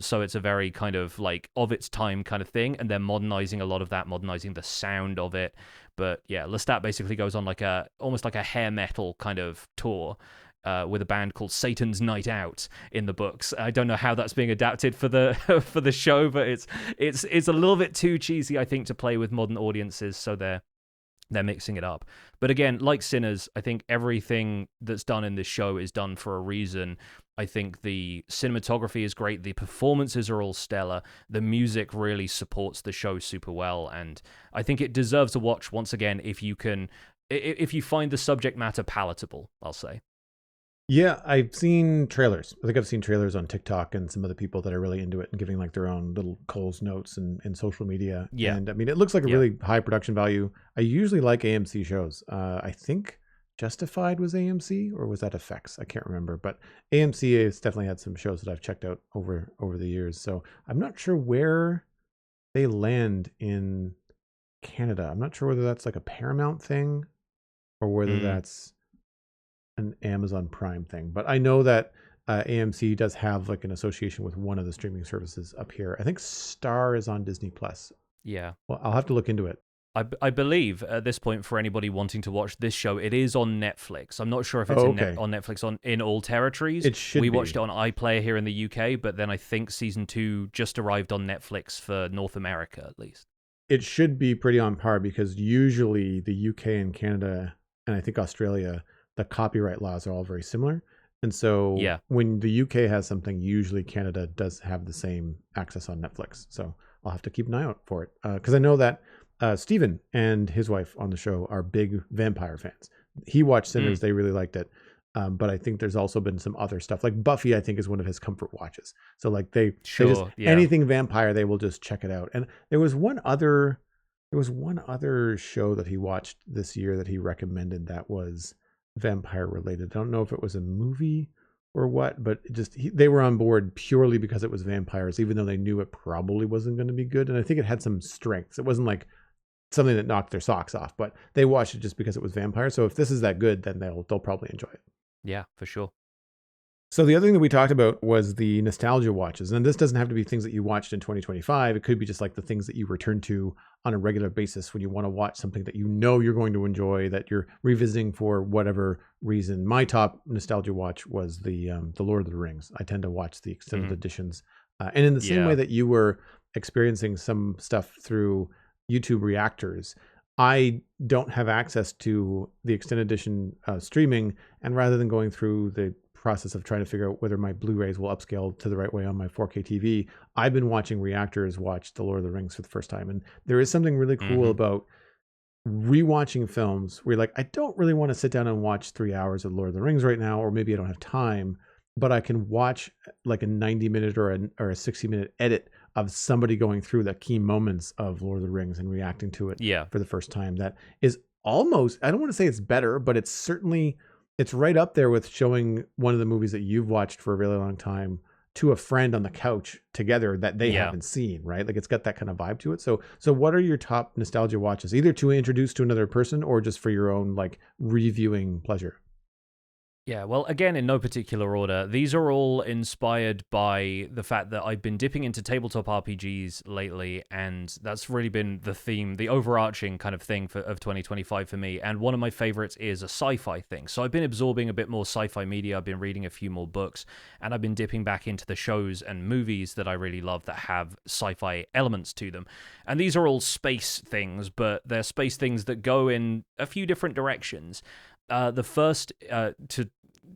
So it's a very kind of like of its time kind of thing, and they're modernizing a lot of that, modernizing the sound of it. But yeah, Lestat basically goes on like almost like a hair metal kind of tour, with a band called Satan's Night Out in the books. I don't know how that's being adapted for the for the show, but it's a little bit too cheesy, I think, to play with modern audiences, so they're mixing it up. But again, like Sinners, I think everything that's done in this show is done for a reason. I think the cinematography is great, the performances are all stellar, the music really supports the show super well, and I think it deserves a watch once again if you find the subject matter palatable, I'll say. Yeah, I've seen trailers. I think I've seen trailers on TikTok and some other people that are really into it and giving like their own little Cole's notes in social media. Yeah. And I mean, it looks like a really high production value. I usually like AMC shows. I think Justified was AMC, or was that FX? I can't remember. But AMC has definitely had some shows that I've checked out over the years. So I'm not sure where they land in Canada. I'm not sure whether that's like a Paramount thing or whether that's an Amazon Prime thing, but I know that AMC does have like an association with one of the streaming services up here. I think Star is on Disney Plus. Yeah. Well, I'll have to look into it. I believe at this point, for anybody wanting to watch this show, it is on Netflix. I'm not sure if it's on Netflix in all territories. It should be. We watched it on iPlayer here in the UK, but then I think season 2 just arrived on Netflix for North America, at least. It should be pretty on par, because usually the UK and Canada, and I think Australia, the copyright laws are all very similar. And so when the UK has something, usually Canada does have the same access on Netflix. So I'll have to keep an eye out for it. Because I know that Steven and his wife on the show are big vampire fans. He watched Sinners. They really liked it. But I think there's also been some other stuff. Like Buffy, I think, is one of his comfort watches. So like they just anything vampire, they will just check it out. And there was one other show that he watched this year that he recommended that was vampire related. I don't know if it was a movie or what, but they were on board purely because it was vampires, even though they knew it probably wasn't going to be good. And I think it had some strengths. It wasn't like something that knocked their socks off, but they watched it just because it was vampires. So if this is that good, then they'll probably enjoy it. Yeah, for sure. So the other thing that we talked about was the nostalgia watches. And this doesn't have to be things that you watched in 2025. It could be just like the things that you return to on a regular basis when you want to watch something that you know you're going to enjoy, that you're revisiting for whatever reason. My top nostalgia watch was the Lord of the Rings. I tend to watch the extended editions. And in the same way that you were experiencing some stuff through YouTube reactors, I don't have access to the extended edition streaming. And rather than going through the process of trying to figure out whether my Blu-rays will upscale to the right way on my 4K TV, I've been watching reactors watch The Lord of the Rings for the first time. And there is something really cool about rewatching films where you're like, I don't really want to sit down and watch 3 hours of Lord of the Rings right now, or maybe I don't have time. but I can watch like a 90-minute or a 60-minute edit of somebody going through the key moments of Lord of the Rings and reacting to it Yeah. for the first time. That is almost, I don't want to say it's better, but it's certainly, it's right up there with showing one of the movies that you've watched for a really long time to a friend on the couch together that they Yeah. haven't seen, right? Like it's got that kind of vibe to it. So what are your top nostalgia watches, either to introduce to another person or just for your own like reviewing pleasure? Yeah, well, again, in no particular order, these are all inspired by the fact that I've been dipping into tabletop RPGs lately, and that's really been the theme, the overarching kind of thing of 2025 for me. And one of my favorites is a sci-fi thing. So I've been absorbing a bit more sci-fi media, I've been reading a few more books, and I've been dipping back into the shows and movies that I really love that have sci-fi elements to them. And these are all space things, but they're space things that go in a few different directions. The first, to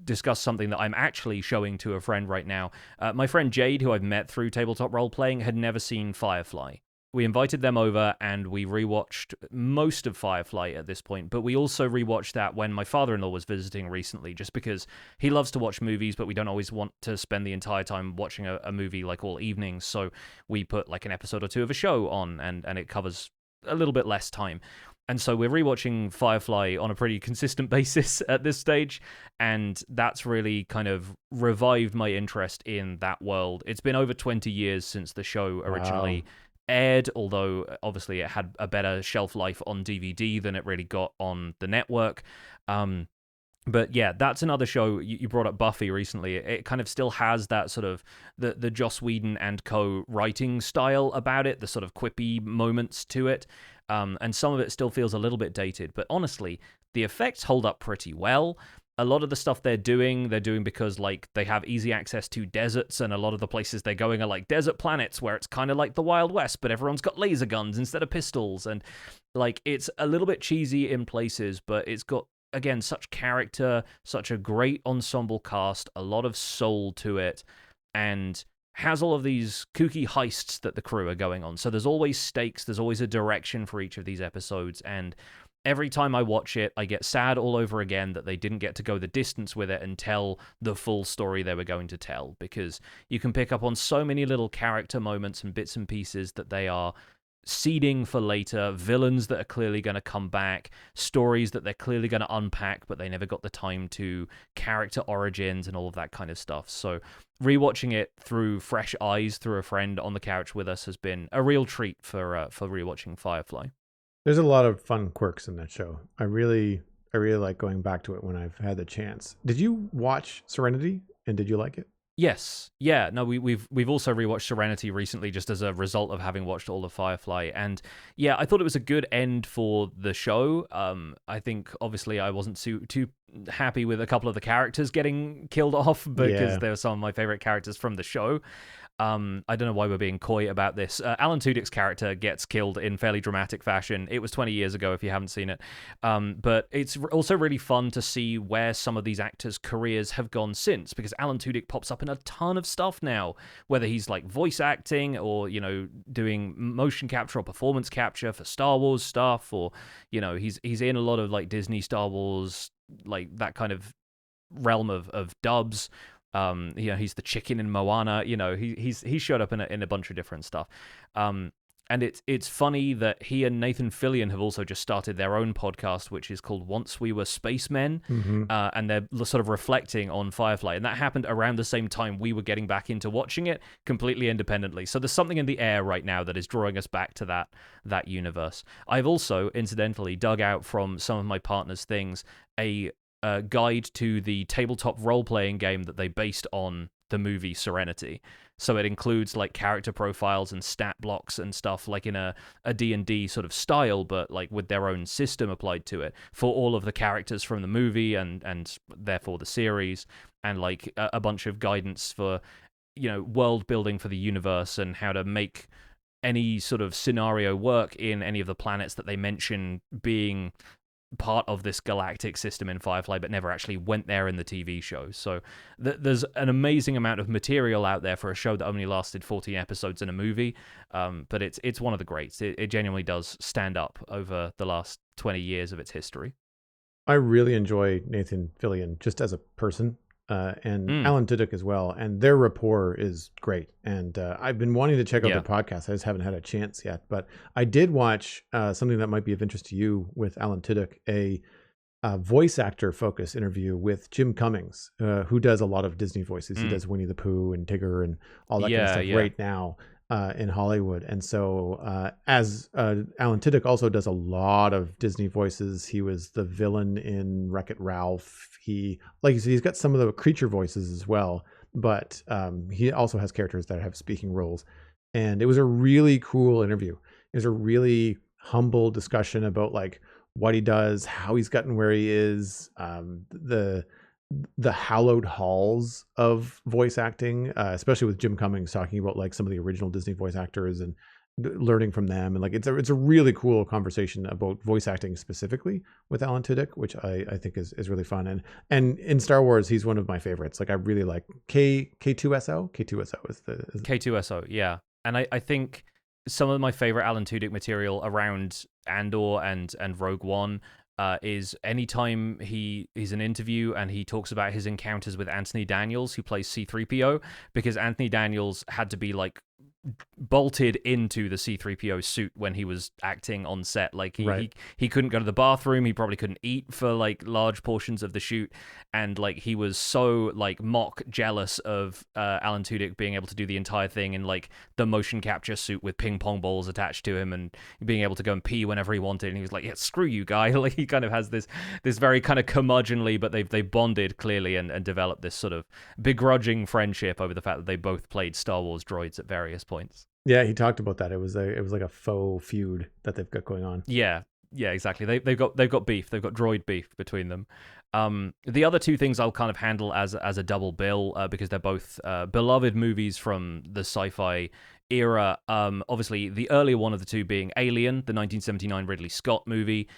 discuss something that I'm actually showing to a friend right now, my friend Jade, who I've met through tabletop role-playing, had never seen Firefly. We invited them over and we rewatched most of Firefly at this point, but we also rewatched that when my father-in-law was visiting recently, just because he loves to watch movies, but we don't always want to spend the entire time watching a movie like all evening, so we put like an episode or two of a show on, and it covers a little bit less time. And so we're rewatching Firefly on a pretty consistent basis at this stage, and that's really kind of revived my interest in that world. It's been over 20 years since the show originally aired, although obviously it had a better shelf life on DVD than it really got on the network. But yeah, that's another show. You brought up Buffy recently. It kind of still has that sort of the Joss Whedon and co writing style about it, the sort of quippy moments to it. And some of it still feels a little bit dated. But honestly, the effects hold up pretty well. A lot of the stuff they're doing because like they have easy access to deserts, and a lot of the places they're going are like desert planets where it's kind of like the Wild West, but everyone's got laser guns instead of pistols. And like it's a little bit cheesy in places, but it's got, again, such character, such a great ensemble cast, a lot of soul to it, and has all of these kooky heists that the crew are going on. So there's always stakes, there's always a direction for each of these episodes, and every time I watch it, I get sad all over again that they didn't get to go the distance with it and tell the full story they were going to tell, because you can pick up on so many little character moments and bits and pieces that they are seeding for later, villains that are clearly going to come back, stories that they're clearly going to unpack, but they never got the time to, character origins and all of that kind of stuff. So rewatching it through fresh eyes, through a friend on the couch with us, has been a real treat for rewatching Firefly. There's a lot of fun quirks in that show. I really like going back to it when I've had the chance. Did you watch Serenity, and did you like it? Yes. Yeah. No, we've also rewatched Serenity recently, just as a result of having watched all of Firefly. And yeah, I thought it was a good end for the show. I think obviously I wasn't too happy with a couple of the characters getting killed off, because they were some of my favorite characters from the show. I don't know why we're being coy about this. Alan Tudyk's character gets killed in fairly dramatic fashion. It was 20 years ago if you haven't seen it. But it's also really fun to see where some of these actors' careers have gone since, because Alan Tudyk pops up in a ton of stuff now, whether he's like voice acting or, you know, doing motion capture or performance capture for Star Wars stuff, or, you know, he's in a lot of like Disney Star Wars, like that kind of realm of dubs. You know, he's the chicken in Moana. You know, he's showed up in a bunch of different stuff. And it's funny that he and Nathan Fillion have also just started their own podcast, which is called Once We Were Spacemen, and they're sort of reflecting on Firefly. And that happened around the same time we were getting back into watching it completely independently. So there's something in the air right now that is drawing us back to that universe. I've also, incidentally, dug out from some of my partner's things a guide to the tabletop role-playing game that they based on the movie Serenity. So it includes like character profiles and stat blocks and stuff like in a D&D sort of style, but like with their own system applied to it for all of the characters from the movie and therefore the series, and like a bunch of guidance for, you know, world building for the universe and how to make any sort of scenario work in any of the planets that they mention being part of this galactic system in Firefly, but never actually went there in the TV show. So there's an amazing amount of material out there for a show that only lasted 14 episodes in a movie, but it's one of the greats. It genuinely does stand up over the last 20 years of its history. I really enjoy Nathan Fillion just as a person. and Mm. Alan Tudyk as well, and their rapport is great. And I've been wanting to check out Yeah. their podcast. I just haven't had a chance yet. But I did watch something that might be of interest to you with Alan Tudyk, a voice actor focus interview with Jim Cummings, who does a lot of Disney voices. He does Winnie the Pooh and Tigger and all that kind of stuff right now in Hollywood. And so as Alan Tudyk also does a lot of Disney voices. He was the villain in Wreck-It Ralph. He, like you said, he's got some of the creature voices as well, but he also has characters that have speaking roles. And it was a really cool interview. It was a really humble discussion about like what he does, how he's gotten where he is, the hallowed halls of voice acting, especially with Jim Cummings talking about like some of the original Disney voice actors and learning from them. And like it's a really cool conversation about voice acting specifically with Alan Tudyk, which I think is really fun. And in Star Wars, he's one of my favorites. Like I really like K2SO. K2SO is the K2SO, yeah. And I think some of my favorite Alan Tudyk material around Andor and Rogue One is anytime he's an interview and he talks about his encounters with Anthony Daniels, who plays C-3PO, because Anthony Daniels had to be like bolted into the C-3PO suit when he was acting on set. Like he couldn't go to the bathroom, he probably couldn't eat for like large portions of the shoot, and like he was so like mock jealous of Alan Tudyk being able to do the entire thing in like the motion capture suit with ping pong balls attached to him and being able to go and pee whenever he wanted, and he was like, yeah, screw you, guy. Like he kind of has this very kind of curmudgeonly, but they bonded clearly and developed this sort of begrudging friendship over the fact that they both played Star Wars droids at various points. Yeah, he talked about that. It was like a faux feud that they've got going on. Yeah, exactly. They've got beef. They've got droid beef between them. The other two things I'll kind of handle as a double bill because they're both beloved movies from the sci-fi era. Obviously, the earlier one of the two being Alien, the 1979 Ridley Scott movie.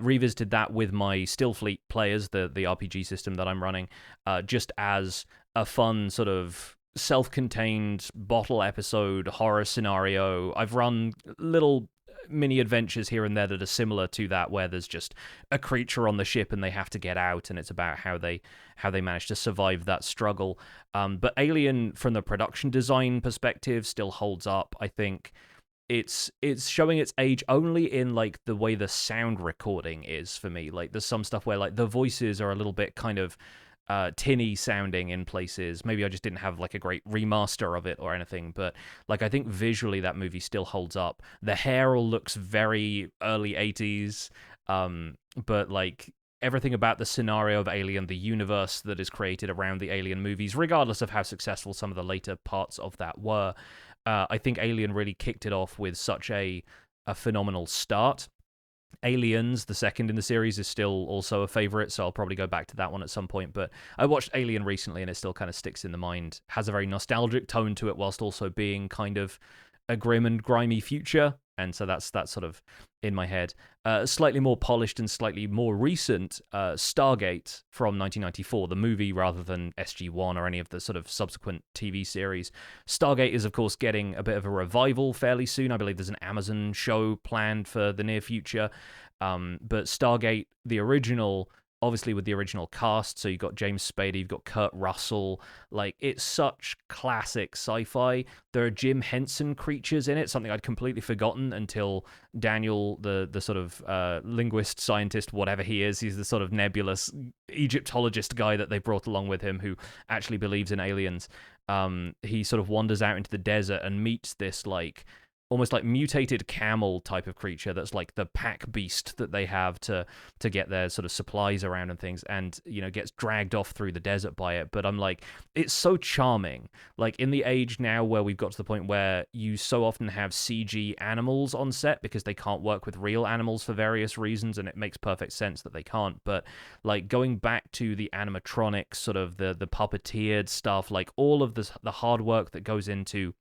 Revisited that with my Stillfleet players, the RPG system that I'm running, just as a fun sort of self-contained bottle episode horror scenario. I've run little mini adventures here and there that are similar to that, where there's just a creature on the ship and they have to get out, and it's about how they manage to survive that struggle. But Alien, from the production design perspective, still holds up. I think it's showing its age only in like the way the sound recording is for me. Like there's some stuff where like the voices are a little bit kind of tinny sounding in places. Maybe I just didn't have like a great remaster of it or anything, but like I think visually that movie still holds up. The hair all looks very early 80s, but like everything about the scenario of Alien, the universe that is created around the Alien movies, regardless of how successful some of the later parts of that were, I think Alien really kicked it off with such a phenomenal start. Aliens, the second in the series, is still also a favorite, so I'll probably go back to that one at some point. But I watched Alien recently, and it still kind of sticks in the mind. Has a very nostalgic tone to it, whilst also being kind of a grim and grimy future. And so that's sort of in my head. Slightly more polished and slightly more recent, Stargate from 1994, the movie rather than SG-1 or any of the sort of subsequent TV series. Stargate is, of course, getting a bit of a revival fairly soon. I believe there's an Amazon show planned for the near future. But Stargate, the original, obviously with the original cast, so you've got James Spader, you've got Kurt Russell, like it's such classic sci-fi. There are Jim Henson creatures in it, something I'd completely forgotten until Daniel, the sort of linguist, scientist, whatever he is, he's the sort of nebulous Egyptologist guy that they brought along with him who actually believes in aliens. He sort of wanders out into the desert and meets this like almost like mutated camel type of creature that's like the pack beast that they have to get their sort of supplies around and things, and you know gets dragged off through the desert by it. But I'm like, it's so charming. Like in the age now where we've got to the point where you so often have CG animals on set because they can't work with real animals for various reasons, and it makes perfect sense that they can't. But like going back to the animatronics, sort of the puppeteered stuff, like all of the hard work that goes into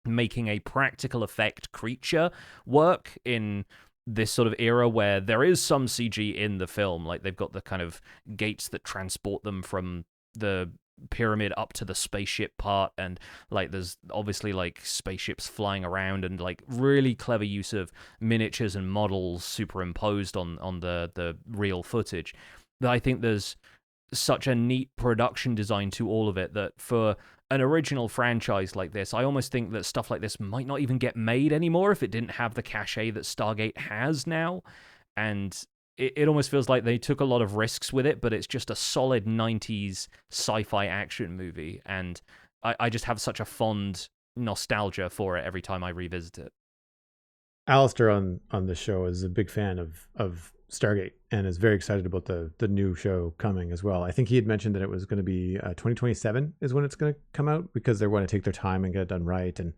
making a practical effect creature work in this sort of era where there is some CG in the film. Like they've got the kind of gates that transport them from the pyramid up to the spaceship part, and like there's obviously like spaceships flying around, and like really clever use of miniatures and models superimposed on the real footage. That I think there's such a neat production design to all of it that for an original franchise like this, I almost think that stuff like this might not even get made anymore if it didn't have the cachet that Stargate has now. And it almost feels like they took a lot of risks with it, but it's just a solid 90s sci-fi action movie. And I just have such a fond nostalgia for it every time I revisit it. Alastair on the show is a big fan of Stargate and is very excited about the new show coming as well. I think he had mentioned that it was going to be 2027 is when it's going to come out, because they want to take their time and get it done right. And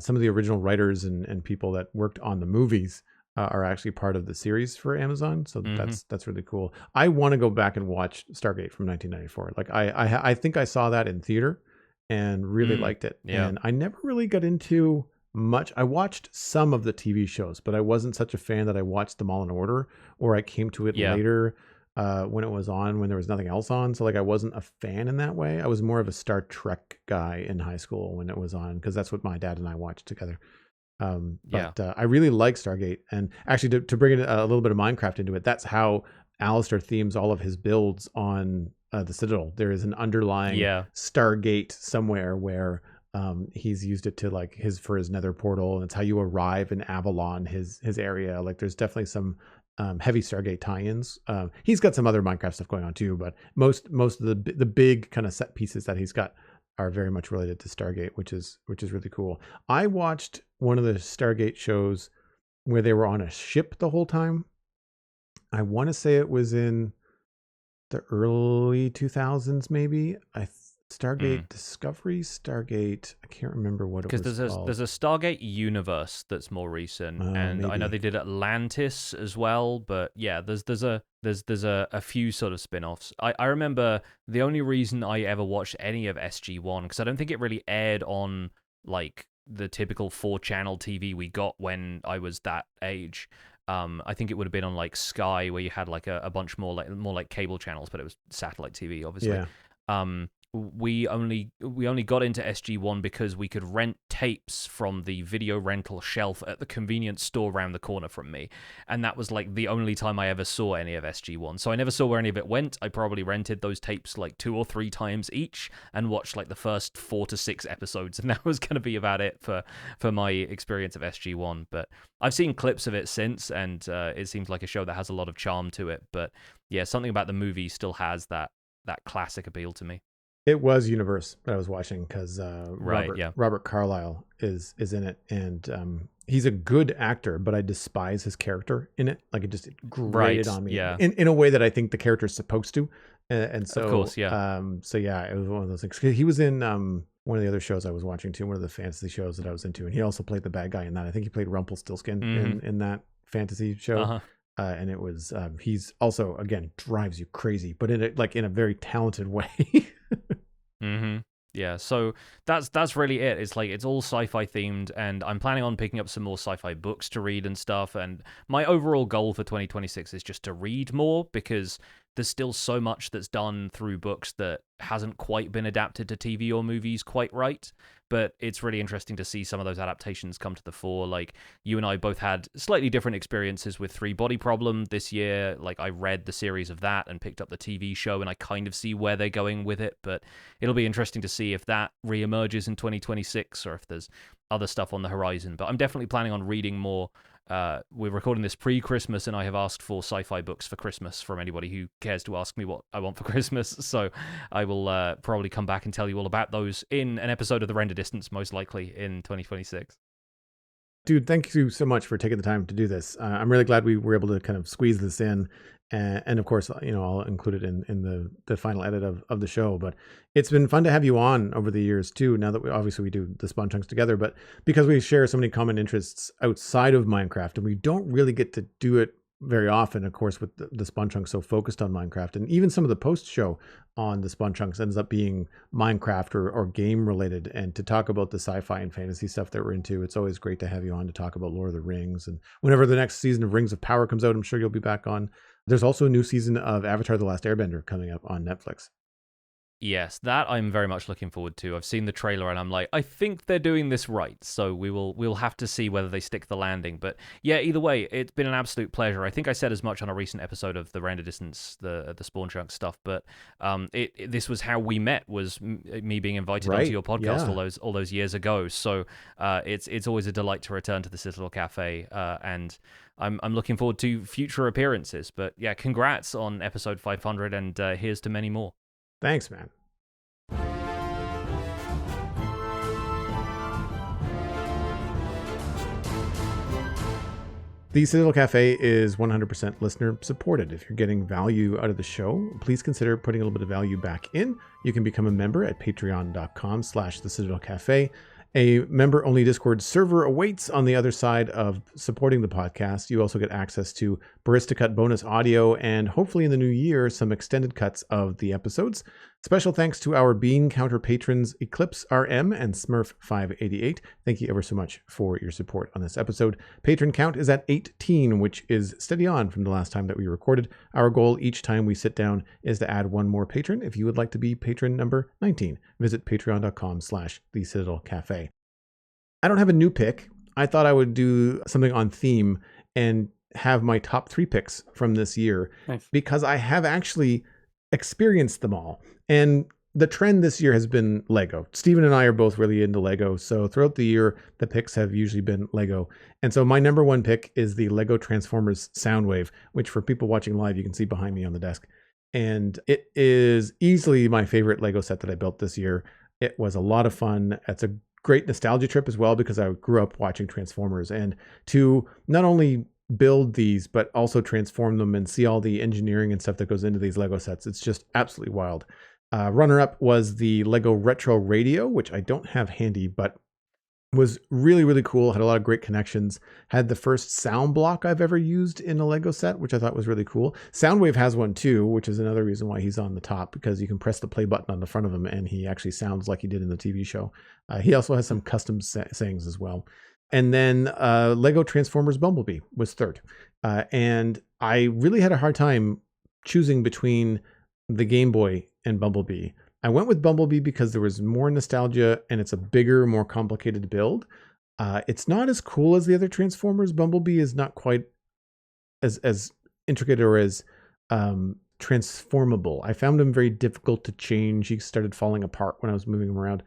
some of the original writers and people that worked on the movies are actually part of the series for Amazon. So that's really cool. I want to go back and watch Stargate from 1994. Like I think I saw that in theater and really liked it. Yeah. And I never really got into much. I watched some of the TV shows, but I wasn't such a fan that I watched them all in order, or I came to it later when it was on, when there was nothing else on. So like I wasn't a fan in that way. I was more of a Star Trek guy in high school when it was on, because that's what my dad and I watched together. But I really like Stargate, and actually to bring in a little bit of Minecraft into it, that's how Alastair themes all of his builds on the Citadel. There is an underlying Stargate somewhere where he's used it to like for his nether portal, and it's how you arrive in Avalon, his area. Like there's definitely some heavy Stargate tie-ins. He's got some other Minecraft stuff going on too, but most of the big kind of set pieces that he's got are very much related to Stargate, which is really cool. I watched one of the Stargate shows where they were on a ship the whole time. I want to say it was in the early 2000s, maybe. Stargate Discovery, Stargate. I can't remember what it was called. There's a Stargate universe that's more recent, and maybe. I know they did Atlantis as well. But yeah, there's a few sort of spin-offs. I remember the only reason I ever watched any of SG-1, because I don't think it really aired on like the typical 4-channel TV we got when I was that age. I think it would have been on like Sky, where you had like a bunch more like cable channels, but it was satellite TV, obviously. Yeah. We only got into SG-1 because we could rent tapes from the video rental shelf at the convenience store around the corner from me, and that was like the only time I ever saw any of SG-1. So I never saw where any of it went. I probably rented those tapes like 2 or 3 times each and watched like the first 4 to 6 episodes, and that was going to be about it for my experience of SG-1. But I've seen clips of it since, and it seems like a show that has a lot of charm to it. But yeah, something about the movie still has that classic appeal to me. It was Universe that I was watching, because Robert Carlyle is in it, and he's a good actor, but I despise his character in it. Like it just grated on me in a way that I think the character is supposed to. And so, of course, so yeah, it was one of those things. He was in one of the other shows I was watching too, one of the fantasy shows that I was into, and he also played the bad guy in that. I think he played Rumpelstiltskin in that fantasy show. And it was he's also, again, drives you crazy, but in a very talented way. Yeah, so that's really it. It's like it's all sci-fi themed, and I'm planning on picking up some more sci-fi books to read and stuff. And my overall goal for 2026 is just to read more, because there's still so much that's done through books that hasn't quite been adapted to TV or movies quite right. But it's really interesting to see some of those adaptations come to the fore. Like, you and I both had slightly different experiences with 3 Body Problem this year. Like, I read the series of that and picked up the TV show, and I kind of see where they're going with it. But it'll be interesting to see if that reemerges in 2026 or if there's other stuff on the horizon. But I'm definitely planning on reading more. We're recording this pre-Christmas, and I have asked for sci-fi books for Christmas from anybody who cares to ask me what I want for Christmas. So I will probably come back and tell you all about those in an episode of The Render Distance, most likely in 2026. Dude, thank you so much for taking the time to do this. I'm really glad we were able to kind of squeeze this in. And of course, I'll include it in the final edit of the show. But it's been fun to have you on over the years too. Now that we do the Spawn Chunks together, but because we share so many common interests outside of Minecraft, and we don't really get to do it very often, of course, with the Spawn Chunks so focused on Minecraft, and even some of the post show on the Spawn Chunks ends up being Minecraft or game related. And to talk about the sci-fi and fantasy stuff that we're into, it's always great to have you on to talk about Lord of the Rings. And whenever the next season of Rings of Power comes out, I'm sure you'll be back on. There's also a new season of Avatar: The Last Airbender coming up on Netflix. Yes, that I'm very much looking forward to. I've seen the trailer and I'm like, I think they're doing this right. So we'll have to see whether they stick the landing. But yeah, either way, it's been an absolute pleasure. I think I said as much on a recent episode of the Render Distance, the Spawn Chunk stuff. But this was how we met, was me being invited Right, onto your podcast yeah. all those years ago. So it's always a delight to return to the Citadel Cafe, and I'm looking forward to future appearances. But yeah, congrats on episode 500, and here's to many more. Thanks, man. The Citadel Cafe is 100% listener supported. If you're getting value out of the show, please consider putting a little bit of value back in. You can become a member at patreon.com/the Citadel Cafe. A member-only Discord server awaits on the other side of supporting the podcast. You also get access to Barista Cut bonus audio and hopefully in the new year, some extended cuts of the episodes. Special thanks to our Bean Counter patrons, EclipseRM and Smurf588. Thank you ever so much for your support on this episode. Patron count is at 18, which is steady on from the last time that we recorded. Our goal each time we sit down is to add one more patron. If you would like to be patron number 19, visit patreon.com/the Citadel Cafe. I don't have a new pick. I thought I would do something on theme and have my top 3 picks from this year. Nice. Because I have actually experienced them all. And the trend this year has been Lego. Steven and I are both really into Lego. So throughout the year, the picks have usually been Lego. And so my number 1 pick is the Lego Transformers Soundwave, which for people watching live, you can see behind me on the desk. And it is easily my favorite Lego set that I built this year. It was a lot of fun. It's a great nostalgia trip as well, because I grew up watching Transformers. And to not only build these, but also transform them and see all the engineering and stuff that goes into these Lego sets, it's just absolutely wild. Runner-up was the Lego Retro Radio, which I don't have handy, but was really, really cool. Had a lot of great connections. Had the first sound block I've ever used in a Lego set, which I thought was really cool. Soundwave has one too, which is another reason why he's on the top, because you can press the play button on the front of him and he actually sounds like he did in the TV show. He also has some custom sayings as well. And then Lego Transformers Bumblebee was third. And I really had a hard time choosing between the Game Boy and Bumblebee. I went with Bumblebee because there was more nostalgia and it's a bigger, more complicated build. It's not as cool as the other Transformers. Bumblebee is not quite as intricate or as transformable. I found him very difficult to change. He started falling apart when I was moving him around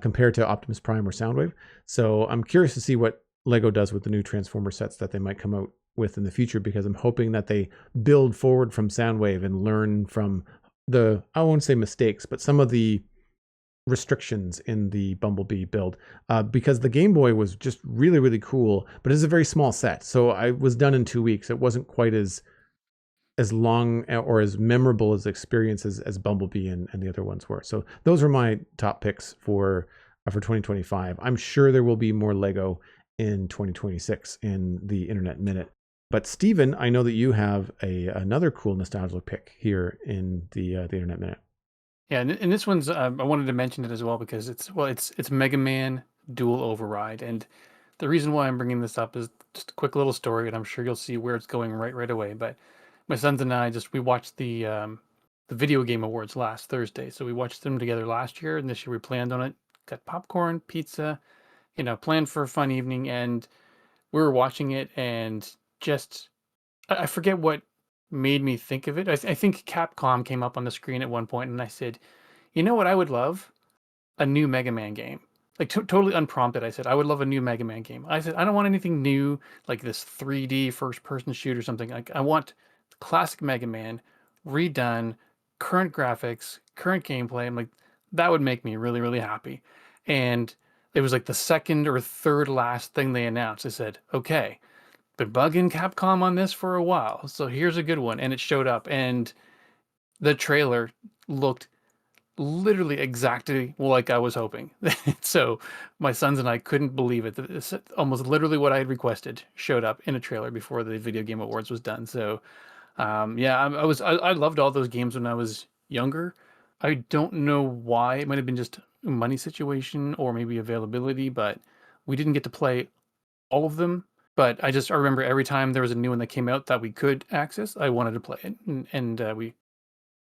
compared to Optimus Prime or Soundwave. So I'm curious to see what Lego does with the new Transformer sets that they might come out with in the future, because I'm hoping that they build forward from Soundwave and learn from I won't say mistakes, but some of the restrictions in the Bumblebee build, because the Game Boy was just really, really cool, but it's a very small set. So I was done in 2 weeks. It wasn't quite as long or as memorable as experiences as Bumblebee and the other ones were. So those are my top picks for 2025. I'm sure there will be more Lego in 2026 in the Internet Minute. But Steven, I know that you have another cool nostalgia pick here in the Internet Minute. Yeah, and this one's I wanted to mention it as well because it's Mega Man Dual Override, and the reason why I'm bringing this up is just a quick little story, and I'm sure you'll see where it's going right away. But my sons and I we watched the video game awards last Thursday, so we watched them together last year, and this year we planned on it. Got popcorn, pizza, planned for a fun evening, and we were watching it, and just I forget what made me think of it. I think Capcom came up on the screen at one point, and I said, "You know what? I would love a new Mega Man game." Like totally unprompted, I said, "I would love a new Mega Man game." I said, "I don't want anything new like this 3D first-person shoot or something. Like I want classic Mega Man redone, current graphics, current gameplay." I'm like, that would make me really, really happy. And it was like the second or third last thing they announced. I said, "Okay, been bugging Capcom on this for a while, so here's a good one." And it showed up, and the trailer looked literally exactly like I was hoping. So my sons and I couldn't believe it. Almost literally what I had requested showed up in a trailer before the Video Game Awards was done. So yeah, I loved all those games when I was younger. I don't know why. It might have been just a money situation or maybe availability, but we didn't get to play all of them. But I remember every time there was a new one that came out that we could access, I wanted to play it, and we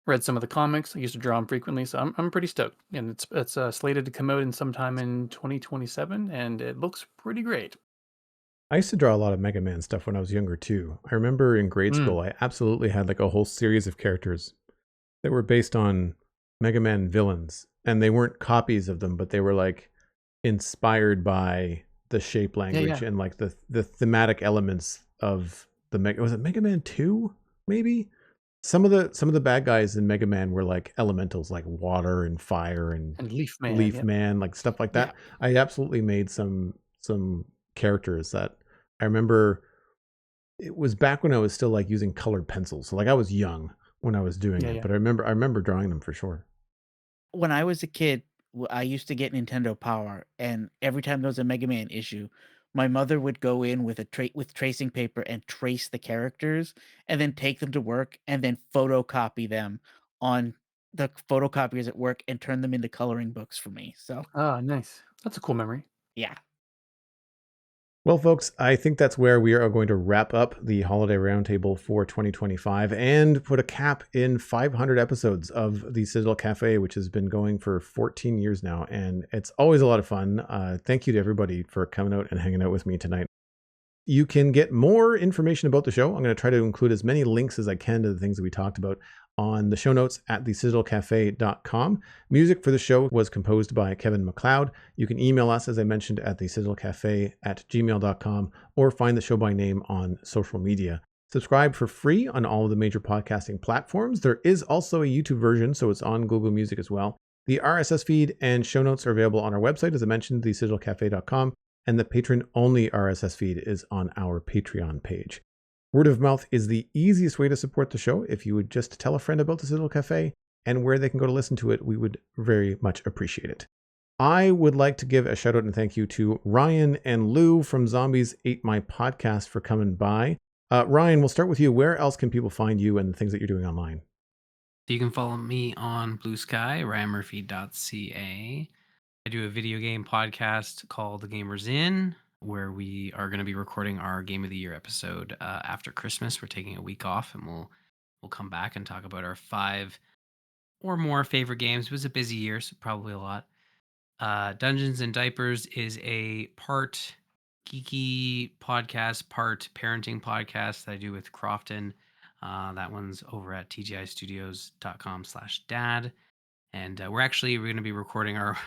read some of the comics. I used to draw them frequently, so I'm pretty stoked. And it's slated to come out in sometime in 2027, and it looks pretty great. I used to draw a lot of Mega Man stuff when I was younger too. I remember in grade school, I absolutely had like a whole series of characters that were based on Mega Man villains, and they weren't copies of them, but they were like inspired by the shape language and like the thematic elements of the was it Mega Man 2 maybe? Some of the bad guys in Mega Man were like elementals like water and fire and Leaf Man. Leaf Man, like stuff like that. I absolutely made some characters that I remember. It was back when I was still like using colored pencils. So like I was young when I was doing it, but I remember drawing them for sure. When I was a kid, I used to get Nintendo Power, and every time there was a Mega Man issue, my mother would go in with with tracing paper and trace the characters, and then take them to work, and then photocopy them on the photocopiers at work and turn them into coloring books for me. So Ah, nice. That's a cool memory. yeah. Well, folks, I think that's where we are going to wrap up the Holiday Roundtable for 2025 and put a cap in 500 episodes of the Citadel Cafe, which has been going for 14 years now. And it's always a lot of fun. Thank you to everybody for coming out and hanging out with me tonight. You can get more information about the show. I'm going to try to include as many links as I can to the things that we talked about on the show notes at thecitadelcafe.com. Music for the show was composed by Kevin MacLeod. You can email us, as I mentioned, at thecitadelcafe@gmail.com or find the show by name on social media. Subscribe for free on all of the major podcasting platforms. There is also a YouTube version, so it's on Google Music as well. The RSS feed and show notes are available on our website, as I mentioned, thecitadelcafe.com, and the patron-only RSS feed is on our Patreon page. Word of mouth is the easiest way to support the show. If you would just tell a friend about the Citadel Cafe and where they can go to listen to it, we would very much appreciate it. I would like to give a shout out and thank you to Ryan and Lou from Zombies Ate My Podcast for coming by. Ryan, we'll start with you. Where else can people find you and the things that you're doing online? You can follow me on Blue Sky, ryanmurphy.ca. I do a video game podcast called The Gamers In, where we are going to be recording our Game of the Year episode after Christmas. We're taking a week off, and we'll come back and talk about our 5 or more favorite games. It was a busy year, so probably a lot. Dungeons and Diapers is a part geeky podcast, part parenting podcast that I do with Crofton. That one's over at tgistudios.com/dad. And we're going to be recording our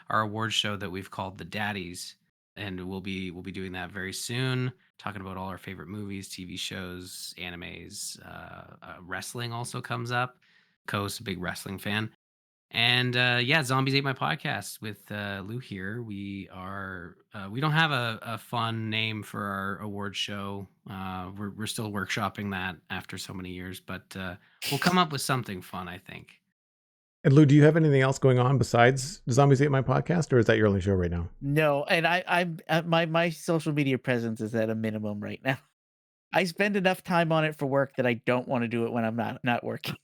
awards show that we've called The Daddies, and we'll be doing that very soon, talking about all our favorite movies, TV shows, animes. Wrestling also comes up. Co's a big wrestling fan. And Zombies Ate My Podcast with Lou here. We don't have a fun name for our award show. We're still workshopping that after so many years, but we'll come up with something fun, I think. And Lou, do you have anything else going on besides Zombies Ate My Podcast, or is that your only show right now? No, and I'm my social media presence is at a minimum right now. I spend enough time on it for work that I don't want to do it when I'm not working.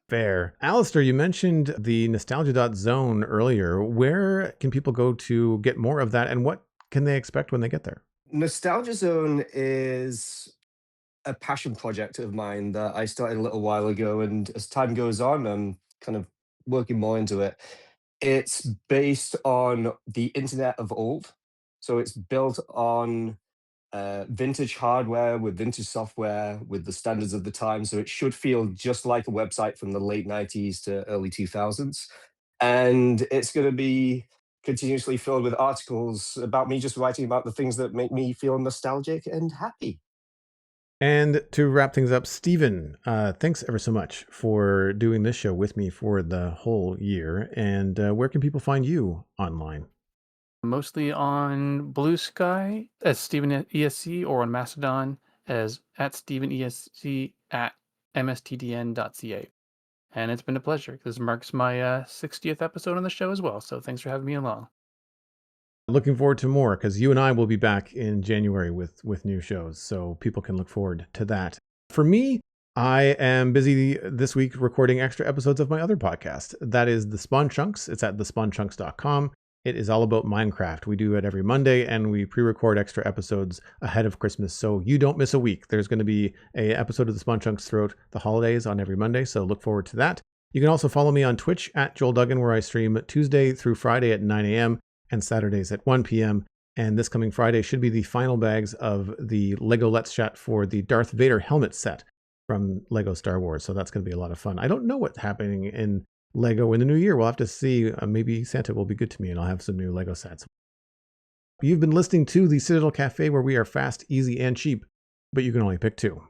Fair. Alastair, you mentioned the nostalgia.zone earlier. Where can people go to get more of that, and what can they expect when they get there? Nostalgia Zone is a passion project of mine that I started a little while ago, and as time goes on, I'm kind of working more into it. It's based on the internet of old. So it's built on vintage hardware with vintage software with the standards of the time. So it should feel just like a website from the late 90s to early 2000s. And it's going to be continuously filled with articles about me just writing about the things that make me feel nostalgic and happy. And to wrap things up, Stephen, thanks ever so much for doing this show with me for the whole year. And where can people find you online? Mostly on Blue Sky as Stephen ESC, or on Mastodon as at Stephen ESC at mstdn.ca. And it's been a pleasure. This marks my 60th episode on the show as well. So thanks for having me along. Looking forward to more, because you and I will be back in January with new shows, so people can look forward to that. For me, I am busy this week recording extra episodes of my other podcast. That is The Spawn Chunks. It's at thespawnchunks.com. It is all about Minecraft. We do it every Monday, and we pre-record extra episodes ahead of Christmas, so you don't miss a week. There's going to be an episode of the Spawn Chunks throughout the holidays on every Monday, so look forward to that. You can also follow me on Twitch at Joel Duggan, where I stream Tuesday through Friday at 9 a.m. and Saturdays at 1 p.m. And this coming Friday should be the final bags of the Lego Let's Chat for the Darth Vader helmet set from Lego Star Wars, so that's going to be a lot of fun. I don't know what's happening in Lego in the new year. We'll have to see. Maybe Santa will be good to me and I'll have some new Lego sets. You've been listening to the Citadel Cafe, where we are fast, easy, and cheap, but you can only pick two.